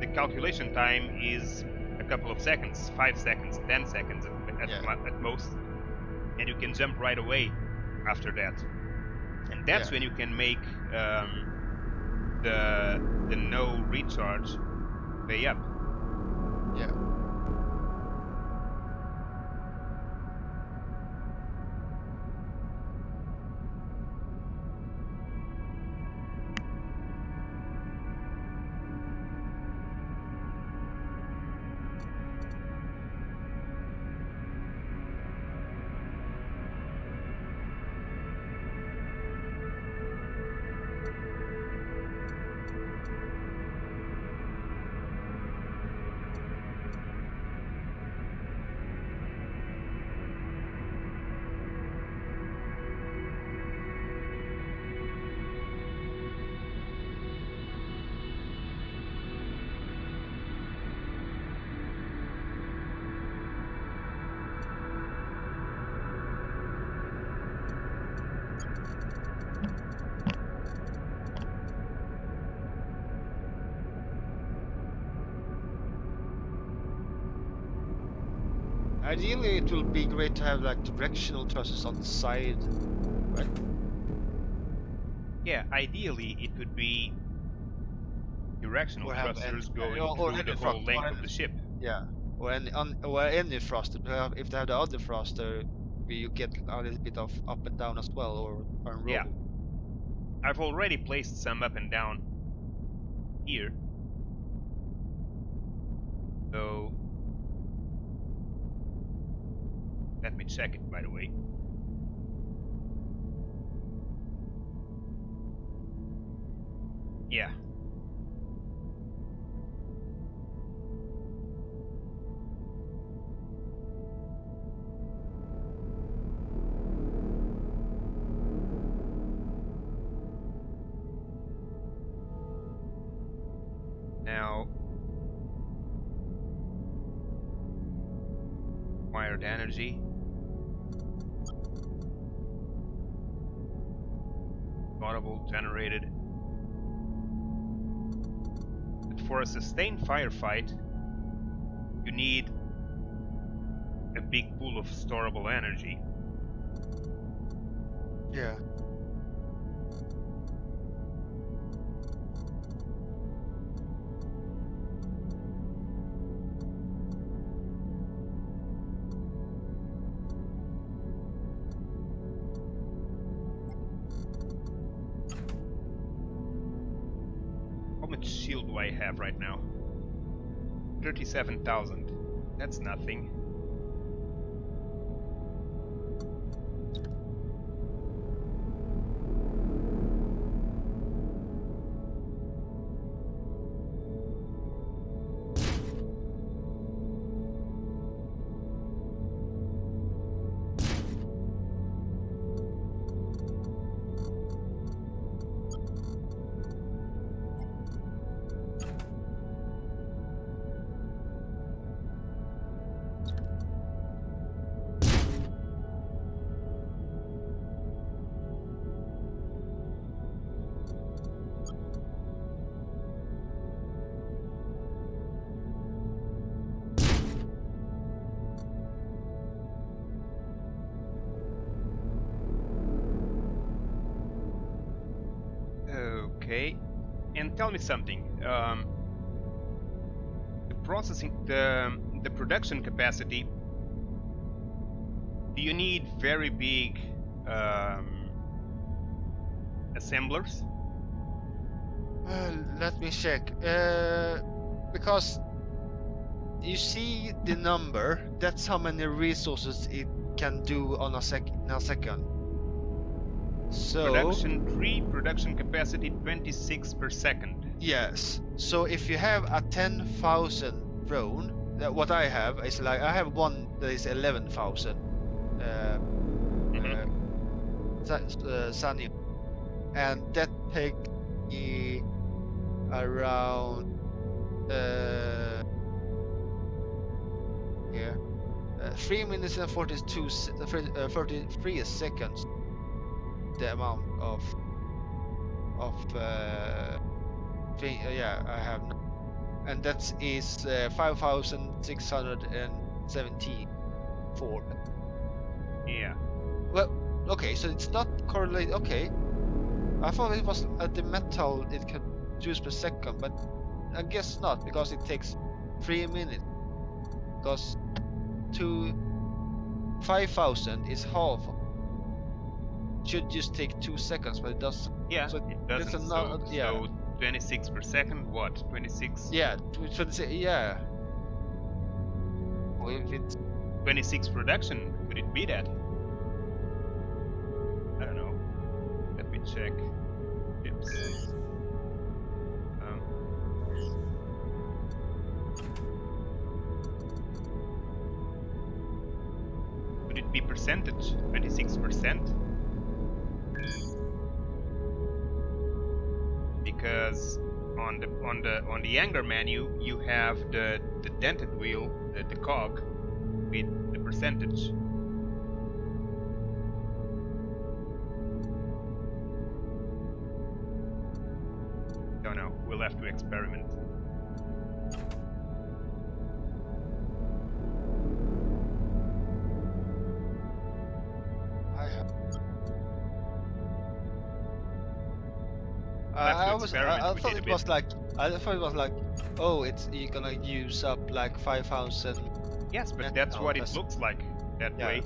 the calculation time is a couple of seconds, 5 seconds, 10 seconds at most, and you can jump right away after that. And that's when you can make the no recharge pay up. Yeah. Ideally, it will be great to have like directional thrusters on the side, right? Yeah, ideally it would be directional Or have thrusters going or through the whole length of the ship. Yeah, or any thruster. If they have the other thruster, you get a little bit of up and down as well, or roll. Yeah. I've already placed some up and down here. So let me check it, by the way. Yeah. Now, wired energy. potable generated. But for a sustained firefight, you need a big pool of storable energy. Yeah. How much shield do I have right now? 37,000. That's nothing. Okay, and tell me something. The processing, the production capacity. Do you need very big assemblers? Let me check. Because you see the number. That's how many resources it can do on a second. So Production 3, production capacity 26 per second. yes. So if you have a 10,000 drone, what I have is like I have one that is 11,000. Sunny, and that take me around 3 minutes and 33 seconds. The amount of I have, and that is 5,674. Yeah. Well, okay, so it's not correlated. Okay, I thought it was the metal it can produce per second, but I guess not, because it takes 3 minutes. Because 5,000 is half. Should just take 2 seconds, but it does. Yeah, so it doesn't. So 26 per second. What? 26. Yeah, 26. Yeah. Well, if it's 26 production. Could it be that? I don't know. Let me check. Tips. Could it be percentage? 26%? Because on the anger menu you have the dented wheel, the cog, with the percentage. Don't know. We'll have to experiment. I thought it was like, oh, you're gonna use up like 5,000. Yes, but that's what it looks like that way.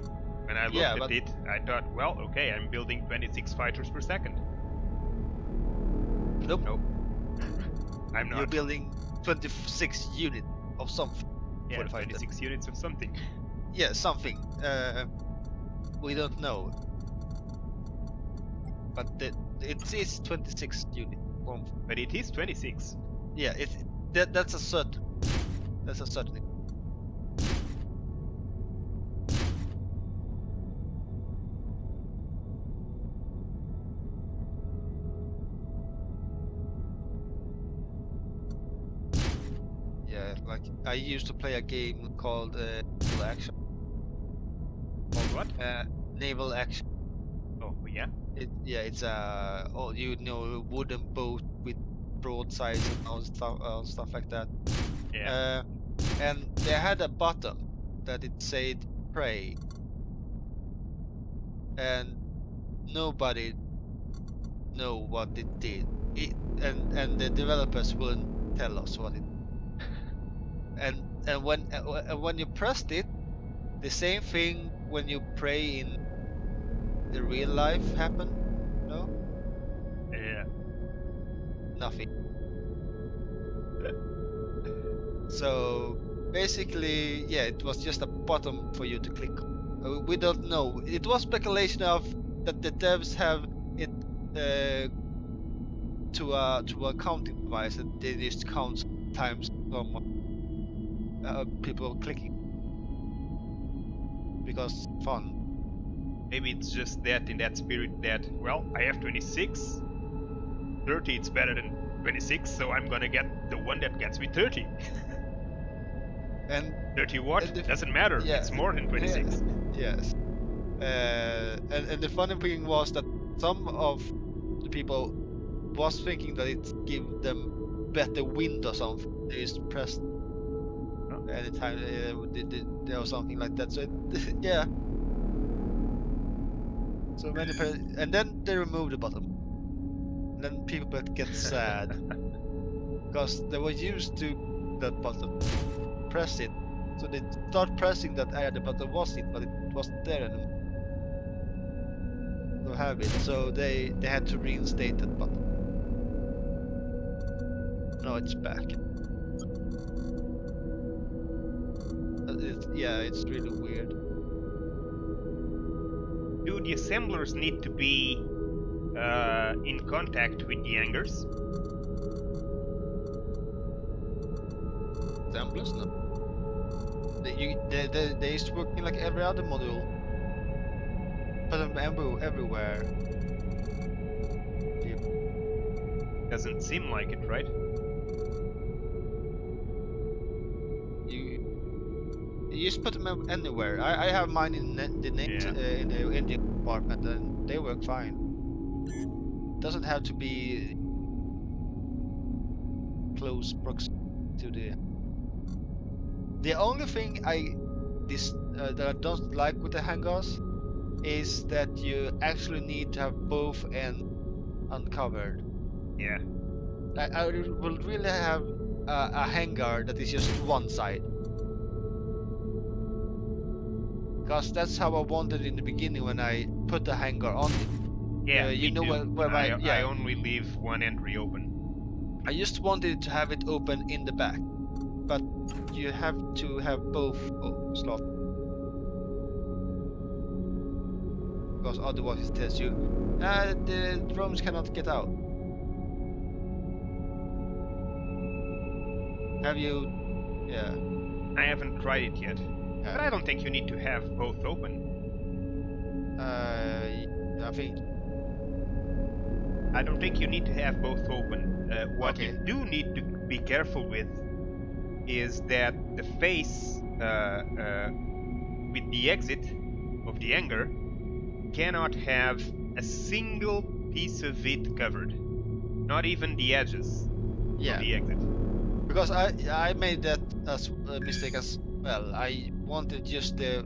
When I looked at it, I thought, well, okay, I'm building 26 fighters per second. Nope. I'm not. You're building 26 units of something. Yeah, 26 units of something. Yeah, something. We don't know. But it is 26 units. But it is 26. Yeah, that's a certain. That's a certain. Yeah, like I used to play a game called Naval Action. Called what? Naval Action. Oh, yeah? It's a wooden boat with broadsides and all stuff like that. Yeah. And they had a button that it said pray, and nobody know what it did. And the developers wouldn't tell us what it. And when you pressed it, the same thing when you pray in the real life happened. No, Yeah. nothing. So basically, yeah, it was just a button for you to click on. We don't know. It was speculation of that the devs have it to a counting device, and they just count times some people clicking because it's fun. Maybe it's just that in that spirit that, well, I have 26, 30 it's better than 26, so I'm gonna get the one that gets me 30. And 30 what? and Doesn't matter, yeah, it's more than 26. yes. And the funny thing was that some of the people was thinking that it give them better wind or something. They just pressed anytime there was something like that. So yeah. So many and then they removed the button. And then people get sad because they were used to that button. Press it. So they start pressing that area the button was it, but it wasn't there anymore. No habit. So they had to reinstate that button. Now it's back. It's really weird. Do the assemblers need to be in contact with the hangars? Assemblers? No. They used to work in like every other module. Put them everywhere. Doesn't seem like it, right? You just put them anywhere. I have mine in the in the engine compartment, and they work fine. Doesn't have to be close proximity to the. The only thing that I don't like with the hangars is that you actually need to have both ends uncovered. Yeah. I will really have a hangar that is just one side. Because that's how I wanted in the beginning when I put the hangar on it. Yeah, you know where my I only leave one entry open. I just wanted to have it open in the back, but you have to have both slots. Because otherwise it tells you the drones cannot get out. Have you? Yeah. I haven't tried it yet. But I don't think you need to have both open. I don't think you need to have both open. What you do need to be careful with is that the face with the exit of the hangar cannot have a single piece of it covered. Not even the edges of the exit. Because I made that as a mistake as well. I wanted just the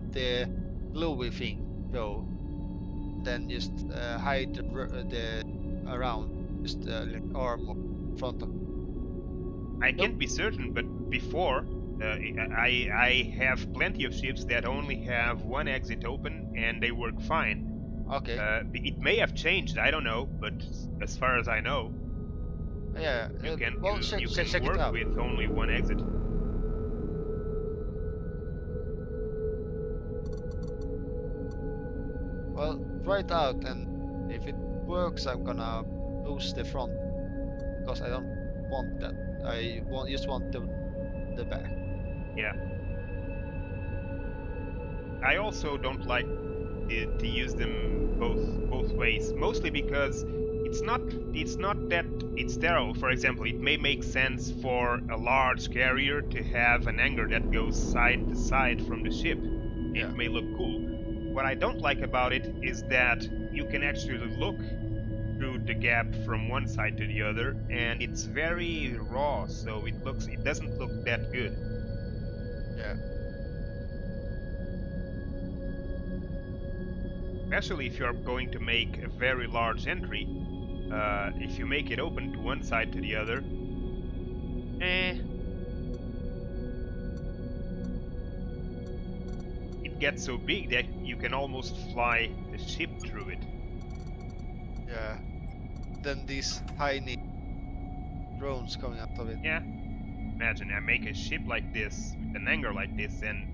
glowy thing though, then just hide the around, just like arm or front of. I can't be certain, but before I have plenty of ships that only have one exit open and they work fine. Okay. It may have changed, I don't know, but as far as I know, you can check work with only one exit. Well, try it out, and if it works, I'm gonna close the front because I don't want that. I just want the back. Yeah. I also don't like to use them both ways, mostly because it's not that it's terrible. For example, it may make sense for a large carrier to have an hangar that goes side to side from the ship. It may look cool. what I don't like about it is that you can actually look through the gap from one side to the other, and it's very raw, so it doesn't look that good. Yeah. Especially if you're going to make a very large entry. If you make it open to one side to the other, it gets so big that you can almost fly the ship through it. Yeah. Then these tiny drones coming out of it. Yeah. Imagine I make a ship like this, with an angle like this, and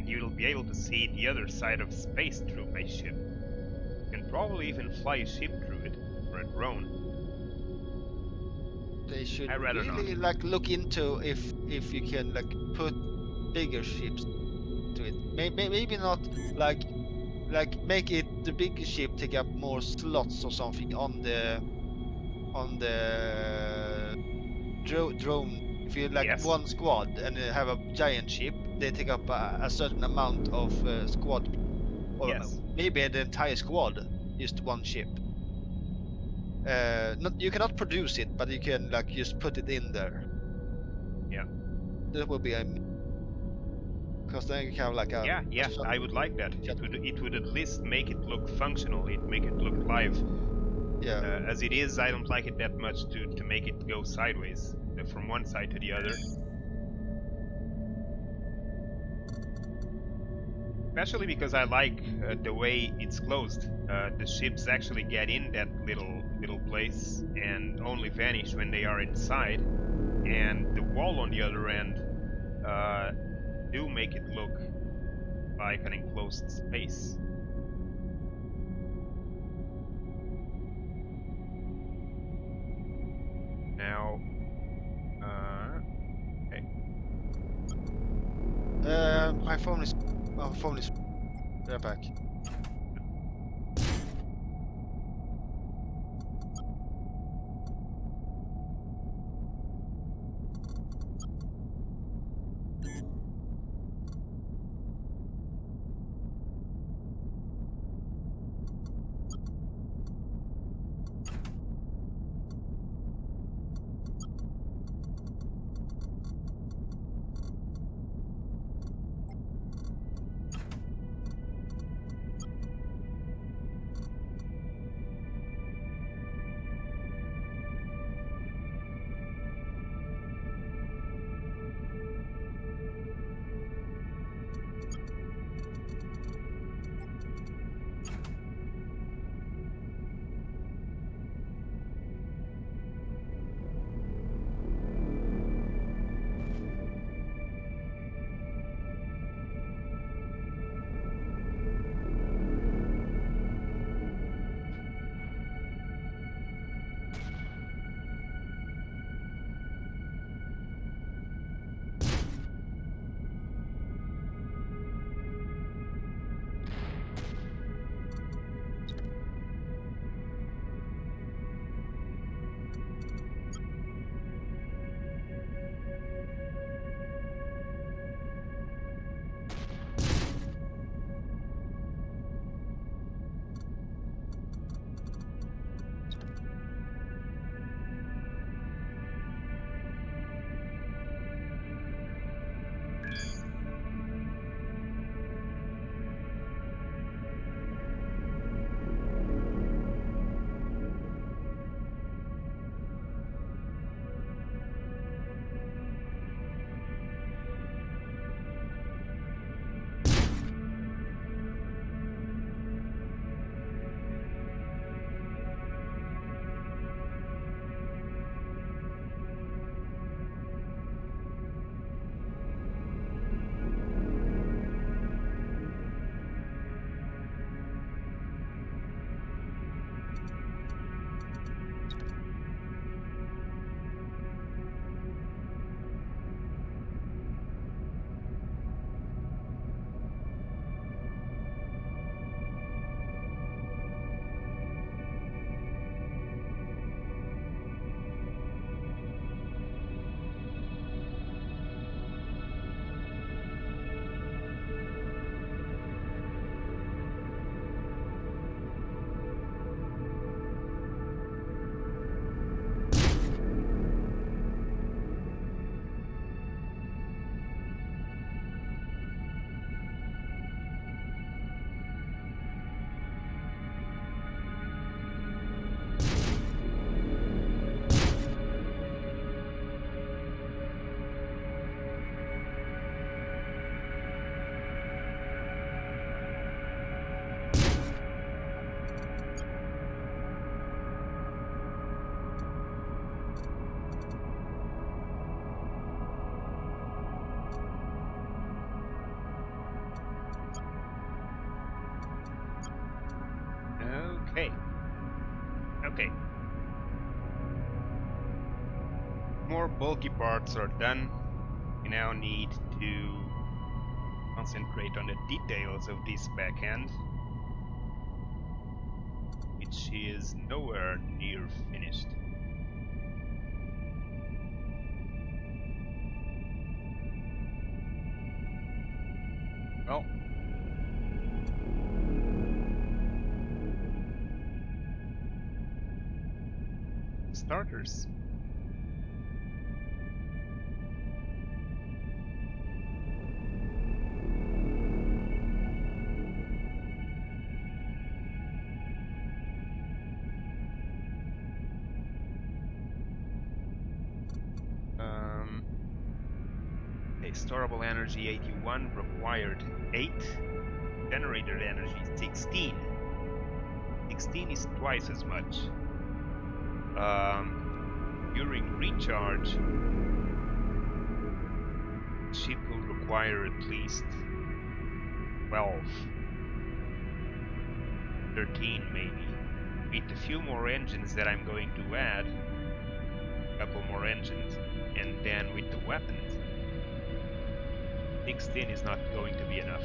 you'll be able to see the other side of space through my ship. You can probably even fly a ship through it, or a drone. They should I'd rather really not. like look into if you can like put bigger ships to it. Maybe not like make it the bigger ship take up more slots or something on the drone. If you like Yes. one squad and have a giant ship, they take up a certain amount of squad, or Yes. maybe the entire squad, just one ship. You cannot produce it, but you can like just put it in there. Yeah. That would be because then you can have like a Yeah. I would like that. It would at least make it look functional. It make it look live. yeah. As it is, I don't like it that much to make it go sideways from one side to the other. Especially because I like the way it's closed. The ships actually get in that little place and only vanish when they are inside. And the wall on the other end do make it look like an enclosed space. Now, okay. My phone is right back. Okay. Okay. More bulky parts are done. We now need to concentrate on the details of this backhand, which is nowhere near finished. Well, starters. Okay, storable energy 81, required 8, generated energy 16. 16 is twice as much. During recharge, ship will require at least 12, 13 maybe. With a few more engines that I'm going to add, a couple more engines, and then with the weapons, 16 is not going to be enough.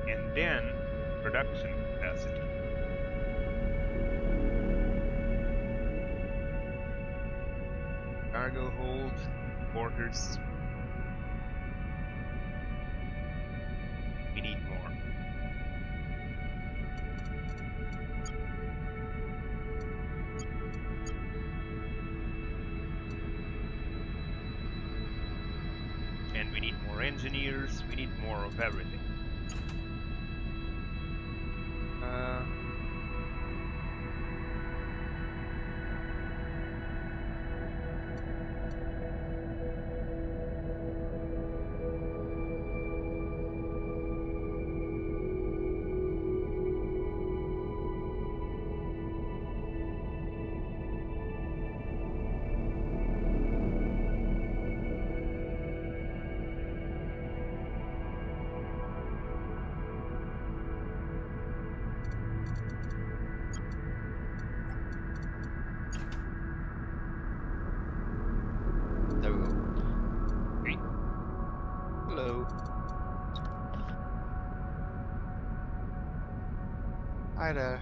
And then production capacity. Cargo hold, quarters. We need more. And we need more engineers, we need more of everything. There we go. Okay. Hello. Hi there.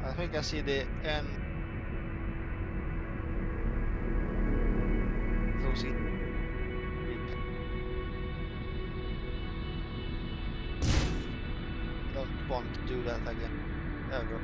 I think I see the end. Closing. Don't want to do that again. There we go.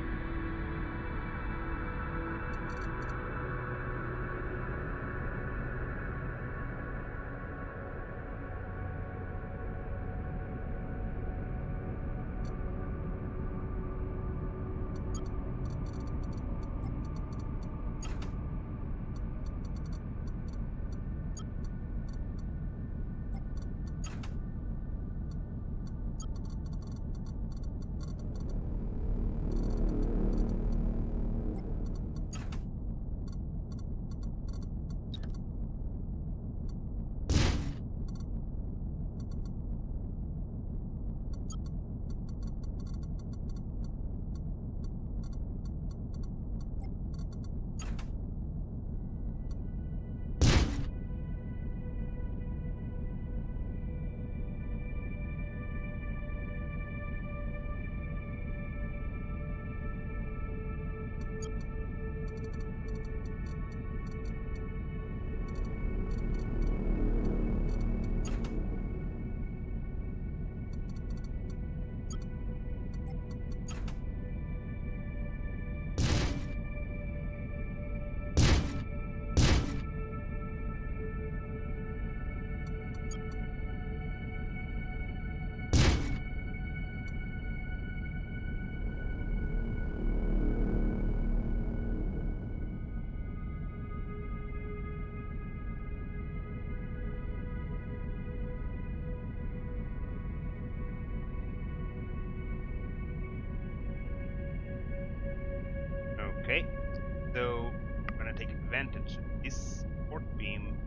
So I'm gonna take advantage of this port beam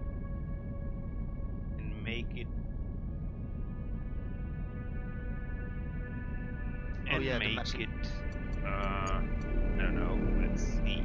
and make it. Oh And yeah, the make massive. it. I don't know. Let's see.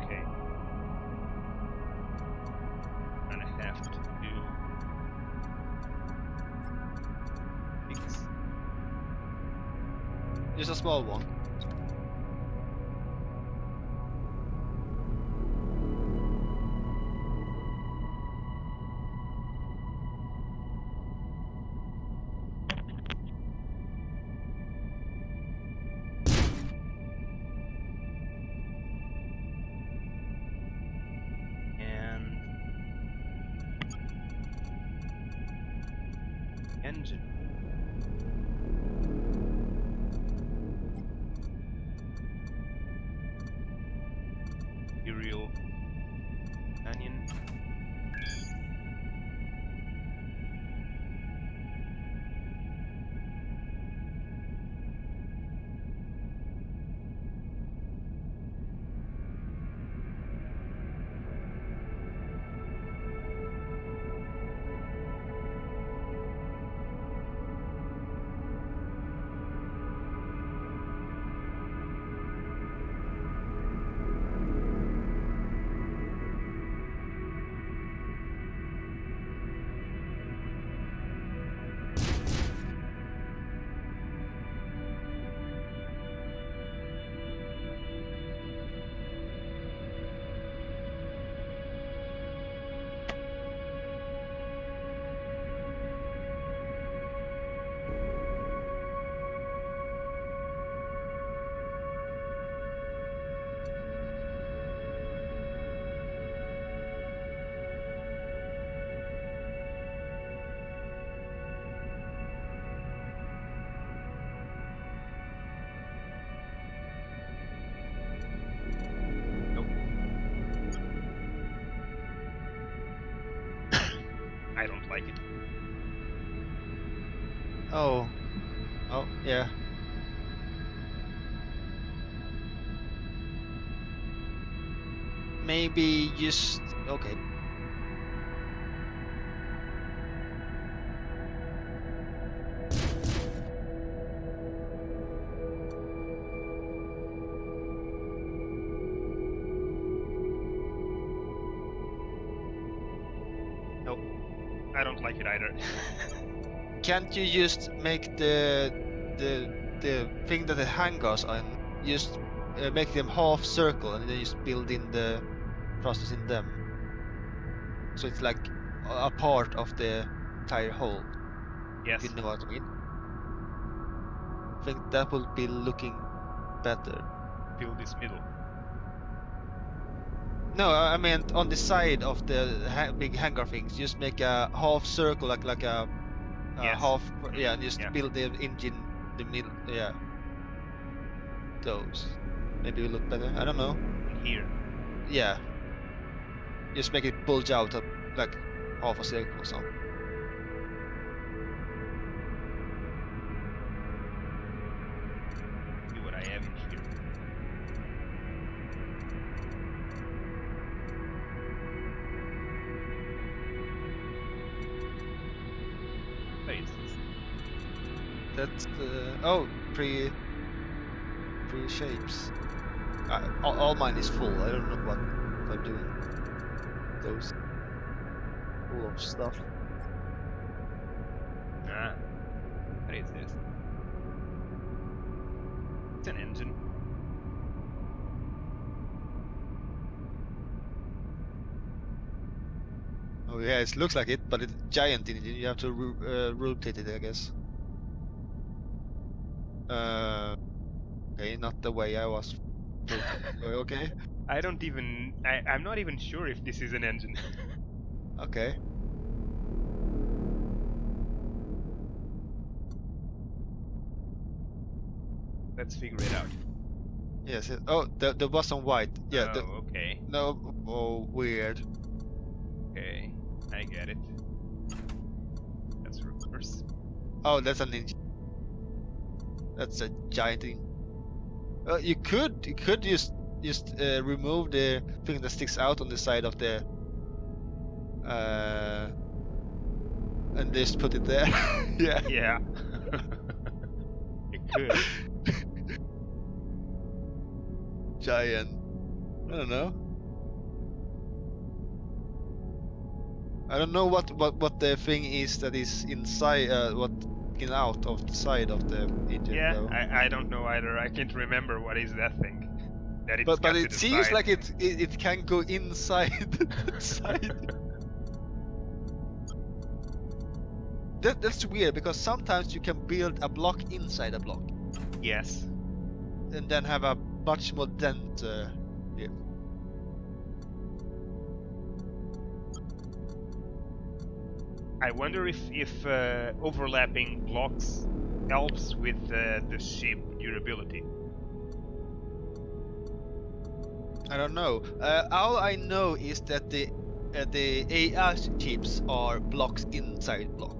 Okay. Gonna have to fix. Just a small one. And engine. Imperial Canyon. Nope. I don't like it. Oh. Oh, yeah. Maybe just... Okay. Nope. I don't like it either. Can't you just make the thing that it hang us on, just make them half circle and then just build in the process in them? So it's like a part of the entire whole. Yes. You know what I mean? I think that will be looking better. Fill this middle. No, I meant on the side of the big hangar things. Just make a half circle, like a Yes. half. Yeah, and just Yeah. build the engine, the middle. Yeah. Those. Maybe it will look better. I don't know. Here. Yeah. Just make it bulge out like half a circle or something. See what I have in here. What is this? That's oh, pre shapes. All mine is full. I don't know what I'm doing. Those full of stuff. Ah. What is this? It's an engine. Oh yeah, it looks like it, but it's giant in it. You have to rotate it, I guess. Okay, not the way I was. Okay, I'm not even sure if this is an engine. okay. Let's figure it out. Yes. Oh, the was on white. Yeah. Oh, okay. No. Oh, weird. Okay. I get it. That's reverse. Oh, that's an engine. That's a giant thing. You could just remove the thing that sticks out on the side of the and just put it there. Yeah. Yeah. It could. Giant. I don't know. I don't know what the thing is that is inside. What sticking out of the side of the engine. Yeah, though. I don't know either. I can't remember what is that thing. That it's But got to it the seems side. like it can go inside the side. That's weird because sometimes you can build a block inside a block Yes. and then have a much more dense. Yeah. I wonder if overlapping blocks helps with the ship durability. I don't know. All I know is that the AI chips are blocks inside block.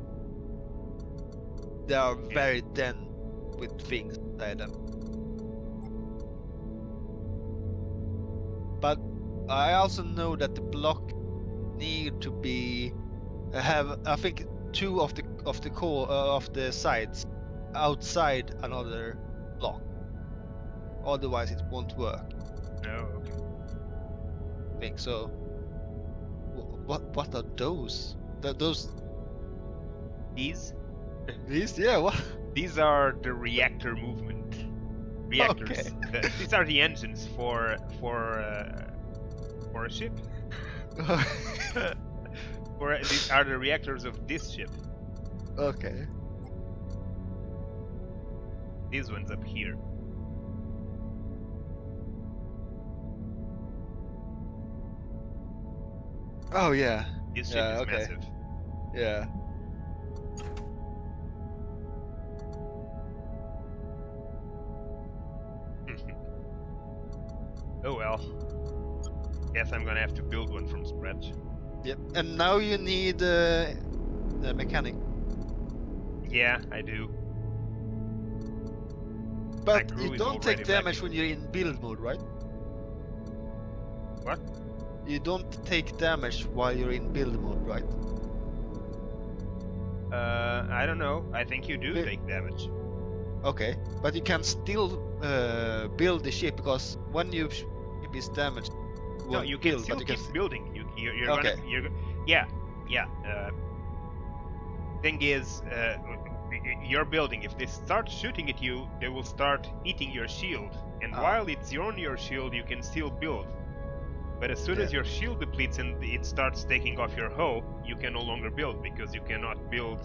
They are very dense with things inside them. But I also know that the block need to be have, I think, 2 of the core of the sides outside another block. Otherwise, it won't work. Oh, okay. I think so. What are those? Those These these? Yeah. What? these are the reactor movement reactors. Okay. These are the engines for a ship. These are the reactors of this ship. Okay. These ones up here. Oh yeah. This ship Yeah, is okay. massive. Yeah. Oh well. Guess I'm gonna have to build one from scratch. Yep. And now you need a mechanic. Yeah, I do. But crew you is don't take already damage lacking. when you're in build mode, right? What? You don't take damage while you're in build mode, right? I don't know. I think you do Wait. take damage. Okay, but you can still build the ship because when your ship is damaged, No, won't you can build, still but keep building. You're Okay. gonna. Yeah. Thing is, you're building. If they start shooting at you, they will start eating your shield. And while it's on your shield, you can still build. But as soon as your shield depletes and it starts taking off your hull, you can no longer build because you cannot build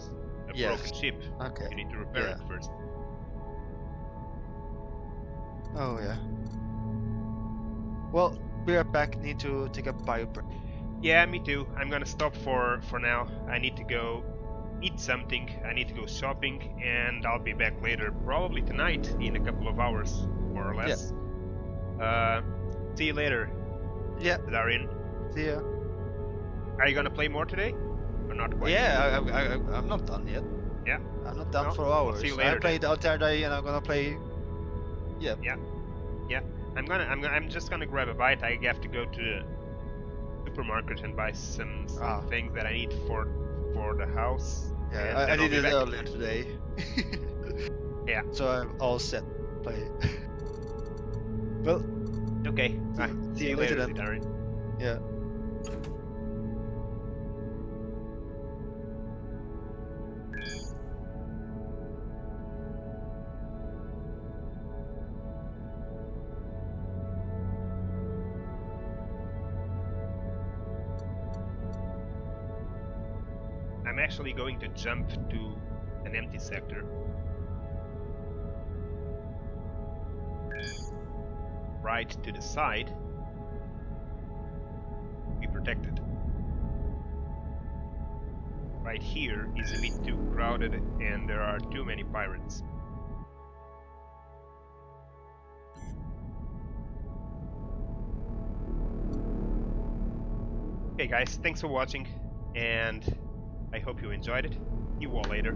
a broken ship. Okay. You need to repair it first. Oh yeah. Well, Be right back. Need to take a bio break. Yeah, me too. I'm gonna stop for now. I need to go eat something. I need to go shopping, and I'll be back later, probably tonight, in a couple of hours, more or less. See you later, Yeah. Darian. See ya. Are you gonna play more today, or not quite? Yeah, I'm not done yet. Yeah. I'm not done No, for we'll hours. see you I later played the other day, and I'm gonna play. Yeah. Yeah. I'm just gonna grab a bite. I have to go to the supermarket and buy some things that I need for the house. Yeah, I did it earlier today. Yeah. So I'm all set. Play. Well. Okay. Bye. See you later, then. Darian. Yeah. I'm actually going to jump to an empty sector. Right to the side. Be protected. Right here is a bit too crowded and there are too many pirates. Okay guys, thanks for watching and I hope you enjoyed it. See you all later.